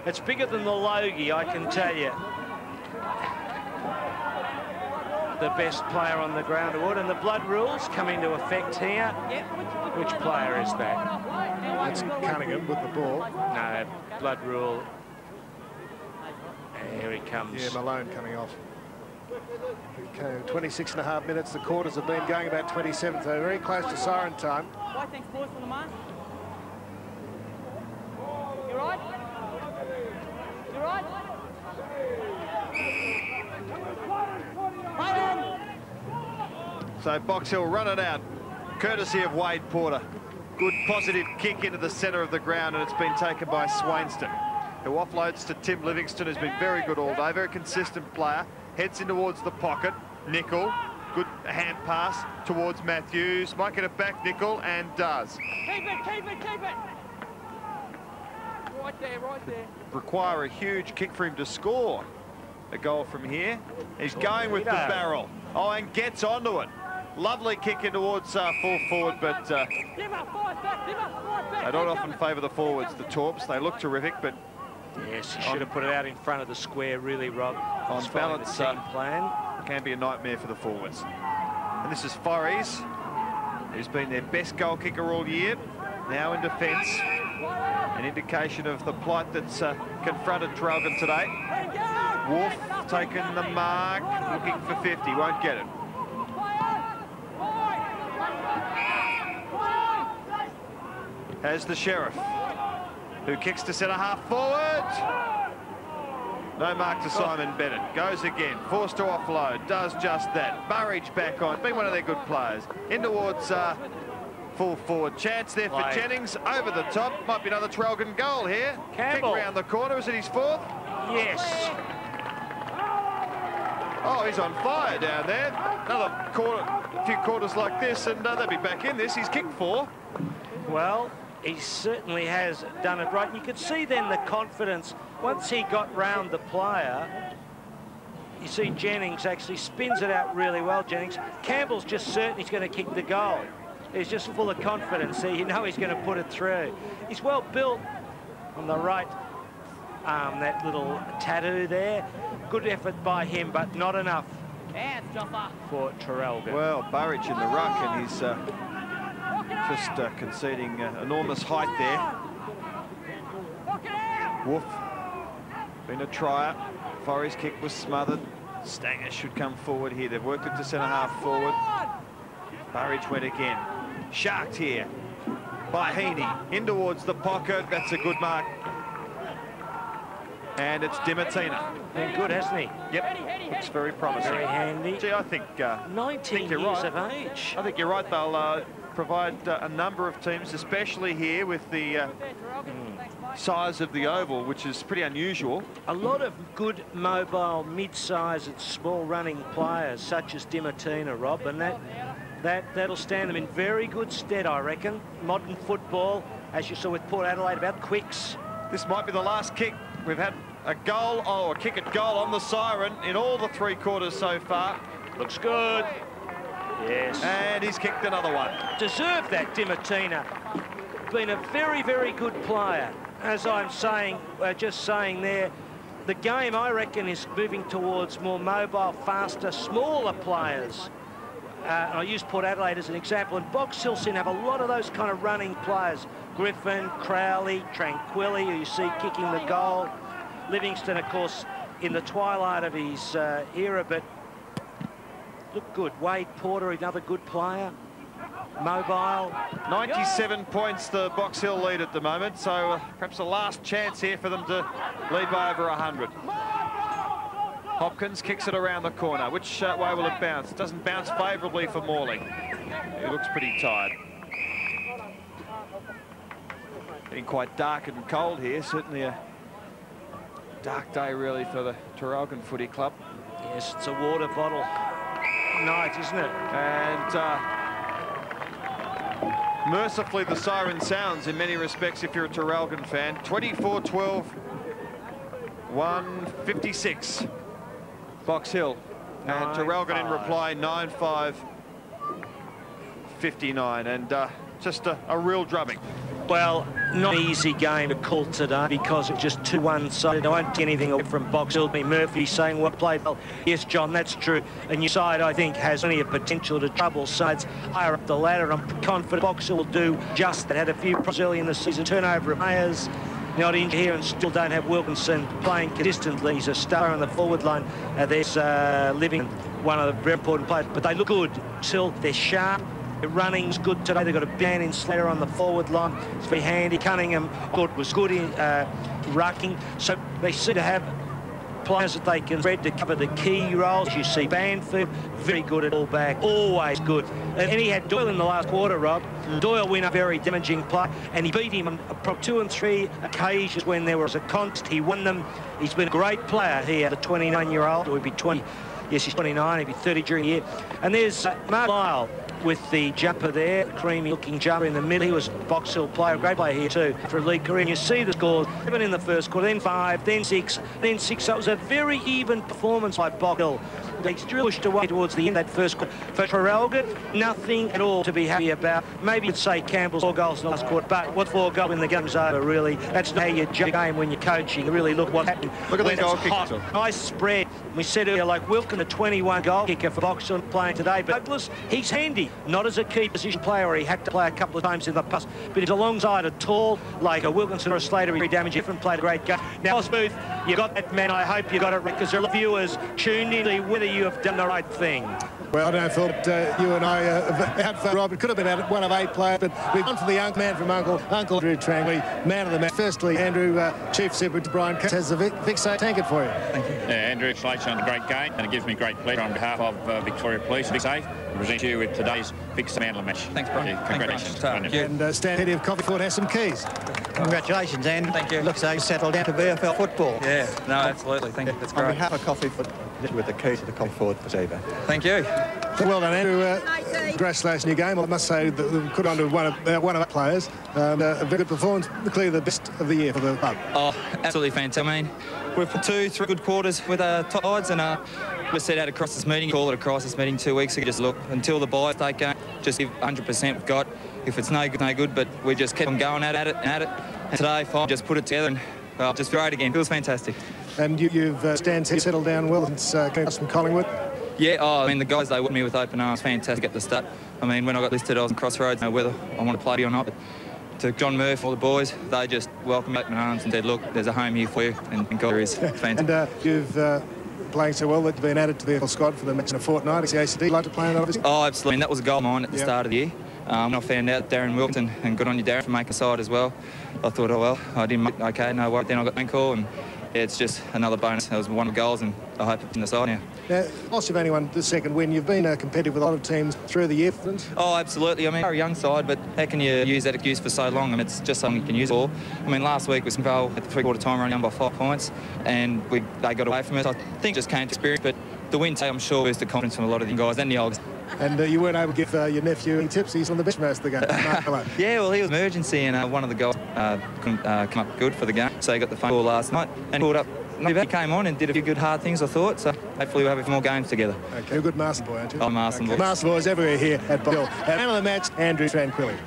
It's bigger than the Logie, I can tell you. The best player on the ground award, and the blood rules come into effect here. Which player is that? That's Cunningham with the ball. No, blood rule. And here he comes. Yeah, Malone coming off. Okay, 26.5 minutes. The quarters have been going about 27, so very close to siren time. Thanks, boys, for the mark. You right? You right? So Box Hill run it out, courtesy of Wade Porter. Good positive kick into the centre of the ground, and it's been taken by Swainston, who offloads to Tim Livingston, who's been very good all day, very consistent player. Heads in towards the pocket. Nicol, good hand pass towards Matthews. Might get it back, Nicol, and does. Keep it, keep it, keep it. Right there, right there. Require a huge kick for him to score a goal from here. He's going with the barrel. Oh, and gets onto it. Lovely kick in towards full forward, but they don't often favour the forwards, the Torps. They look terrific, but yes, he should have put it out in front of the square, really, Rob. On balance, team plan can be a nightmare for the forwards. And this is Forries, who's been their best goal kicker all year, now in defence. An indication of the plight that's confronted Traralgon today. Wolf taking the mark, looking for 50, won't get it. Has the Sheriff, who kicks to centre half forward. No mark to Simon Bennett. Goes again, forced to offload, does just that. Burridge back on, been one of their good players. In towards full forward. Chance there for Jennings, over the top. Might be another Traralgon goal here. Campbell. Kick round the corner, is it his 4th? Yes. Oh, he's on fire down there. Another quarter, a few quarters like this, and they'll be back in this. He's kicked 4. Well, he certainly has done it right. You could see then the confidence. Once he got round the player, you see Jennings actually spins it out really well, Jennings. Campbell's just certain he's going to kick the goal. He's just full of confidence there. You know he's going to put it through. He's well built on the right arm, that little tattoo there. good effort by him, but not enough Hands, Joffa. for Traralgon. Well, Burridge in the ruck, and he's just conceding enormous height there. Wolf, been a trier. Forrey's kick was smothered. Stanger should come forward here. They've worked it to centre-half forward. Burridge went again. Sharked here by Heaney. In towards the pocket. That's a good mark. And it's Dimatina. Been good, hasn't he? Yep, looks very promising. Very handy. Gee, I think 19 you're years right. of age. I think you're right. They'll provide a number of teams, especially here with the size of the oval, which is pretty unusual. A lot of good mobile, mid-sized and small running players such as Dimatina, Rob, and that'll stand them in very good stead, I reckon. Modern football, as you saw with Port Adelaide, about quicks. This might be the last kick. We've had a goal, a kick at goal on the siren in all the 3 quarters so far. Looks good. Yes. And he's kicked another one. Deserved that, Dimatina. Been a very, very good player. As I'm saying, just saying there, the game, I reckon, is moving towards more mobile, faster, smaller players. I use Port Adelaide as an example, and Box Hill seem to have a lot of those kind of running players. Griffin, Crowley, Tranquilli, who you see kicking the goal. Livingston, of course, in the twilight of his era, but look good. Wade Porter, another good player. Mobile. 97 points, the Box Hill lead at the moment, so perhaps a last chance here for them to lead by over 100. Hopkins kicks it around the corner. Which way will it bounce? It doesn't bounce favourably for Morley. He looks pretty tired. Getting quite dark and cold here. Certainly a dark day, really, for the Traralgon Footy Club. Yes, it's a water bottle night, isn't it? And mercifully, the siren sounds in many respects if you're a Traralgon fan. 24-12, 156. Box Hill. And Traralgon in reply, 9-5, 59. And just a real drubbing. Well, not an easy game to call today because it's just too one-sided. I won't take anything away from Box Hill. Murphy saying what played well. Yes, John, that's true. And your side, I think, has plenty of potential to trouble sides higher up the ladder. I'm confident Box Hill will do just that. Had a few problems early in the season. Turnover of players. Not injured here and still don't have Wilkinson playing consistently. He's a star on the forward line. There's Living, one of the very important players. But they look good. Still, they're sharp. The running's good today. They've got a ban in Slater on the forward line. It's very handy. Cunningham was good in rucking. So they seem to have players that they can spread to cover the key roles. You see Banford, very good at all back, always good. And he had Doyle in the last quarter, Rob. Doyle went a very damaging play, and he beat him on 2 and 3 occasions when there was a contest. He won them. He's been a great player here, the 29-year-old, who would be 20. Yes, he's 29, he'll be 30 during the year. And there's Mark Lyle with the jumper there, creamy-looking jumper in the middle. He was a Box Hill player, a great player here too for a league career. And you see the scores, 7 in the first quarter, then 5, then 6, then 6. So it was a very even performance by Box Hill. They pushed away towards the end of that first quarter. For Traralgon, nothing at all to be happy about. Maybe you'd say Campbell's 4 goals in the last quarter, but what 4 goals when the game's over, really? That's not how you judge a game when you're coaching. Really look what happened. Look at the goal kick. Nice spread. We said earlier, like Wilkin, a 21 goal kicker for Box Hill playing today, but Douglas, he's handy. Not as a key position player where he had to play a couple of times in the past, but he's alongside a tall, like a Wilkinson or a Slater, very damaged, different played a great game. Now, Smooth, you got that, man. I hope you got it right, because there are viewers tuned in to whether you have done the right thing. Well, I don't know, Phil, but you and I out for Rob. It could have been out one of 8 players, but we've gone for the young man from Uncle Andrew Trangley, man of the match. Firstly, Andrew, Chief Secretary Brian Cass has the Vic tank for you. Thank you. Yeah, Andrew, congratulations on a great game, and it gives me great pleasure on behalf of Victoria Police, Vic Safe, to present you with today's Vic Mandler match. Thanks, Brian. Congratulations. Thank you. And Stan Heady of Coffeeford has some keys. Congratulations, Andrew. Thank you. Looks like you settled down to VFL football. Yeah, no, absolutely. Thank you. That's great. On behalf of Coffeeford, with the keys to the Coffeeford receiver. Thank you. Well done, Andrew. Congratulations on your game. I must say that we could under one of our players. A very good performance. Clearly the best of the year for the club. Oh, absolutely fantastic. I mean, we've put 2-3 good quarters with our top odds, and we set out across this meeting, call it a crisis meeting 2 weeks ago. Just look, until the bye state game, just give 100% we've got. If it's no good, but we just kept on going at it. And today, fine, just put it together and just great again. Feels fantastic. And you've Stan's settled down well since came from Collingwood. Yeah, I mean, the guys, they welcomed me with open arms. Fantastic at the start. I mean, when I got listed, I was in crossroads, whether I want to play or not. But to John Murphy, all the boys, they just welcomed me with open arms and said, look, there's a home here for you, and God, there is. Fantastic. And you've playing so well that you've been added to the AFL squad for the match in a fortnight against the ACT. You'd like to play in that, obviously? Oh, absolutely. I mean, that was a goal of mine at the start of the year. When I found out Darren Wilton, and good on you, Darren, for making a side as well. I thought, oh, well, I didn't make okay, no worry. Then I got a phone call, and yeah, it's just another bonus. That was one of the goals, and I hope it's in the side now. Now, whilst you've only won the second win, you've been competitive with a lot of teams through the year. Oh, absolutely. I mean, we're a young side, but how can you use that excuse for so long? I mean, it's just something you can use it for. I mean, last week was Val at the three-quarter time running down by 5 points, and they got away from us. I think just came to experience, but the win today, I'm sure, is the confidence from a lot of the guys and the olds. And you weren't able to give your nephew any tips. He's on the bench most of the game. Yeah, well, he was emergency, and one of the guys couldn't come up good for the game, so he got the phone call last night and pulled up. He came on and did a few good hard things, I thought, so hopefully we'll have a few more games together. Okay, you're a good master boy, aren't you? I'm master boy. Master boys everywhere here at Box Hill. Man of the match, Andrew Tranquilli.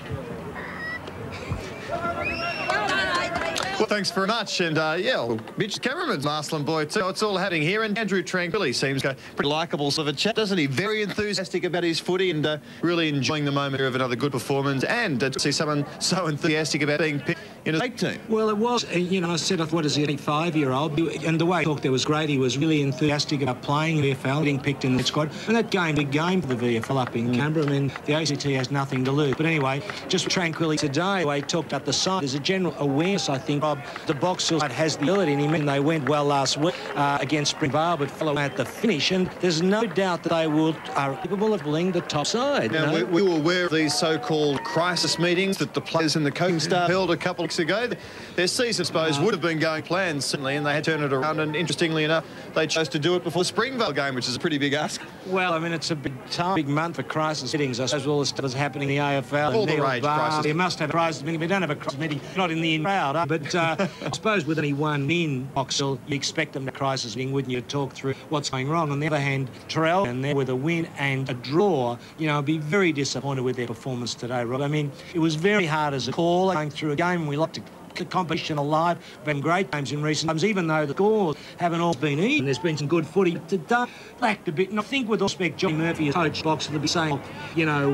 Well, thanks very much. And, yeah, Mitch Cameron's Marsland boy, too. It's all happening here. And Andrew Tranquilli seems a pretty likeable sort of a chat, doesn't he? Very enthusiastic about his footy and really enjoying the moment of another good performance. And to see someone so enthusiastic about being picked in a state team. Well, it was, you know, I said, what is he, 25-year-old? And the way he talked there was great. He was really enthusiastic about playing in the VFL, getting picked in the squad. And that game, big game for the VFL up in Canberra. I mean, the ACT has nothing to lose. But anyway, just Tranquilli today, the way he talked about the side, there's a general awareness, I think, of the Box Hill side has the ability in him, and they went well last week against Springvale, but follow at the finish. And there's no doubt that they are capable of pulling the top side. Now, we were aware of these so-called crisis meetings that the players and the coaching staff held a couple of weeks ago. Their season, I suppose, would have been going planned, certainly, and they had to turn it around. And interestingly enough, they chose to do it before the Springvale game, which is a pretty big ask. Well, I mean, it's a big time, big month for crisis meetings. I suppose all the stuff that's happening in the AFL. All the rage crisis. You must have a crisis meeting. We don't have a crisis meeting, not in the in-crowd. But I suppose with only one in Box Hill, you expect them to crisis meeting, wouldn't you, to talk through what's going wrong. On the other hand, Terrell, and there with a win and a draw, you know, I'd be very disappointed with their performance today, Rob. I mean, it was very hard as a call going through a game. We like to the competition alive. We've had great games in recent times, even though the scores haven't all been even. There's been some good footy. Today lacked a bit, and I think with respect, Johnny Murphy as coach Box will be saying, you know,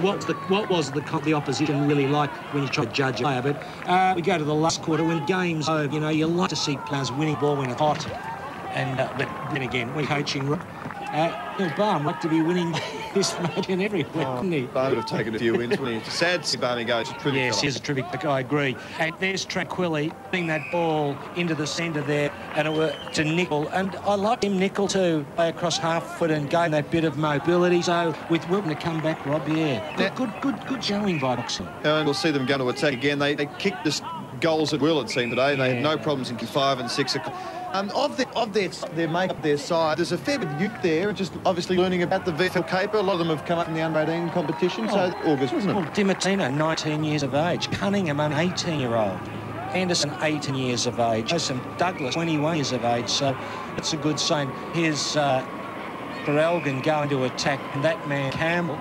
what was the opposition really like when you try to judge a player. But we go to the last quarter when games over. You know, you like to see players winning ball when it's hot, and but then again, when coaching. Bill Barham like to be winning this match and everywhere, wouldn't he? Barham would have taken a few wins, wouldn't he? Sad to see Barham go. It's a terrific Yes, he's a terrific pick, I agree. And there's Tranquilli putting that ball into the centre there, and it were to Nickel. And I like him, Nickel, too, play across half foot and gain that bit of mobility. So with Wilton to come back, Rob, yeah. Good showing by Box Hill. And we'll see them go to attack again. They kicked the goals at will, it seemed, today. They had no problems in 5 and 6 o'clock. Of their make-up, their side, there's a fair bit of youth there, just obviously learning about the VFL caper. A lot of them have come up from the under-18 competition, so August, wasn't it? Well, Dimartino, 19 years of age. Cunningham, an 18-year-old. Anderson, 18 years of age. Joseph Douglas, 21 years of age, so it's a good sign. Here's Elgin going to attack that man, Campbell,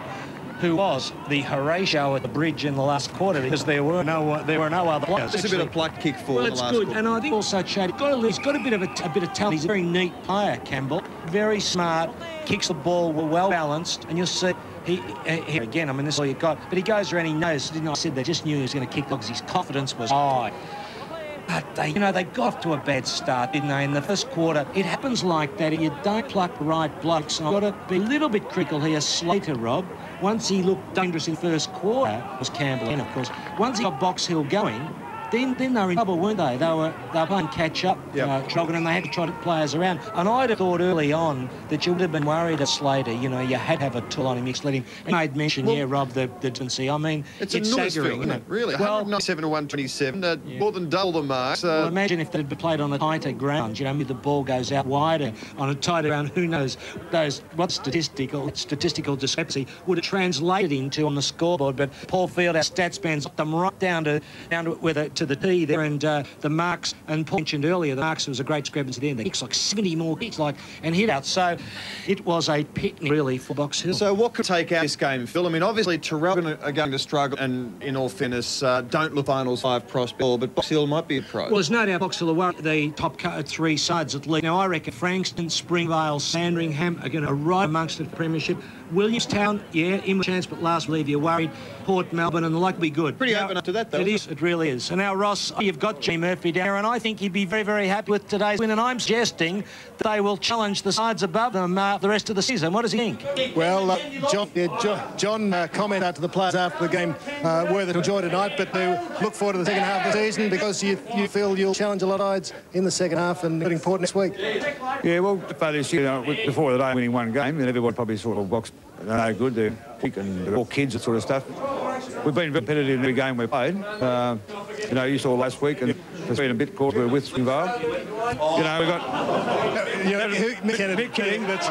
who was the Horatio at the bridge in the last quarter, because there were no other players. Just a bit of pluck kick for well, the it's last good, quarter. And I think also Chad, he's got a bit of talent. He's a very neat player, Campbell, very smart, kicks the ball well balanced, and you'll see. Here again, I mean, this is all you got. But he goes around, he knows, didn't I said they just knew he was going to kick because his confidence was high. But they got off to a bad start, didn't they, in the first quarter? It happens like that. If you don't pluck the right blokes, and I've got to be a little bit critical here. Slater, Rob, once he looked dangerous in the first quarter, was Campbell in, of course. Once he got Box Hill going, then they were in trouble, weren't they? They were playing catch-up, Trogan, and they had to try to play us around. And I'd have thought early on that you would have been worried of Slater. You know, you had to have a tool on him, let him. And I made mention, Rob, the decency. I mean, it's staggering, isn't it? Really? Well, 197 to 127, more than double the marks. Well, imagine if they'd been played on a tighter ground, you know, the ball goes out wider on a tighter ground. Who knows what statistical discrepancy would have translated into on the scoreboard. But Paul Field, our stats man's got them right down to to the tee there, and the marks, and Paul mentioned earlier, the marks was a great discrepancy there. The kicks like 70 more kicks, and hit out. So it was a picnic, really, for Box Hill. So what could take out this game, Phil? I mean, obviously, Traralgon are going to struggle, and in all fairness, don't look finals 5 prospect, but Box Hill might be a pro. Well, there's no doubt Box Hill are the top 3 sides at least. Now, I reckon Frankston, Springvale, Sandringham are going to right amongst the premiership. Williamstown, yeah, in with a chance, but last leave you worried. Port Melbourne and the like will be good. Pretty now, open up to that, though. It is, it really is. And now, Ross, you've got Jimmy Murphy down there, and I think he'd be very, very happy with today's win, and I'm suggesting that they will challenge the sides above them the rest of the season. What does he think? Well, John commented out to the players after the game were that enjoy tonight, but they look forward to the second half of the season because you feel you'll challenge a lot of odds in the second half and getting Port next week. Yeah, well, this year, before the day winning one game, and everyone probably sort of boxed no good. They're quick and they're all kids, that sort of stuff. We've been competitive in every game we've played. You know, you saw last week, and it's been a bit caught with Springvale. You know, we've got... Mick kidding, but...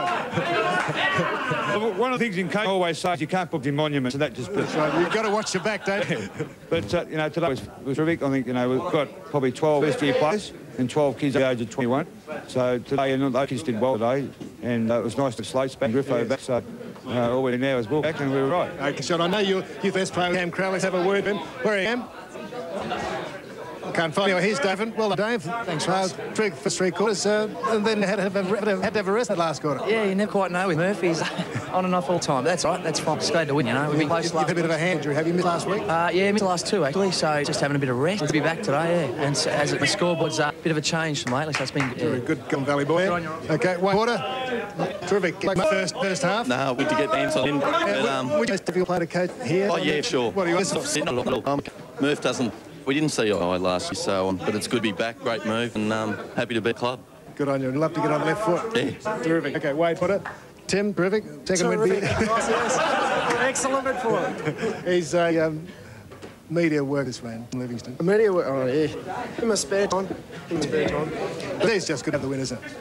One of the things in coaching always says you can't put in monuments, and that just... That's right. You've got to watch your back, don't you? But, you know, today was terrific. I think, you know, we've got probably 12 first-year players and 12 kids at the age of 21. So today, and those kids did well today, and it was nice to Slates back, Griffo back, so... all we do now is walk back, and we were right. Okay, Sean, I know you're best player, Cam Crowley. Let's have a word with him. Where are you, Cam? Can't find you. Here's David. Well done, Dave. Thanks, Ross. For 3 quarters, and then had to have a rest that last quarter. Yeah, you never quite know with Murphy. He's on and off all the time. That's right. That's fine. It's great to win, you know. We've been close. You've had a bit of a hand injury. Have you missed last week? Yeah, missed the last 2, actually. So just having a bit of rest. To be back today, yeah. And so, as the scoreboard's a bit of a change from lately, so it's been good. Very good, Gum Valley boy. Okay, one quarter. Terrific. Like first half. No, we to get the inside in. Would you have played a coach here? Oh, yeah, sure. What do you want? Murph doesn't... We didn't see eye last year, so but it's good to be back. Great move, and happy to be at club. Good on you. I'd love to get on the left foot. Yeah. Terrific. Okay, Wade, put it. Tim, terrific. Second win for you. Excellent win for him. He's a media workers man in Livingston. A media worker, oh yeah. In my spare time. But he's just good to have the win, isn't it?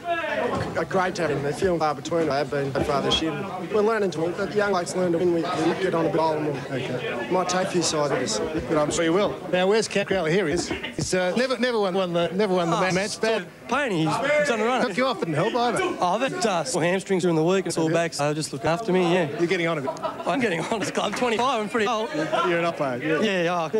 A great to have him. They're few and far between. They have been so far this year. We're learning to win. The young blokes learn to win. We get on a bit of okay. Might take a few sides of this. But I'm sure you will. Now, where's Cam Crowley? Here he is. He's never won the match. Bad. Playing, he's done a run. Took you off, didn't help either. Oh, I've had sore hamstrings during the week. It's all back, so just look after me, yeah. You're getting on a bit. I'm getting on. I'm 25. I'm pretty old. You're an umpire. Yeah,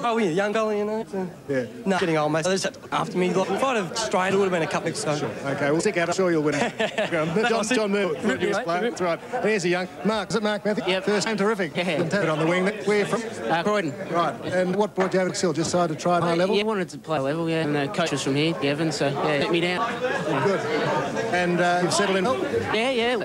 oh, yeah, young fella, you know. So. Yeah. No, getting old, mate. So just after me. Like, if I'd have strayed, it would have been a couple of weeks. Sure. Okay, we'll stick out. I'm sure you'll win it. John Murphy, that's right. And here's a young Mark. Is it Mark Matthew? Yep. First game, terrific. Yeah. On the wing. Where are you from? Croydon. Right. And what brought you over to Sil? Just decided to try high level? Yeah, I wanted to play level, yeah. And the coach was from here, Evan, so yeah, let me down. Good. And you've settled in well? Yeah.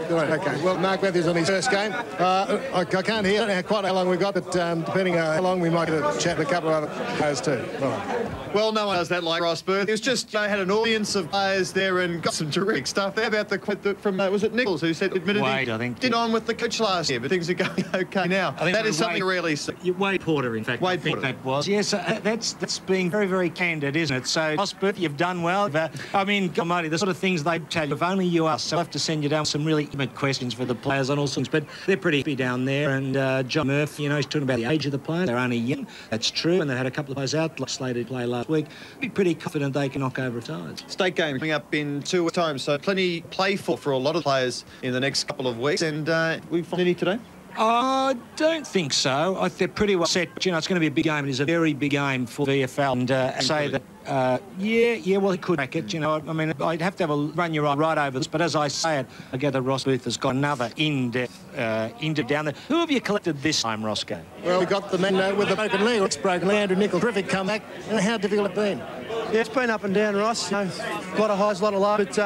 Good. Okay. Well, Mark Matthews on his first game. I can't hear quite how long we've got, but depending on how long, we might get a chat with a couple of other players too. Right. Well, no one does that like Ross Birth. It was just had an audience of players there and got some terrific stuff there about the quote from was it Nichols who said admitted Wade, I think. did on with the coach last year, but things are going okay now. I think that is something rarely seen. Wade Porter, in fact. Wade I think Porter. that was. Yes, that's being very, very candid, isn't it? So, Ross Birth, you've done well. I mean, God almighty, the sort of things they tell you, if only you ask. So I'll have to send you down some really intimate questions for the players on all sorts, but they're pretty happy down there. And John Murphy, you know, he's talking about the age of the players. They're only young. That's true. And they had a couple of players out, like slated to play last week. Be pretty confident they can knock over sides. State game coming up in 2 weeks' time, so plenty play for a lot of players in the next couple of weeks. And we find any today? I don't think so. I think they're pretty well set. But, you know, it's going to be a big game. It is a very big game for VFL. And say that, well, he could make it. You know, I mean, I'd have to have a run your eye right over this. But as I say it, I gather Ross Booth has got another in-depth down there. Who have you collected this time, Roscoe? Well, we got the man with the broken leg. It's broken leg. Andrew Nichols. Terrific comeback. And how difficult it been? Yeah, it's been up and down, Ross. You know, a lot of highs, a lot of lows.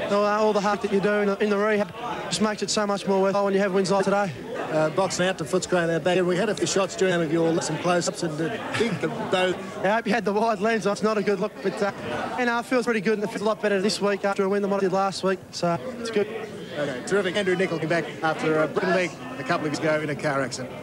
But all the hard that you do in the rehab just makes it so much more worthwhile when you have wins like today. Boxing out to Footscray there back. We had a few shots during of your some close-ups and big though. I hope you had the wide lens. It's not a good look, but it feels pretty good and it feels a lot better this week after a win than what I did last week. So it's good. Okay, terrific. Andrew Nichols came back after a broken leg a couple of weeks ago in a car accident.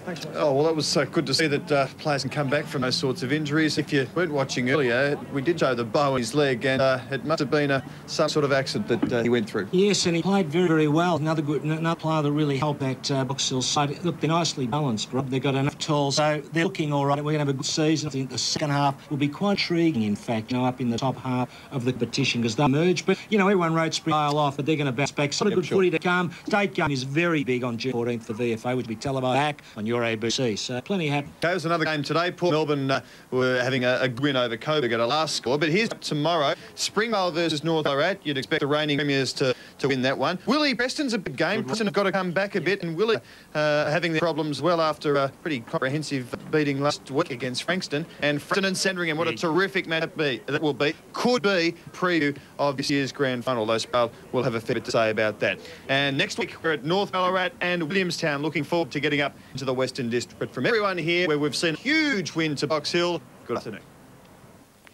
Thanks, mate. Oh, well, that was good to see that players can come back from those sorts of injuries. If you weren't watching earlier, we did show the bow in his leg, and it must have been some sort of accident that he went through. Yes, and he played very, very well. Another player that really helped that Box Hill side. Look, they're nicely balanced, Rob. They've got enough tools, so they're looking all right. We're going to have a good season. I think the second half will be quite intriguing, in fact, up in the top half of the competition because they merge. But, everyone wrote Springvale off, but they're going to bounce back. So a good footy to come. State game is very big on June 14th for VFA, which will be televised back on your ABC. So plenty happening. There's another game today. Port Melbourne were having a win over Coburg at a last score. But here's tomorrow. Springvale versus North Ballarat. You'd expect the reigning premiers to win that one. Willie, Preston's a big game. Preston have got to come back a bit. And Willie having their problems well after a pretty comprehensive beating last week against Frankston. And Frankston and Sandringham, what a terrific match that will be. Could be preview of this year's grand final. Though Springvale will have a fair bit to say about that. And next week we're at North Ballarat and Williamstown. Looking forward to getting up into the Western District. But from everyone here, where we've seen a huge win to Box Hill, good afternoon.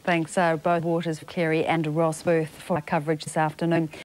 Thanks, both Waters, Carey and Ross Worth for our coverage this afternoon.